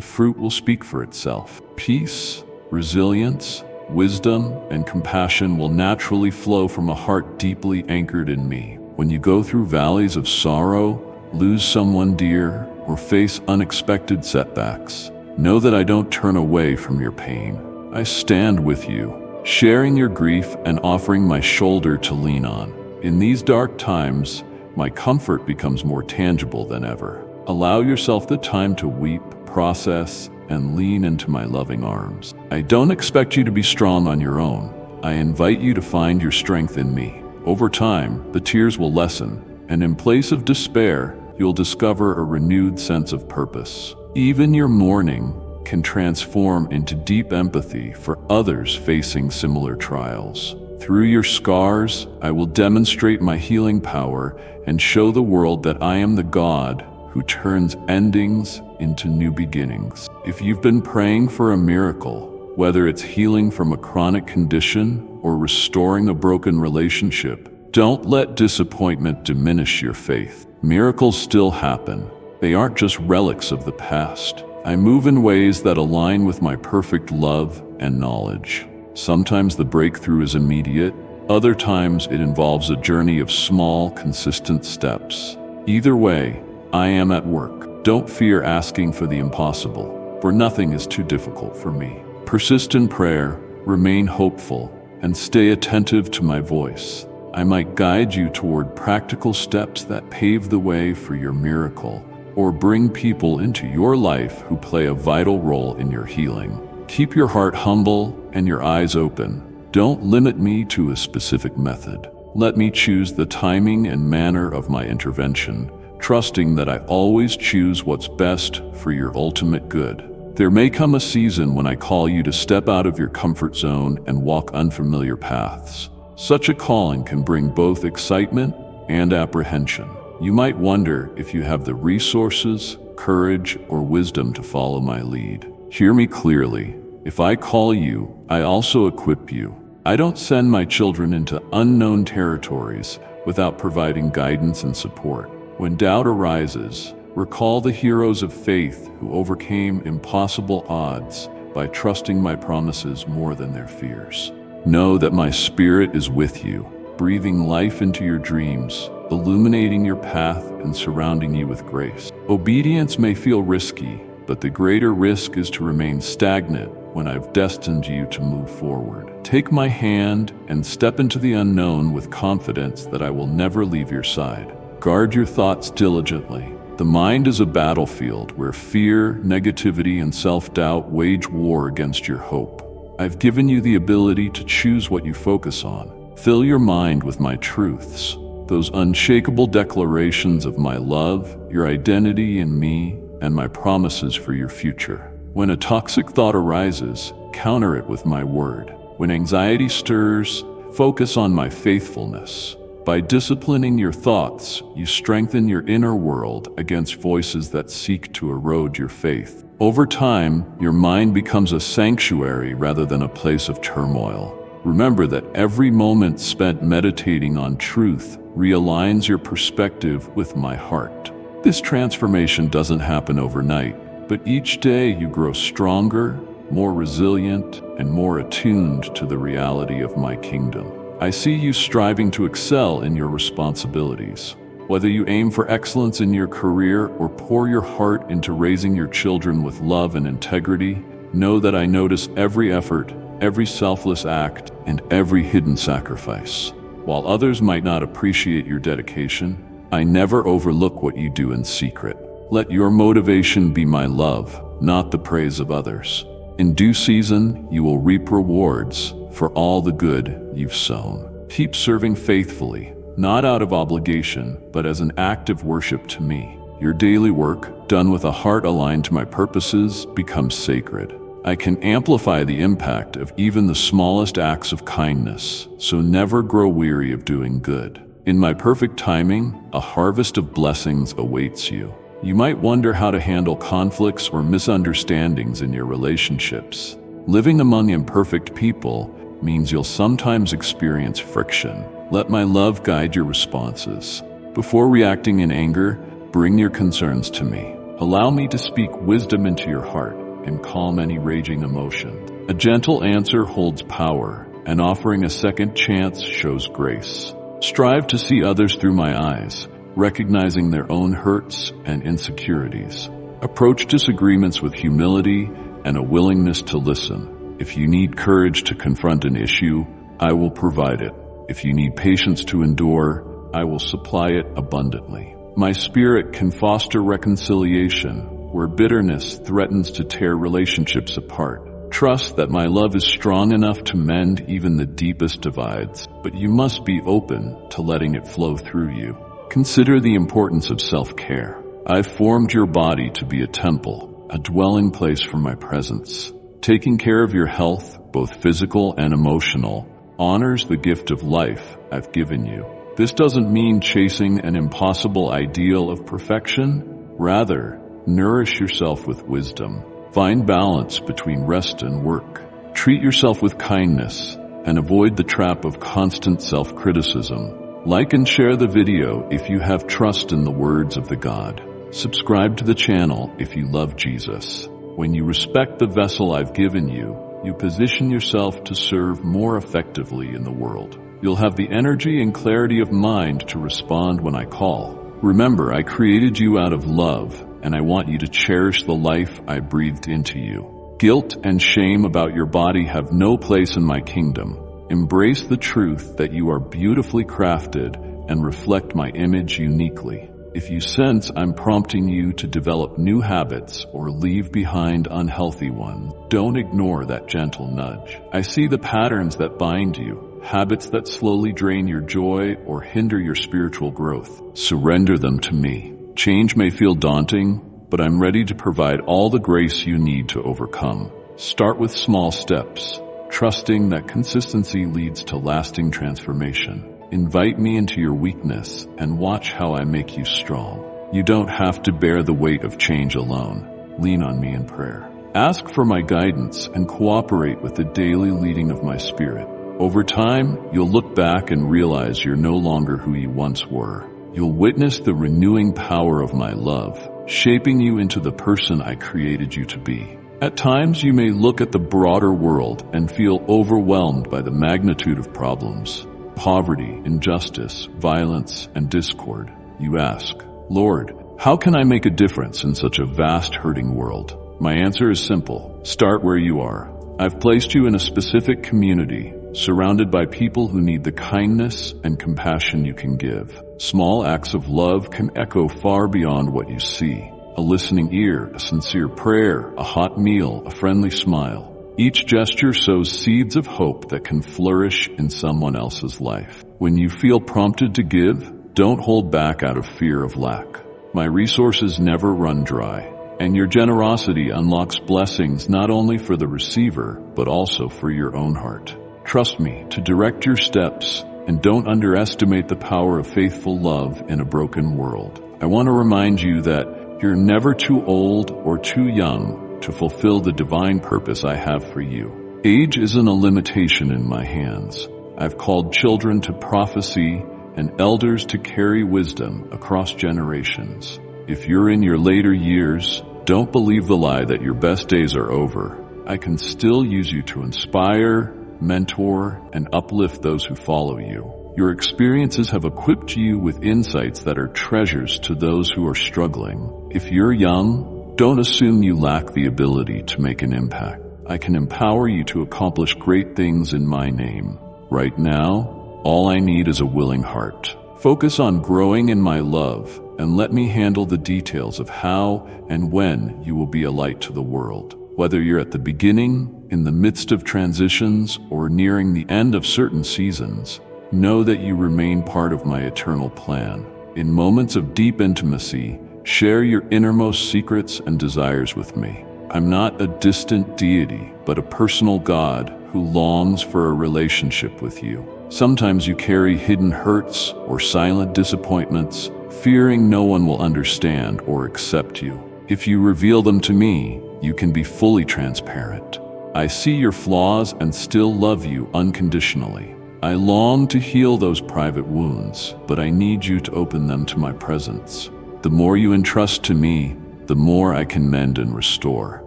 fruit will speak for itself. Peace, resilience, wisdom, and compassion will naturally flow from a heart deeply anchored in me. When you go through valleys of sorrow, lose someone dear, or face unexpected setbacks, know that I don't turn away from your pain. I stand with you, sharing your grief and offering my shoulder to lean on. In these dark times, my comfort becomes more tangible than ever. Allow yourself the time to weep, process, and lean into my loving arms. I don't expect you to be strong on your own. I invite you to find your strength in me. Over time, the tears will lessen, and in place of despair, you'll discover a renewed sense of purpose. Even your mourning can transform into deep empathy for others facing similar trials. Through your scars, I will demonstrate my healing power and show the world that I am the God who turns endings into new beginnings. If you've been praying for a miracle, whether it's healing from a chronic condition or restoring a broken relationship, don't let disappointment diminish your faith. Miracles still happen. They aren't just relics of the past. I move in ways that align with my perfect love and knowledge. Sometimes the breakthrough is immediate. Other times it involves a journey of small, consistent steps. Either way, I am at work. Don't fear asking for the impossible, for nothing is too difficult for me. Persist in prayer, remain hopeful, and stay attentive to my voice. I might guide you toward practical steps that pave the way for your miracle, or bring people into your life who play a vital role in your healing. Keep your heart humble and your eyes open. Don't limit me to a specific method. Let me choose the timing and manner of my intervention, trusting that I always choose what's best for your ultimate good. There may come a season when I call you to step out of your comfort zone and walk unfamiliar paths. Such a calling can bring both excitement and apprehension. You might wonder if you have the resources, courage, or wisdom to follow my lead. Hear me clearly. If I call you, I also equip you. I don't send my children into unknown territories without providing guidance and support. When doubt arises, recall the heroes of faith who overcame impossible odds by trusting my promises more than their fears. Know that my Spirit is with you, breathing life into your dreams, illuminating your path and surrounding you with grace. Obedience may feel risky, but the greater risk is to remain stagnant when I've destined you to move forward. Take my hand and step into the unknown with confidence that I will never leave your side. Guard your thoughts diligently. The mind is a battlefield where fear, negativity, and self-doubt wage war against your hope. I've given you the ability to choose what you focus on. Fill your mind with my truths, those unshakable declarations of my love, your identity in me, and my promises for your future. When a toxic thought arises, counter it with my word. When anxiety stirs, focus on my faithfulness. By disciplining your thoughts, you strengthen your inner world against voices that seek to erode your faith. Over time, your mind becomes a sanctuary rather than a place of turmoil. Remember that every moment spent meditating on truth realigns your perspective with my heart. This transformation doesn't happen overnight, but each day you grow stronger, more resilient, and more attuned to the reality of my kingdom. I see you striving to excel in your responsibilities. Whether you aim for excellence in your career or pour your heart into raising your children with love and integrity, know that I notice every effort, every selfless act, and every hidden sacrifice. While others might not appreciate your dedication, I never overlook what you do in secret. Let your motivation be my love, not the praise of others. In due season, you will reap rewards for all the good you've sown. Keep serving faithfully, not out of obligation, but as an act of worship to me. Your daily work, done with a heart aligned to my purposes, becomes sacred. I can amplify the impact of even the smallest acts of kindness, so never grow weary of doing good. In my perfect timing, a harvest of blessings awaits you. You might wonder how to handle conflicts or misunderstandings in your relationships. Living among imperfect people means you'll sometimes experience friction. Let my love guide your responses. Before reacting in anger, bring your concerns to me. Allow me to speak wisdom into your heart and calm any raging emotion. A gentle answer holds power, and offering a second chance shows grace. Strive to see others through my eyes, recognizing their own hurts and insecurities. Approach disagreements with humility and a willingness to listen. If you need courage to confront an issue, I will provide it. If you need patience to endure, I will supply it abundantly. My Spirit can foster reconciliation where bitterness threatens to tear relationships apart. Trust that my love is strong enough to mend even the deepest divides, but you must be open to letting it flow through you. Consider the importance of self-care. I've formed your body to be a temple, a dwelling place for my presence. Taking care of your health, both physical and emotional, honors the gift of life I've given you. This doesn't mean chasing an impossible ideal of perfection. Rather, nourish yourself with wisdom. Find balance between rest and work. Treat yourself with kindness and avoid the trap of constant self-criticism. Like and share the video if you have trust in the words of the God. Subscribe to the channel if you love Jesus. When you respect the vessel I've given you, you position yourself to serve more effectively in the world. You'll have the energy and clarity of mind to respond when I call. Remember, I created you out of love, and I want you to cherish the life I breathed into you. Guilt and shame about your body have no place in my kingdom. Embrace the truth that you are beautifully crafted and reflect my image uniquely. If you sense I'm prompting you to develop new habits or leave behind unhealthy ones, don't ignore that gentle nudge. I see the patterns that bind you, habits that slowly drain your joy or hinder your spiritual growth. Surrender them to me. Change may feel daunting, but I'm ready to provide all the grace you need to overcome. Start with small steps, trusting that consistency leads to lasting transformation. invite me into your weakness, and watch how I make you strong. You don't have to bear the weight of change alone. Lean on me in prayer. Ask for my guidance and cooperate with the daily leading of my spirit. Over time, you'll look back and realize you're no longer who you once were. You'll witness the renewing power of my love, shaping you into the person I created you to be. At times, you may look at the broader world and feel overwhelmed by the magnitude of problems. Poverty, injustice, violence, and discord. You ask, Lord, how can I make a difference in such a vast hurting world? My answer is simple. Start where you are. I've placed you in a specific community, surrounded by people who need the kindness and compassion you can give. Small acts of love can echo far beyond what you see. A listening ear, a sincere prayer, a hot meal, a friendly smile. Each gesture sows seeds of hope that can flourish in someone else's life. When you feel prompted to give, don't hold back out of fear of lack. My resources never run dry, and your generosity unlocks blessings not only for the receiver, but also for your own heart. Trust me to direct your steps, and don't underestimate the power of faithful love in a broken world. I want to remind you that you're never too old or too young to fulfill the divine purpose I have for you. Age isn't a limitation in my hands. I've called children to prophecy and elders to carry wisdom across generations. If you're in your later years, don't believe the lie that your best days are over. I can still use you to inspire, mentor, and uplift those who follow you. Your experiences have equipped you with insights that are treasures to those who are struggling. If you're young, don't assume you lack the ability to make an impact. I can empower you to accomplish great things in my name. Right now, all I need is a willing heart. Focus on growing in my love, and let me handle the details of how and when you will be a light to the world. Whether you're at the beginning, in the midst of transitions, or nearing the end of certain seasons, know that you remain part of my eternal plan. In moments of deep intimacy, share your innermost secrets and desires with me. I'm not a distant deity, but a personal God who longs for a relationship with you. Sometimes you carry hidden hurts or silent disappointments, fearing no one will understand or accept you. If you reveal them to me, you can be fully transparent. I see your flaws and still love you unconditionally. I long to heal those private wounds, but I need you to open them to my presence. The more you entrust to me, the more I can mend and restore.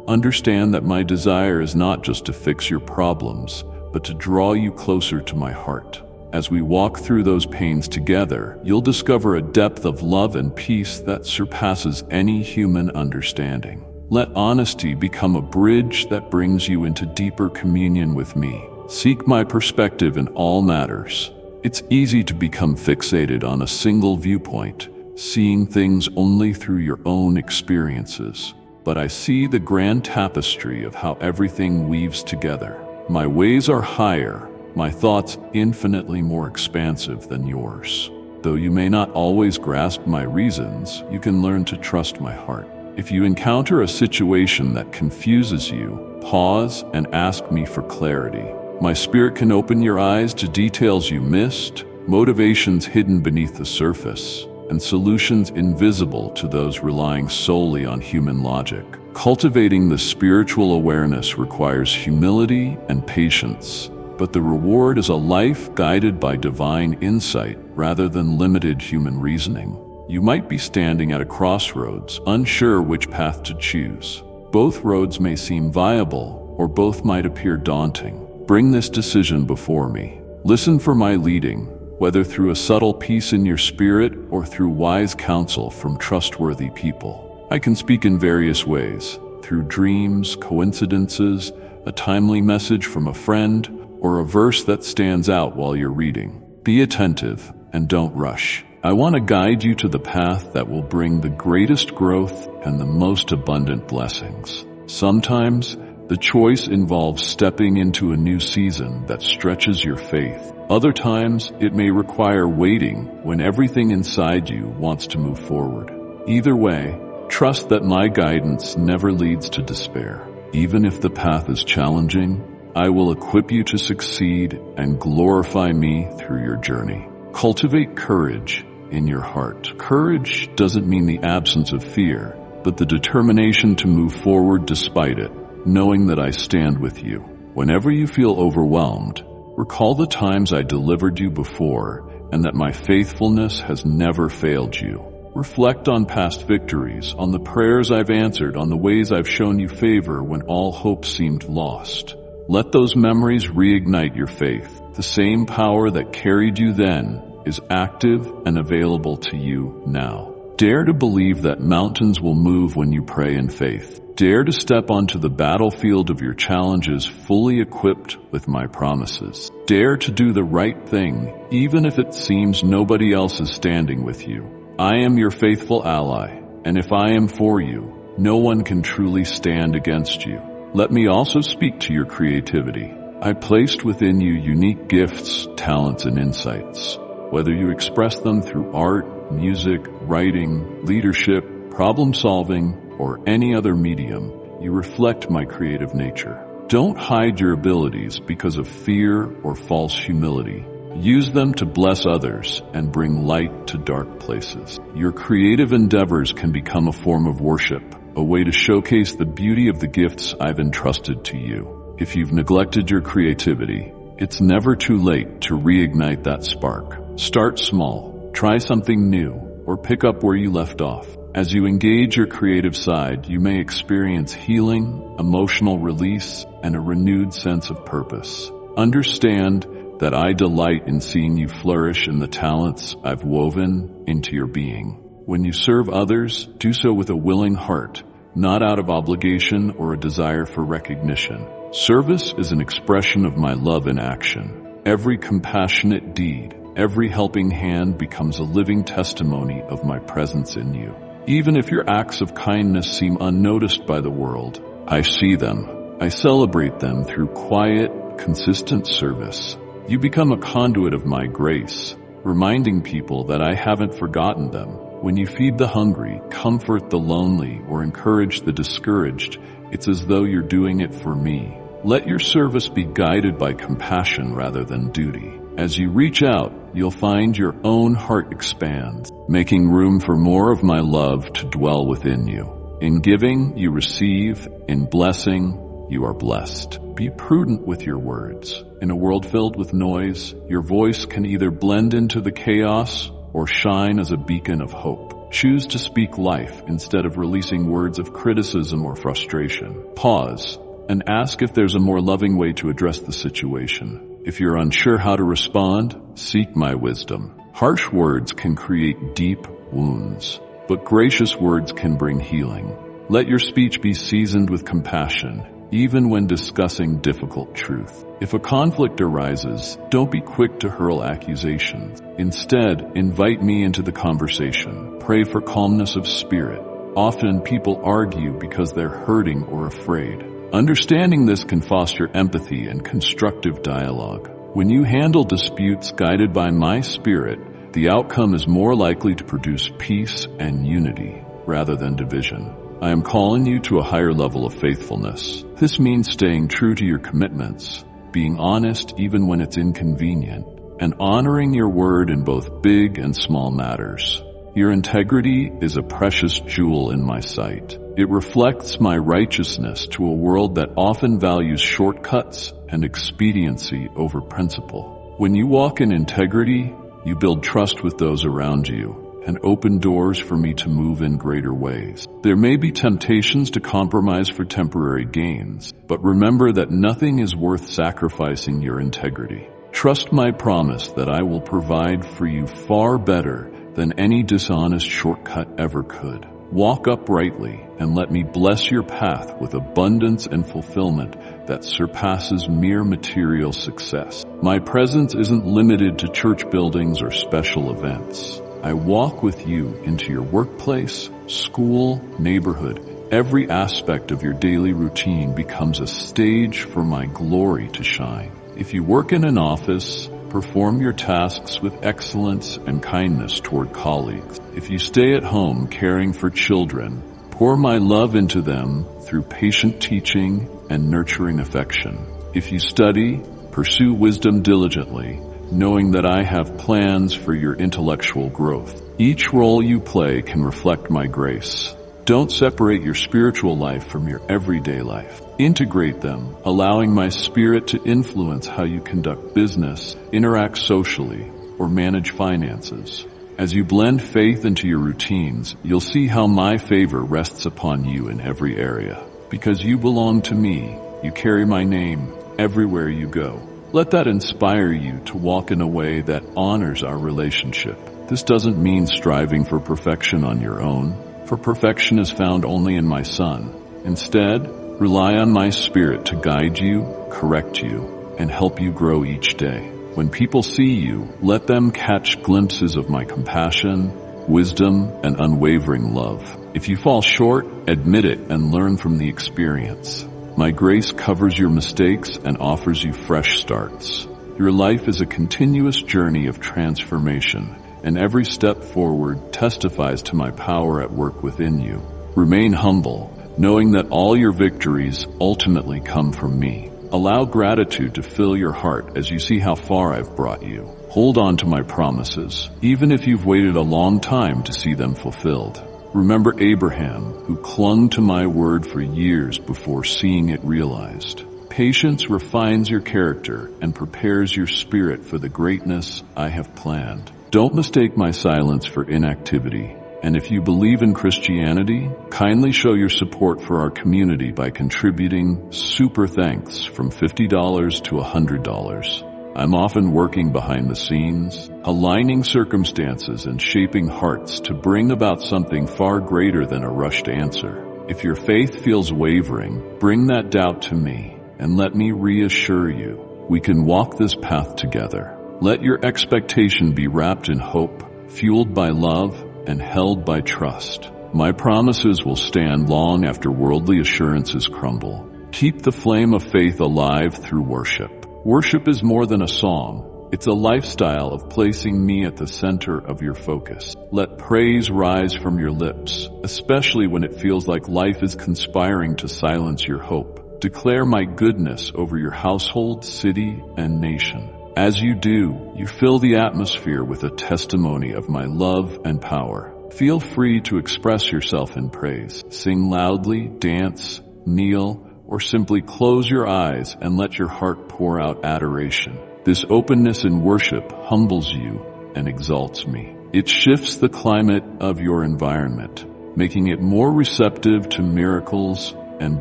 Understand that my desire is not just to fix your problems, but to draw you closer to my heart. As we walk through those pains together, you'll discover a depth of love and peace that surpasses any human understanding. Let honesty become a bridge that brings you into deeper communion with me. Seek my perspective in all matters. It's easy to become fixated on a single viewpoint, seeing things only through your own experiences. But I see the grand tapestry of how everything weaves together. My ways are higher, my thoughts infinitely more expansive than yours. Though you may not always grasp my reasons, you can learn to trust my heart. If you encounter a situation that confuses you, pause and ask me for clarity. My spirit can open your eyes to details you missed, motivations hidden beneath the surface, and solutions invisible to those relying solely on human logic. Cultivating the spiritual awareness requires humility and patience, but the reward is a life guided by divine insight rather than limited human reasoning. You might be standing at a crossroads, unsure which path to choose. Both roads may seem viable, or both might appear daunting. Bring this decision before me. Listen for my leading, whether through a subtle peace in your spirit or through wise counsel from trustworthy people. I can speak in various ways, through dreams, coincidences, a timely message from a friend, or a verse that stands out while you're reading. Be attentive and don't rush. I want to guide you to the path that will bring the greatest growth and the most abundant blessings. Sometimes, the choice involves stepping into a new season that stretches your faith. Other times, it may require waiting when everything inside you wants to move forward. Either way, trust that my guidance never leads to despair. Even if the path is challenging, I will equip you to succeed and glorify me through your journey. Cultivate courage in your heart. Courage doesn't mean the absence of fear, but the determination to move forward despite it, knowing that I stand with you. Whenever you feel overwhelmed, recall the times I delivered you before and that my faithfulness has never failed you. Reflect on past victories, on the prayers I've answered, on the ways I've shown you favor when all hope seemed lost. Let those memories reignite your faith. The same power that carried you then is active and available to you now. Dare to believe that mountains will move when you pray in faith. Dare to step onto the battlefield of your challenges fully equipped with my promises. Dare to do the right thing, even if it seems nobody else is standing with you. I am your faithful ally, and if I am for you, no one can truly stand against you. Let me also speak to your creativity. I placed within you unique gifts, talents, and insights. Whether you express them through art, music, writing, leadership, problem solving, or any other medium, you reflect my creative nature. Don't hide your abilities because of fear or false humility. Use them to bless others and bring light to dark places. Your creative endeavors can become a form of worship, a way to showcase the beauty of the gifts I've entrusted to you. If you've neglected your creativity, it's never too late to reignite that spark. Start small, try something new, or pick up where you left off. As you engage your creative side, you may experience healing, emotional release, and a renewed sense of purpose. Understand that I delight in seeing you flourish in the talents I've woven into your being. When you serve others, do so with a willing heart, not out of obligation or a desire for recognition. Service is an expression of my love in action. Every compassionate deed, every helping hand becomes a living testimony of my presence in you. Even if your acts of kindness seem unnoticed by the world, I see them. I celebrate them through quiet, consistent service. You become a conduit of my grace, reminding people that I haven't forgotten them. When you feed the hungry, comfort the lonely, or encourage the discouraged, it's as though you're doing it for me. Let your service be guided by compassion rather than duty. As you reach out, you'll find your own heart expands, making room for more of my love to dwell within you. In giving, you receive. In blessing, you are blessed. Be prudent with your words. In a world filled with noise, your voice can either blend into the chaos or shine as a beacon of hope. Choose to speak life instead of releasing words of criticism or frustration. Pause and ask if there's a more loving way to address the situation. If you're unsure how to respond, seek my wisdom. Harsh words can create deep wounds, but gracious words can bring healing. Let your speech be seasoned with compassion, even when discussing difficult truth. If a conflict arises, don't be quick to hurl accusations. Instead, invite me into the conversation. Pray for calmness of spirit. Often people argue because they're hurting or afraid. Understanding this can foster empathy and constructive dialogue. When you handle disputes guided by my spirit, the outcome is more likely to produce peace and unity rather than division. I am calling you to a higher level of faithfulness. This means staying true to your commitments, being honest even when it's inconvenient, and honoring your word in both big and small matters. Your integrity is a precious jewel in my sight. It reflects my righteousness to a world that often values shortcuts and expediency over principle. When you walk in integrity, you build trust with those around you and open doors for me to move in greater ways. There may be temptations to compromise for temporary gains, but remember that nothing is worth sacrificing your integrity. Trust my promise that I will provide for you far better than any dishonest shortcut ever could. Walk uprightly and let me bless your path with abundance and fulfillment that surpasses mere material success. My presence isn't limited to church buildings or special events. I walk with you into your workplace, school, neighborhood. Every aspect of your daily routine becomes a stage for my glory to shine. If you work in an office, perform your tasks with excellence and kindness toward colleagues. If you stay at home caring for children, pour my love into them through patient teaching and nurturing affection. If you study, pursue wisdom diligently, knowing that I have plans for your intellectual growth. Each role you play can reflect my grace. Don't separate your spiritual life from your everyday life. Integrate them, allowing my spirit to influence how you conduct business, interact socially, or manage finances. As you blend faith into your routines, you'll see how my favor rests upon you in every area. Because you belong to me, you carry my name everywhere you go. Let that inspire you to walk in a way that honors our relationship. This doesn't mean striving for perfection on your own, for perfection is found only in my Son. Instead, rely on my Spirit to guide you, correct you, and help you grow each day. When people see you, let them catch glimpses of my compassion, wisdom, and unwavering love. If you fall short, admit it and learn from the experience. My grace covers your mistakes and offers you fresh starts. Your life is a continuous journey of transformation, and every step forward testifies to my power at work within you. Remain humble, knowing that all your victories ultimately come from me. Allow gratitude to fill your heart as you see how far I've brought you. Hold on to my promises, even if you've waited a long time to see them fulfilled. Remember Abraham, who clung to my word for years before seeing it realized. Patience refines your character and prepares your spirit for the greatness I have planned. Don't mistake my silence for inactivity. And if you believe in Christianity, kindly show your support for our community by contributing super thanks from $50 to $100. I'm often working behind the scenes, aligning circumstances and shaping hearts to bring about something far greater than a rushed answer. If your faith feels wavering, bring that doubt to me and let me reassure you, we can walk this path together. Let your expectation be wrapped in hope, fueled by love, and held by trust. My promises will stand long after worldly assurances crumble. Keep the flame of faith alive through worship. Worship is more than a song. It's a lifestyle of placing me at the center of your focus. Let praise rise from your lips, especially when it feels like life is conspiring to silence your hope. Declare my goodness over your household, city, and nation. As you do, you fill the atmosphere with a testimony of my love and power. Feel free to express yourself in praise. Sing loudly, dance, kneel, or simply close your eyes and let your heart pour out adoration. This openness in worship humbles you and exalts me. It shifts the climate of your environment, making it more receptive to miracles and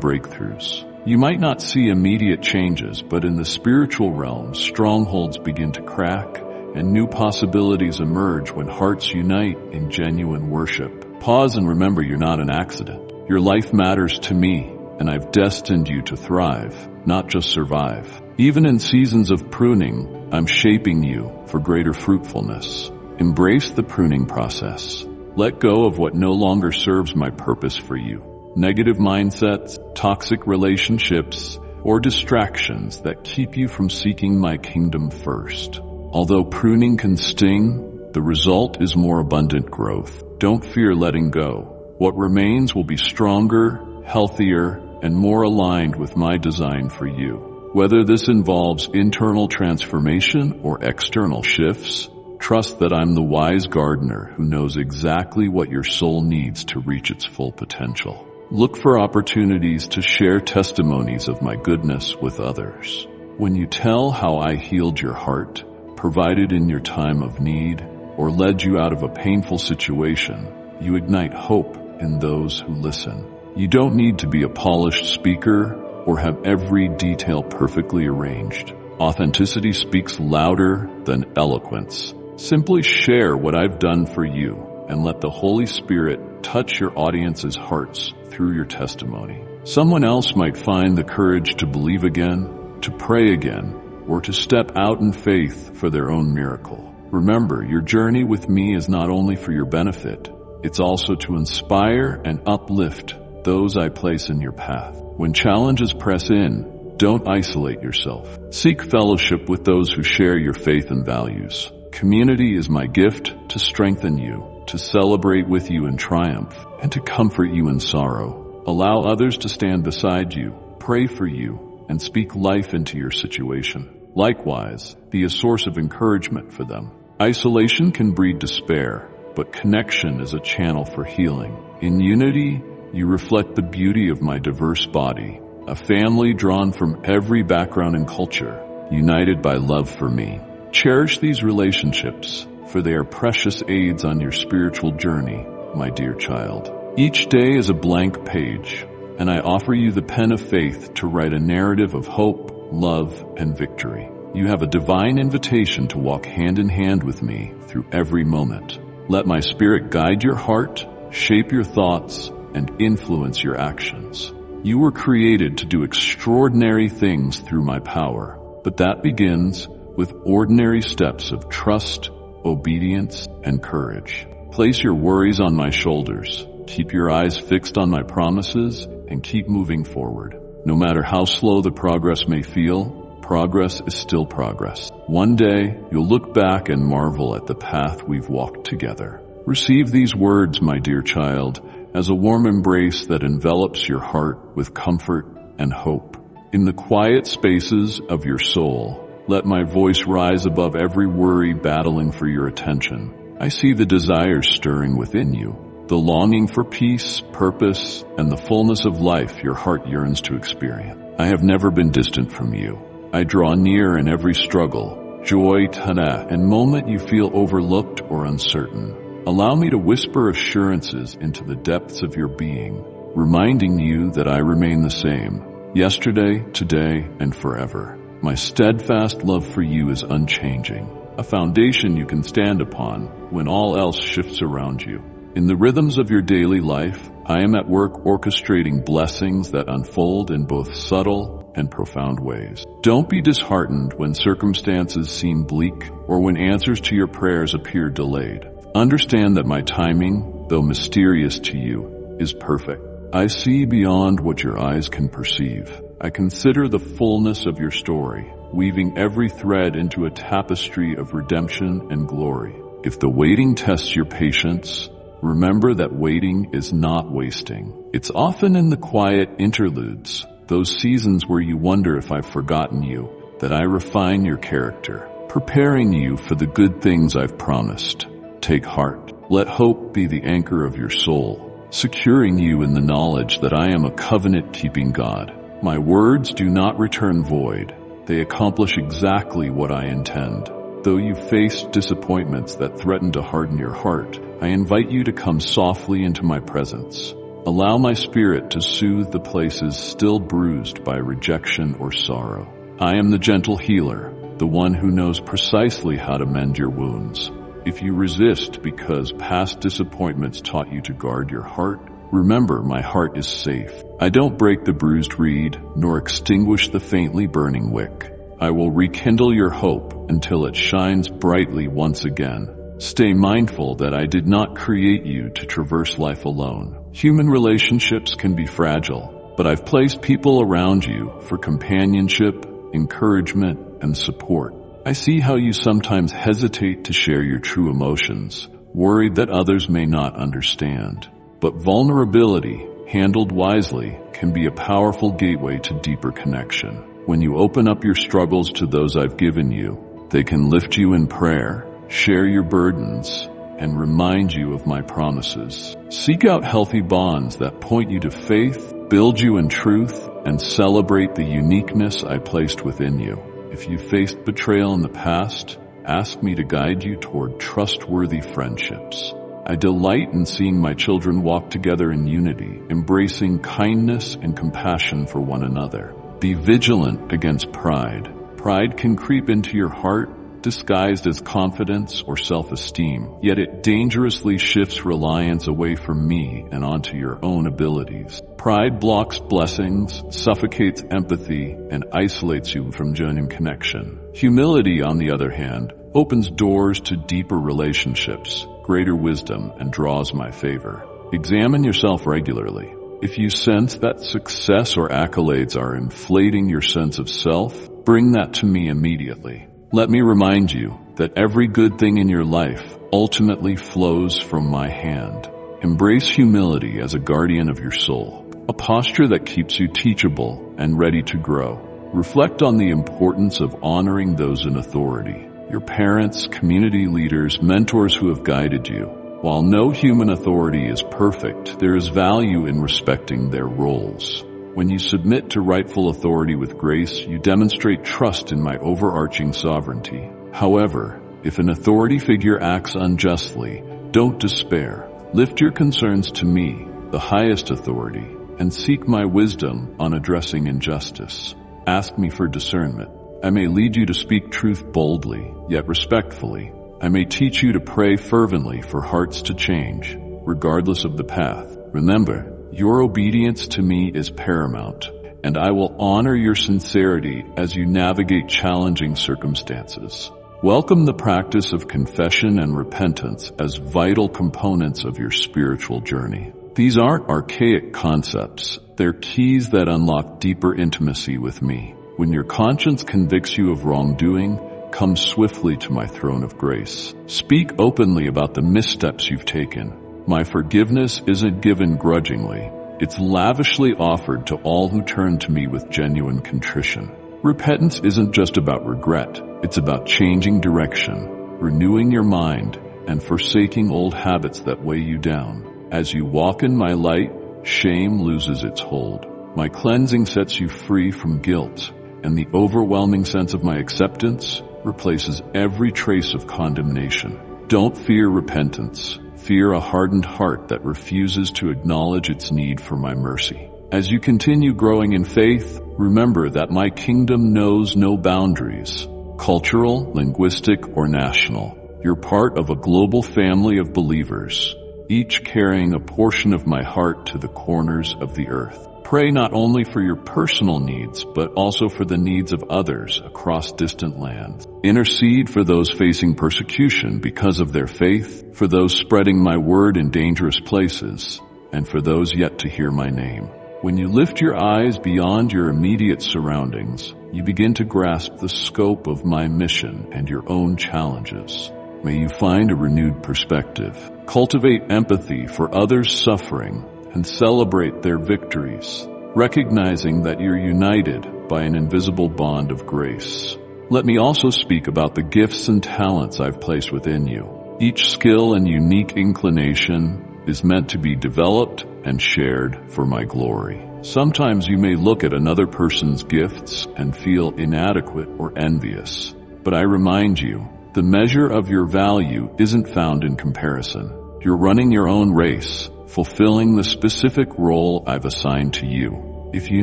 breakthroughs. You might not see immediate changes, but in the spiritual realm, strongholds begin to crack and new possibilities emerge when hearts unite in genuine worship. Pause and remember you're not an accident. Your life matters to me, and I've destined you to thrive, not just survive. Even in seasons of pruning, I'm shaping you for greater fruitfulness. Embrace the pruning process. Let go of what no longer serves my purpose for you. Negative mindsets, toxic relationships, or distractions that keep you from seeking my kingdom first. Although pruning can sting, the result is more abundant growth. Don't fear letting go. What remains will be stronger, healthier, and more aligned with my design for you. Whether this involves internal transformation or external shifts, trust that I'm the wise gardener who knows exactly what your soul needs to reach its full potential. Look for opportunities to share testimonies of my goodness with others. When you tell how I healed your heart, provided in your time of need, or led you out of a painful situation, you ignite hope in those who listen. You don't need to be a polished speaker or have every detail perfectly arranged. Authenticity speaks louder than eloquence. Simply share what I've done for you and let the Holy Spirit touch your audience's hearts through your testimony. Someone else might find the courage to believe again, to pray again, or to step out in faith for their own miracle. Remember, your journey with me is not only for your benefit, it's also to inspire and uplift those I place in your path. When challenges press in, don't isolate yourself. Seek fellowship with those who share your faith and values. Community is my gift to strengthen you, to celebrate with you in triumph, and to comfort you in sorrow. Allow others to stand beside you, pray for you, and speak life into your situation. Likewise, be a source of encouragement for them. Isolation can breed despair, but connection is a channel for healing. In unity, you reflect the beauty of my diverse body, a family drawn from every background and culture, united by love for me. Cherish these relationships, for they are precious aids on your spiritual journey, my dear child. Each day is a blank page, and I offer you the pen of faith to write a narrative of hope, love, and victory. You have a divine invitation to walk hand in hand with me through every moment. Let my spirit guide your heart, shape your thoughts, and influence your actions. You were created to do extraordinary things through my power, but that begins with ordinary steps of trust, obedience, and courage. Place your worries on my shoulders, keep your eyes fixed on my promises, and keep moving forward. No matter how slow the progress may feel, progress is still progress. One day, you'll look back and marvel at the path we've walked together. Receive these words, my dear child, as a warm embrace that envelops your heart with comfort and hope. In the quiet spaces of your soul, let my voice rise above every worry battling for your attention. I see the desires stirring within you, the longing for peace, purpose, and the fullness of life your heart yearns to experience. I have never been distant from you. I draw near in every struggle, joy, tana, and moment you feel overlooked or uncertain. Allow me to whisper assurances into the depths of your being, reminding you that I remain the same, yesterday, today, and forever. My steadfast love for you is unchanging, a foundation you can stand upon when all else shifts around you. In the rhythms of your daily life, I am at work orchestrating blessings that unfold in both subtle and profound ways. Don't be disheartened when circumstances seem bleak or when answers to your prayers appear delayed. Understand that my timing, though mysterious to you, is perfect. I see beyond what your eyes can perceive. I consider the fullness of your story, weaving every thread into a tapestry of redemption and glory. If the waiting tests your patience, remember that waiting is not wasting. It's often in the quiet interludes, those seasons where you wonder if I've forgotten you, that I refine your character, preparing you for the good things I've promised. Take heart. Let hope be the anchor of your soul, securing you in the knowledge that I am a covenant-keeping God. My words do not return void. They accomplish exactly what I intend. Though you face disappointments that threaten to harden your heart, I invite you to come softly into my presence. Allow my spirit to soothe the places still bruised by rejection or sorrow. I am the gentle healer, the one who knows precisely how to mend your wounds. If you resist because past disappointments taught you to guard your heart, remember my heart is safe. I don't break the bruised reed, nor extinguish the faintly burning wick. I will rekindle your hope until it shines brightly once again. Stay mindful that I did not create you to traverse life alone. Human relationships can be fragile, but I've placed people around you for companionship, encouragement, and support. I see how you sometimes hesitate to share your true emotions, worried that others may not understand. But vulnerability, handled wisely, can be a powerful gateway to deeper connection. When you open up your struggles to those I've given you, they can lift you in prayer, share your burdens, and remind you of my promises. Seek out healthy bonds that point you to faith, build you in truth, and celebrate the uniqueness I placed within you. If you faced betrayal in the past, ask me to guide you toward trustworthy friendships. I delight in seeing my children walk together in unity, embracing kindness and compassion for one another. Be vigilant against pride. Pride can creep into your heart, disguised as confidence or self-esteem, yet it dangerously shifts reliance away from me and onto your own abilities. Pride blocks blessings, suffocates empathy, and isolates you from genuine connection. Humility, on the other hand, opens doors to deeper relationships, greater wisdom, and draws my favor. Examine yourself regularly. If you sense that success or accolades are inflating your sense of self, bring that to me immediately. Let me remind you that every good thing in your life ultimately flows from my hand. Embrace humility as a guardian of your soul, a posture that keeps you teachable and ready to grow. Reflect on the importance of honoring those in authority. Your parents, community leaders, mentors who have guided you. While no human authority is perfect, there is value in respecting their roles. When you submit to rightful authority with grace, you demonstrate trust in my overarching sovereignty. However, if an authority figure acts unjustly, don't despair. Lift your concerns to me, the highest authority, and seek my wisdom on addressing injustice. Ask me for discernment. I may lead you to speak truth boldly, yet respectfully. I may teach you to pray fervently for hearts to change, regardless of the path. Remember, your obedience to me is paramount, and I will honor your sincerity as you navigate challenging circumstances. Welcome the practice of confession and repentance as vital components of your spiritual journey. These aren't archaic concepts. They're keys that unlock deeper intimacy with me. When your conscience convicts you of wrongdoing, come swiftly to my throne of grace. Speak openly about the missteps you've taken. My forgiveness isn't given grudgingly. It's lavishly offered to all who turn to me with genuine contrition. Repentance isn't just about regret. It's about changing direction, renewing your mind, and forsaking old habits that weigh you down. As you walk in my light, shame loses its hold. My cleansing sets you free from guilt, and the overwhelming sense of my acceptance replaces every trace of condemnation. Don't fear repentance. Fear a hardened heart that refuses to acknowledge its need for my mercy. As you continue growing in faith, remember that my kingdom knows no boundaries, cultural, linguistic, or national. You're part of a global family of believers, each carrying a portion of my heart to the corners of the earth. Pray not only for your personal needs, but also for the needs of others across distant lands. Intercede for those facing persecution because of their faith, for those spreading my word in dangerous places, and for those yet to hear my name. When you lift your eyes beyond your immediate surroundings, you begin to grasp the scope of my mission and your own challenges. May you find a renewed perspective. Cultivate empathy for others' suffering and celebrate their victories, recognizing that you're united by an invisible bond of grace. Let me also speak about the gifts and talents I've placed within you. Each skill and unique inclination is meant to be developed and shared for my glory. Sometimes you may look at another person's gifts and feel inadequate or envious, but I remind you, the measure of your value isn't found in comparison. You're running your own race, fulfilling the specific role I've assigned to you. If you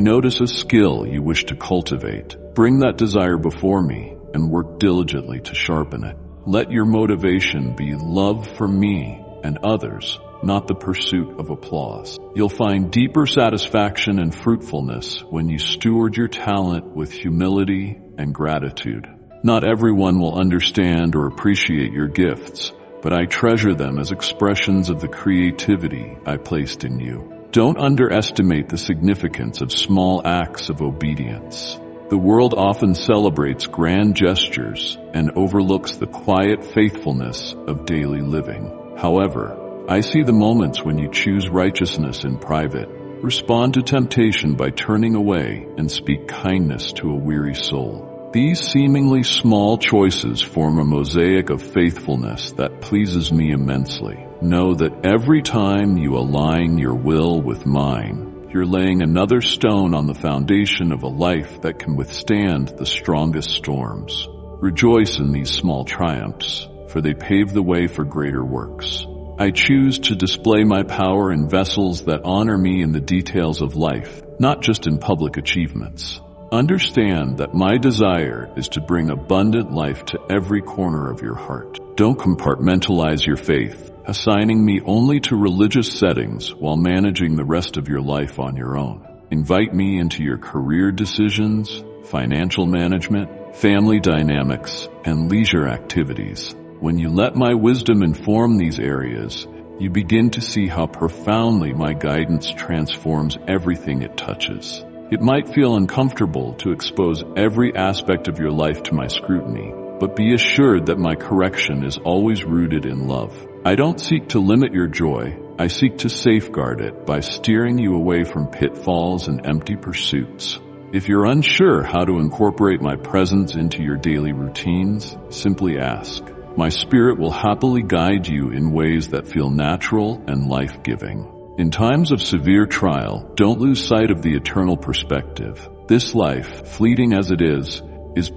notice a skill you wish to cultivate, bring that desire before me and work diligently to sharpen it. Let your motivation be love for me and others, not the pursuit of applause. You'll find deeper satisfaction and fruitfulness when you steward your talent with humility and gratitude. Not everyone will understand or appreciate your gifts, but I treasure them as expressions of the creativity I placed in you. Don't underestimate the significance of small acts of obedience. The world often celebrates grand gestures and overlooks the quiet faithfulness of daily living. However, I see the moments when you choose righteousness in private, respond to temptation by turning away, and speak kindness to a weary soul. These seemingly small choices form a mosaic of faithfulness that pleases me immensely. Know that every time you align your will with mine, you're laying another stone on the foundation of a life that can withstand the strongest storms. Rejoice in these small triumphs, for they pave the way for greater works. I choose to display my power in vessels that honor me in the details of life, not just in public achievements. Understand that my desire is to bring abundant life to every corner of your heart. Don't compartmentalize your faith, assigning me only to religious settings while managing the rest of your life on your own. Invite me into your career decisions, financial management, family dynamics, and leisure activities. When you let my wisdom inform these areas, you begin to see how profoundly my guidance transforms everything it touches. It might feel uncomfortable to expose every aspect of your life to my scrutiny, but be assured that my correction is always rooted in love. I don't seek to limit your joy. I seek to safeguard it by steering you away from pitfalls and empty pursuits. If you're unsure how to incorporate my presence into your daily routines, simply ask. My spirit will happily guide you in ways that feel natural and life-giving. In times of severe trial, don't lose sight of the eternal perspective. This life, fleeting as it is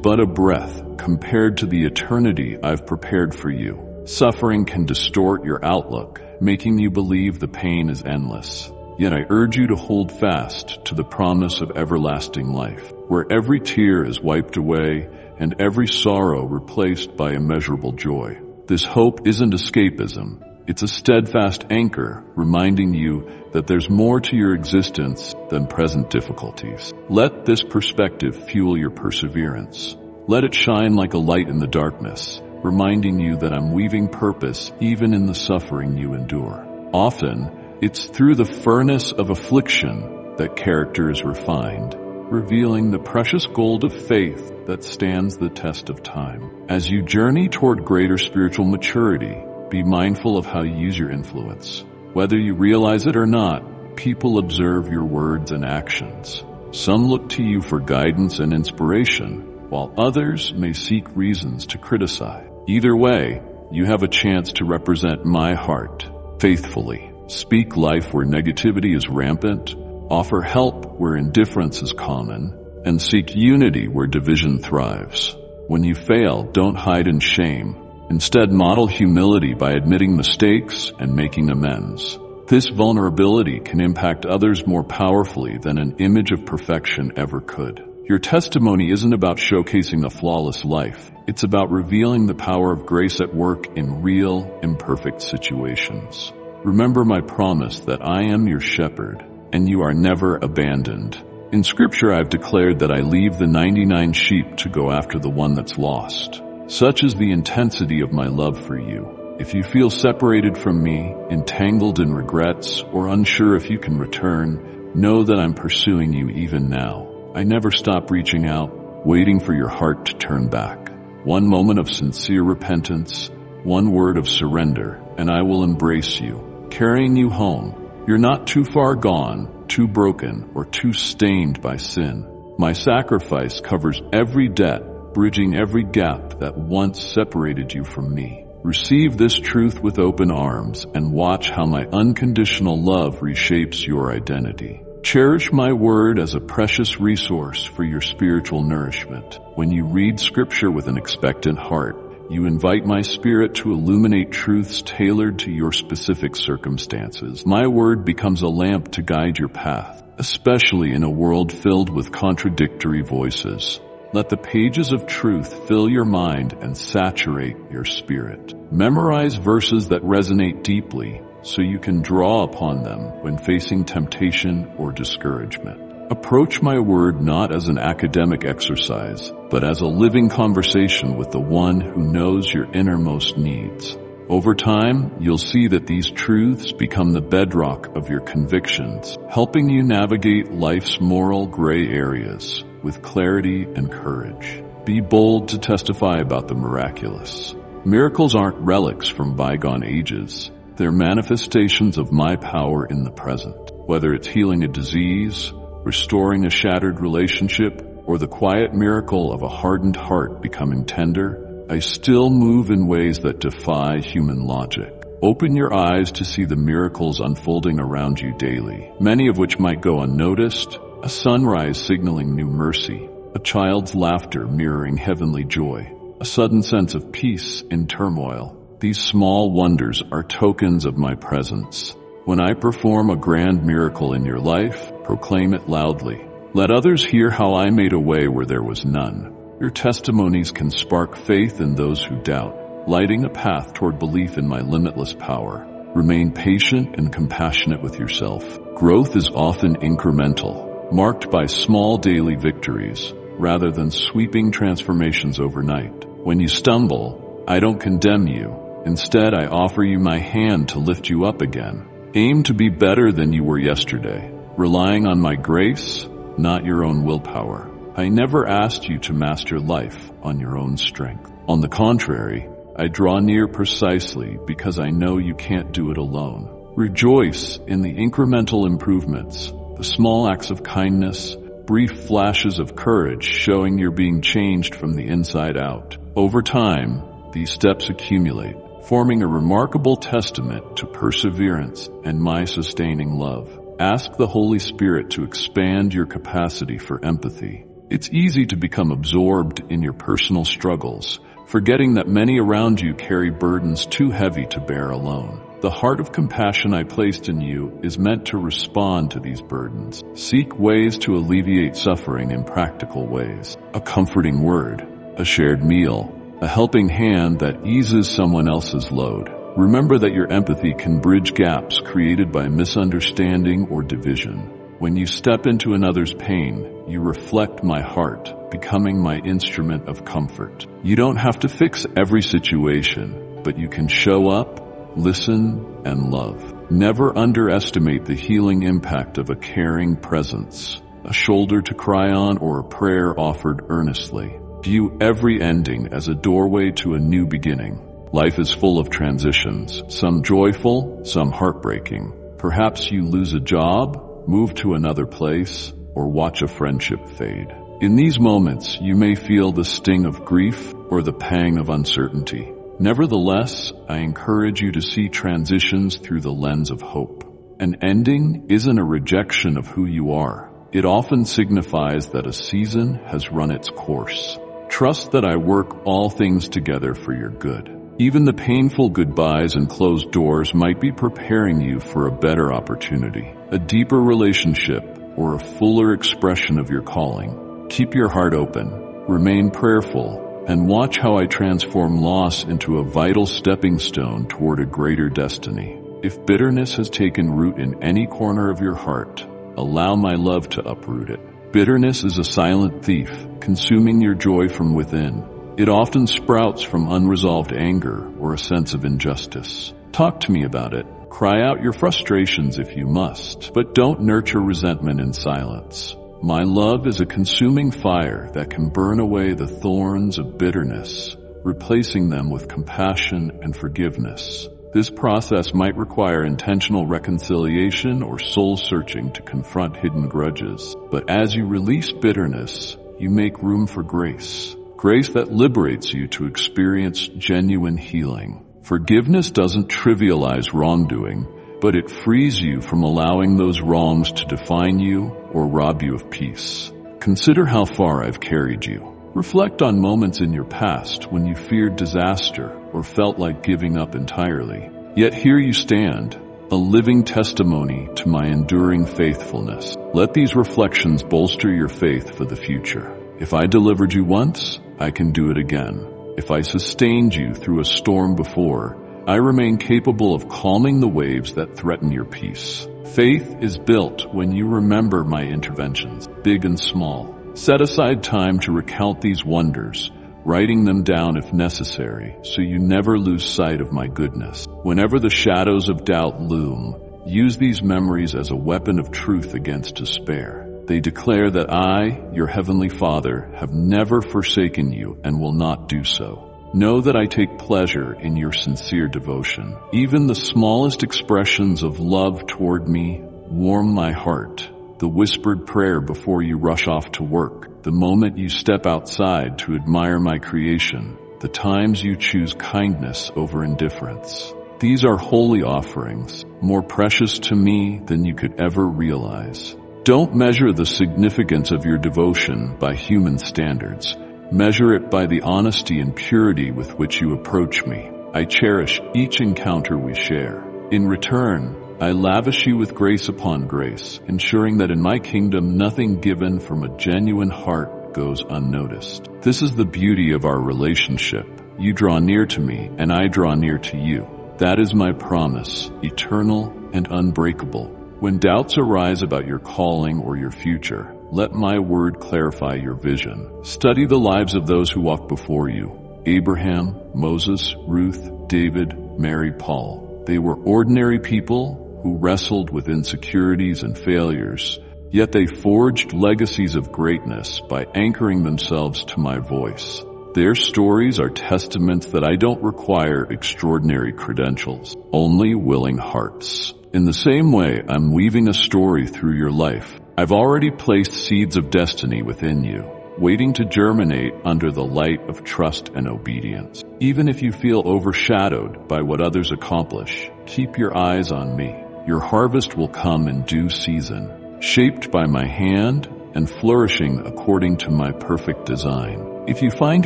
but a breath compared to the eternity I've prepared for you. Suffering can distort your outlook, making you believe the pain is endless. Yet I urge you to hold fast to the promise of everlasting life, where every tear is wiped away and every sorrow replaced by immeasurable joy. This hope isn't escapism. It's a steadfast anchor reminding you that there's more to your existence than present difficulties. Let this perspective fuel your perseverance. Let it shine like a light in the darkness, reminding you that I'm weaving purpose even in the suffering you endure. Often, it's through the furnace of affliction that character is refined, revealing the precious gold of faith that stands the test of time. As you journey toward greater spiritual maturity, be mindful of how you use your influence. Whether you realize it or not, people observe your words and actions. Some look to you for guidance and inspiration, while others may seek reasons to criticize. Either way, you have a chance to represent my heart faithfully. Speak life where negativity is rampant, offer help where indifference is common, and seek unity where division thrives. When you fail, don't hide in shame. Instead, model humility by admitting mistakes and making amends. This vulnerability can impact others more powerfully than an image of perfection ever could. Your testimony isn't about showcasing a flawless life. It's about revealing the power of grace at work in real, imperfect situations. Remember my promise that I am your shepherd, and you are never abandoned. In Scripture, I've declared that I leave the 99 sheep to go after the one that's lost. Such is the intensity of my love for you. If you feel separated from me, entangled in regrets, or unsure if you can return, know that I'm pursuing you even now. I never stop reaching out, waiting for your heart to turn back. One moment of sincere repentance, one word of surrender, and I will embrace you, carrying you home. You're not too far gone, too broken, or too stained by sin. My sacrifice covers every debt, bridging every gap that once separated you from me. Receive this truth with open arms and watch how my unconditional love reshapes your identity. Cherish my word as a precious resource for your spiritual nourishment. When you read Scripture with an expectant heart, you invite my spirit to illuminate truths tailored to your specific circumstances. My word becomes a lamp to guide your path, especially in a world filled with contradictory voices. Let the pages of truth fill your mind and saturate your spirit. Memorize verses that resonate deeply so you can draw upon them when facing temptation or discouragement. Approach my word not as an academic exercise, but as a living conversation with the one who knows your innermost needs. Over time, you'll see that these truths become the bedrock of your convictions, helping you navigate life's moral gray areas with clarity and courage. Be bold to testify about the miraculous. Miracles aren't relics from bygone ages. They're manifestations of my power in the present. Whether it's healing a disease, restoring a shattered relationship, or the quiet miracle of a hardened heart becoming tender, I still move in ways that defy human logic. Open your eyes to see the miracles unfolding around you daily, many of which might go unnoticed: a sunrise signaling new mercy, a child's laughter mirroring heavenly joy, a sudden sense of peace in turmoil. These small wonders are tokens of my presence. When I perform a grand miracle in your life, proclaim it loudly. Let others hear how I made a way where there was none. Your testimonies can spark faith in those who doubt, lighting a path toward belief in my limitless power. Remain patient and compassionate with yourself. Growth is often incremental, marked by small daily victories, rather than sweeping transformations overnight. When you stumble, I don't condemn you. Instead, I offer you my hand to lift you up again. Aim to be better than you were yesterday, relying on my grace, not your own willpower. I never asked you to master life on your own strength. On the contrary, I draw near precisely because I know you can't do it alone. Rejoice in the incremental improvements, the small acts of kindness, brief flashes of courage showing you're being changed from the inside out. Over time, these steps accumulate, forming a remarkable testament to perseverance and my sustaining love. Ask the Holy Spirit to expand your capacity for empathy. It's easy to become absorbed in your personal struggles, forgetting that many around you carry burdens too heavy to bear alone. The heart of compassion I placed in you is meant to respond to these burdens. Seek ways to alleviate suffering in practical ways. A comforting word, a shared meal, a helping hand that eases someone else's load. Remember that your empathy can bridge gaps created by misunderstanding or division. When you step into another's pain, you reflect my heart, becoming my instrument of comfort. You don't have to fix every situation, but you can show up, listen, and love. Never underestimate the healing impact of a caring presence, a shoulder to cry on, or a prayer offered earnestly. View every ending as a doorway to a new beginning. Life is full of transitions, some joyful, some heartbreaking. Perhaps you lose a job, move to another place, or watch a friendship fade. In these moments, you may feel the sting of grief or the pang of uncertainty. Nevertheless, I encourage you to see transitions through the lens of hope. An ending isn't a rejection of who you are. It often signifies that a season has run its course. Trust that I work all things together for your good. Even the painful goodbyes and closed doors might be preparing you for a better opportunity, a deeper relationship, or a fuller expression of your calling. Keep your heart open, remain prayerful, and watch how I transform loss into a vital stepping stone toward a greater destiny. If bitterness has taken root in any corner of your heart, allow my love to uproot it. Bitterness is a silent thief, consuming your joy from within. It often sprouts from unresolved anger or a sense of injustice. Talk to me about it. Cry out your frustrations if you must, but don't nurture resentment in silence. My love is a consuming fire that can burn away the thorns of bitterness, replacing them with compassion and forgiveness. This process might require intentional reconciliation or soul-searching to confront hidden grudges. But as you release bitterness, you make room for grace. Grace that liberates you to experience genuine healing. Forgiveness doesn't trivialize wrongdoing, but it frees you from allowing those wrongs to define you or rob you of peace. Consider how far I've carried you. Reflect on moments in your past when you feared disaster or felt like giving up entirely. Yet here you stand, a living testimony to my enduring faithfulness. Let these reflections bolster your faith for the future. If I delivered you once, I can do it again. If I sustained you through a storm before, I remain capable of calming the waves that threaten your peace. Faith is built when you remember my interventions, big and small. Set aside time to recount these wonders, writing them down if necessary, so you never lose sight of my goodness. Whenever the shadows of doubt loom, use these memories as a weapon of truth against despair. They declare that I, your heavenly Father, have never forsaken you and will not do so. Know that I take pleasure in your sincere devotion. Even the smallest expressions of love toward me warm my heart. The whispered prayer before you rush off to work, the moment you step outside to admire my creation, the times you choose kindness over indifference. These are holy offerings, more precious to me than you could ever realize. Don't measure the significance of your devotion by human standards. Measure it by the honesty and purity with which you approach me. I cherish each encounter we share. In return, I lavish you with grace upon grace, ensuring that in my kingdom nothing given from a genuine heart goes unnoticed. This is the beauty of our relationship. You draw near to me, and I draw near to you. That is my promise, eternal and unbreakable. When doubts arise about your calling or your future, let my word clarify your vision. Study the lives of those who walked before you: Abraham, Moses, Ruth, David, Mary, Paul. They were ordinary people who wrestled with insecurities and failures, yet they forged legacies of greatness by anchoring themselves to my voice. Their stories are testaments that I don't require extraordinary credentials, only willing hearts. In the same way, I'm weaving a story through your life, I've already placed seeds of destiny within you, waiting to germinate under the light of trust and obedience. Even if you feel overshadowed by what others accomplish, keep your eyes on me. Your harvest will come in due season, shaped by my hand and flourishing according to my perfect design. If you find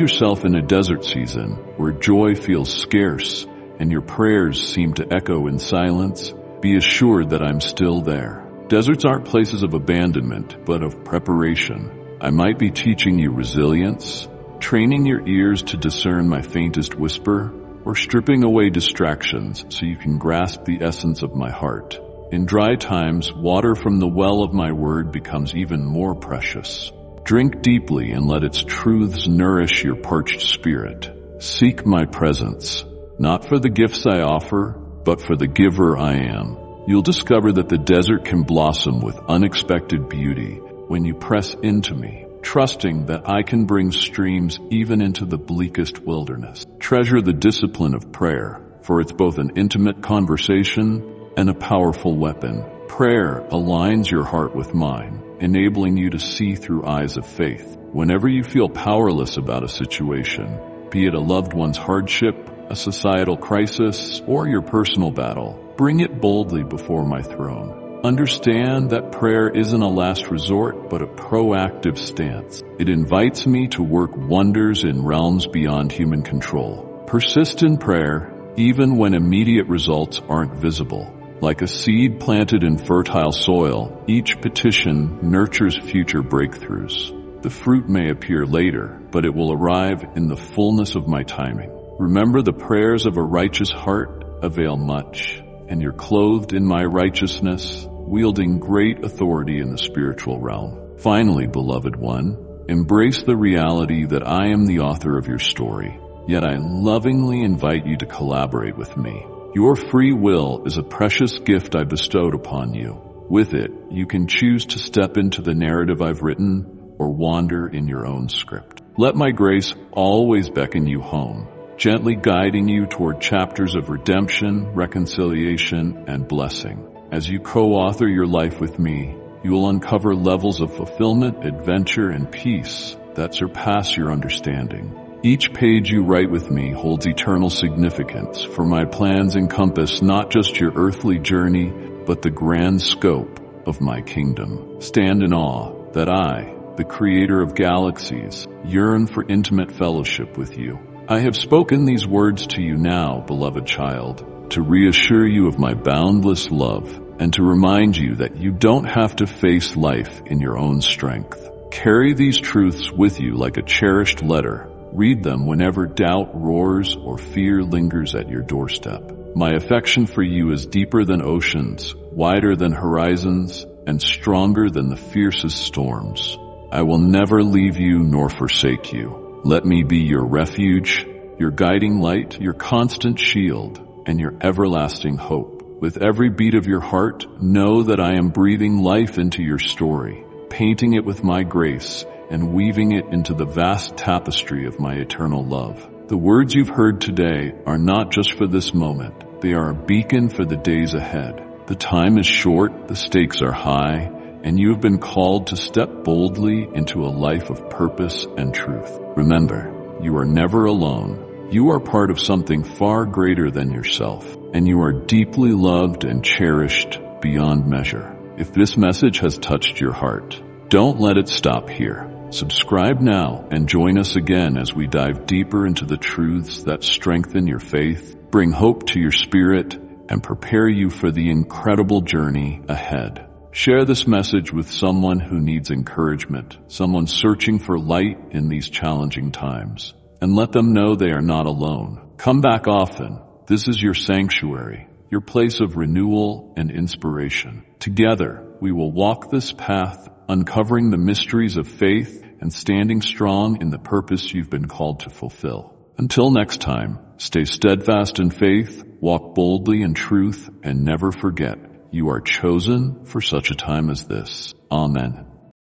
yourself in a desert season where joy feels scarce and your prayers seem to echo in silence, be assured that I'm still there. Deserts aren't places of abandonment, but of preparation. I might be teaching you resilience, training your ears to discern my faintest whisper, or stripping away distractions so you can grasp the essence of my heart. In dry times, water from the well of my word becomes even more precious. Drink deeply and let its truths nourish your parched spirit. Seek my presence, not for the gifts I offer, but for the giver I am. You'll discover that the desert can blossom with unexpected beauty when you press into me, trusting that I can bring streams even into the bleakest wilderness. Treasure the discipline of prayer, for it's both an intimate conversation and a powerful weapon. Prayer aligns your heart with mine, enabling you to see through eyes of faith. Whenever you feel powerless about a situation, be it a loved one's hardship, a societal crisis, or your personal battle, bring it boldly before my throne. Understand that prayer isn't a last resort, but a proactive stance. It invites me to work wonders in realms beyond human control. Persist in prayer, even when immediate results aren't visible. Like a seed planted in fertile soil, each petition nurtures future breakthroughs. The fruit may appear later, but it will arrive in the fullness of my timing. Remember, the prayers of a righteous heart avail much, and you're clothed in my righteousness, wielding great authority in the spiritual realm. Finally, beloved one, embrace the reality that I am the author of your story, yet I lovingly invite you to collaborate with me. Your free will is a precious gift I bestowed upon you. With it, you can choose to step into the narrative I've written or wander in your own script. Let my grace always beckon you home, gently guiding you toward chapters of redemption, reconciliation, and blessing. As you co-author your life with me, you will uncover levels of fulfillment, adventure, and peace that surpass your understanding. Each page you write with me holds eternal significance, for my plans encompass not just your earthly journey, but the grand scope of my kingdom. Stand in awe that I, the creator of galaxies, yearn for intimate fellowship with you. I have spoken these words to you now, beloved child, to reassure you of my boundless love and to remind you that you don't have to face life in your own strength. Carry these truths with you like a cherished letter. Read them whenever doubt roars or fear lingers at your doorstep. My affection for you is deeper than oceans, wider than horizons, and stronger than the fiercest storms. I will never leave you nor forsake you. Let me be your refuge, your guiding light, your constant shield, and your everlasting hope. With every beat of your heart, know that I am breathing life into your story, painting it with my grace, and weaving it into the vast tapestry of my eternal love. The words you've heard today are not just for this moment. They are a beacon for the days ahead. The time is short, the stakes are high, and you have been called to step boldly into a life of purpose and truth. Remember, you are never alone. You are part of something far greater than yourself, and you are deeply loved and cherished beyond measure. If this message has touched your heart, don't let it stop here. Subscribe now and join us again as we dive deeper into the truths that strengthen your faith, bring hope to your spirit, and prepare you for the incredible journey ahead. Share this message with someone who needs encouragement, someone searching for light in these challenging times, and let them know they are not alone. Come back often. This is your sanctuary, your place of renewal and inspiration. Together, we will walk this path, uncovering the mysteries of faith and standing strong in the purpose you've been called to fulfill. Until next time, stay steadfast in faith, walk boldly in truth, and never forget, you are chosen for such a time as this. Amen.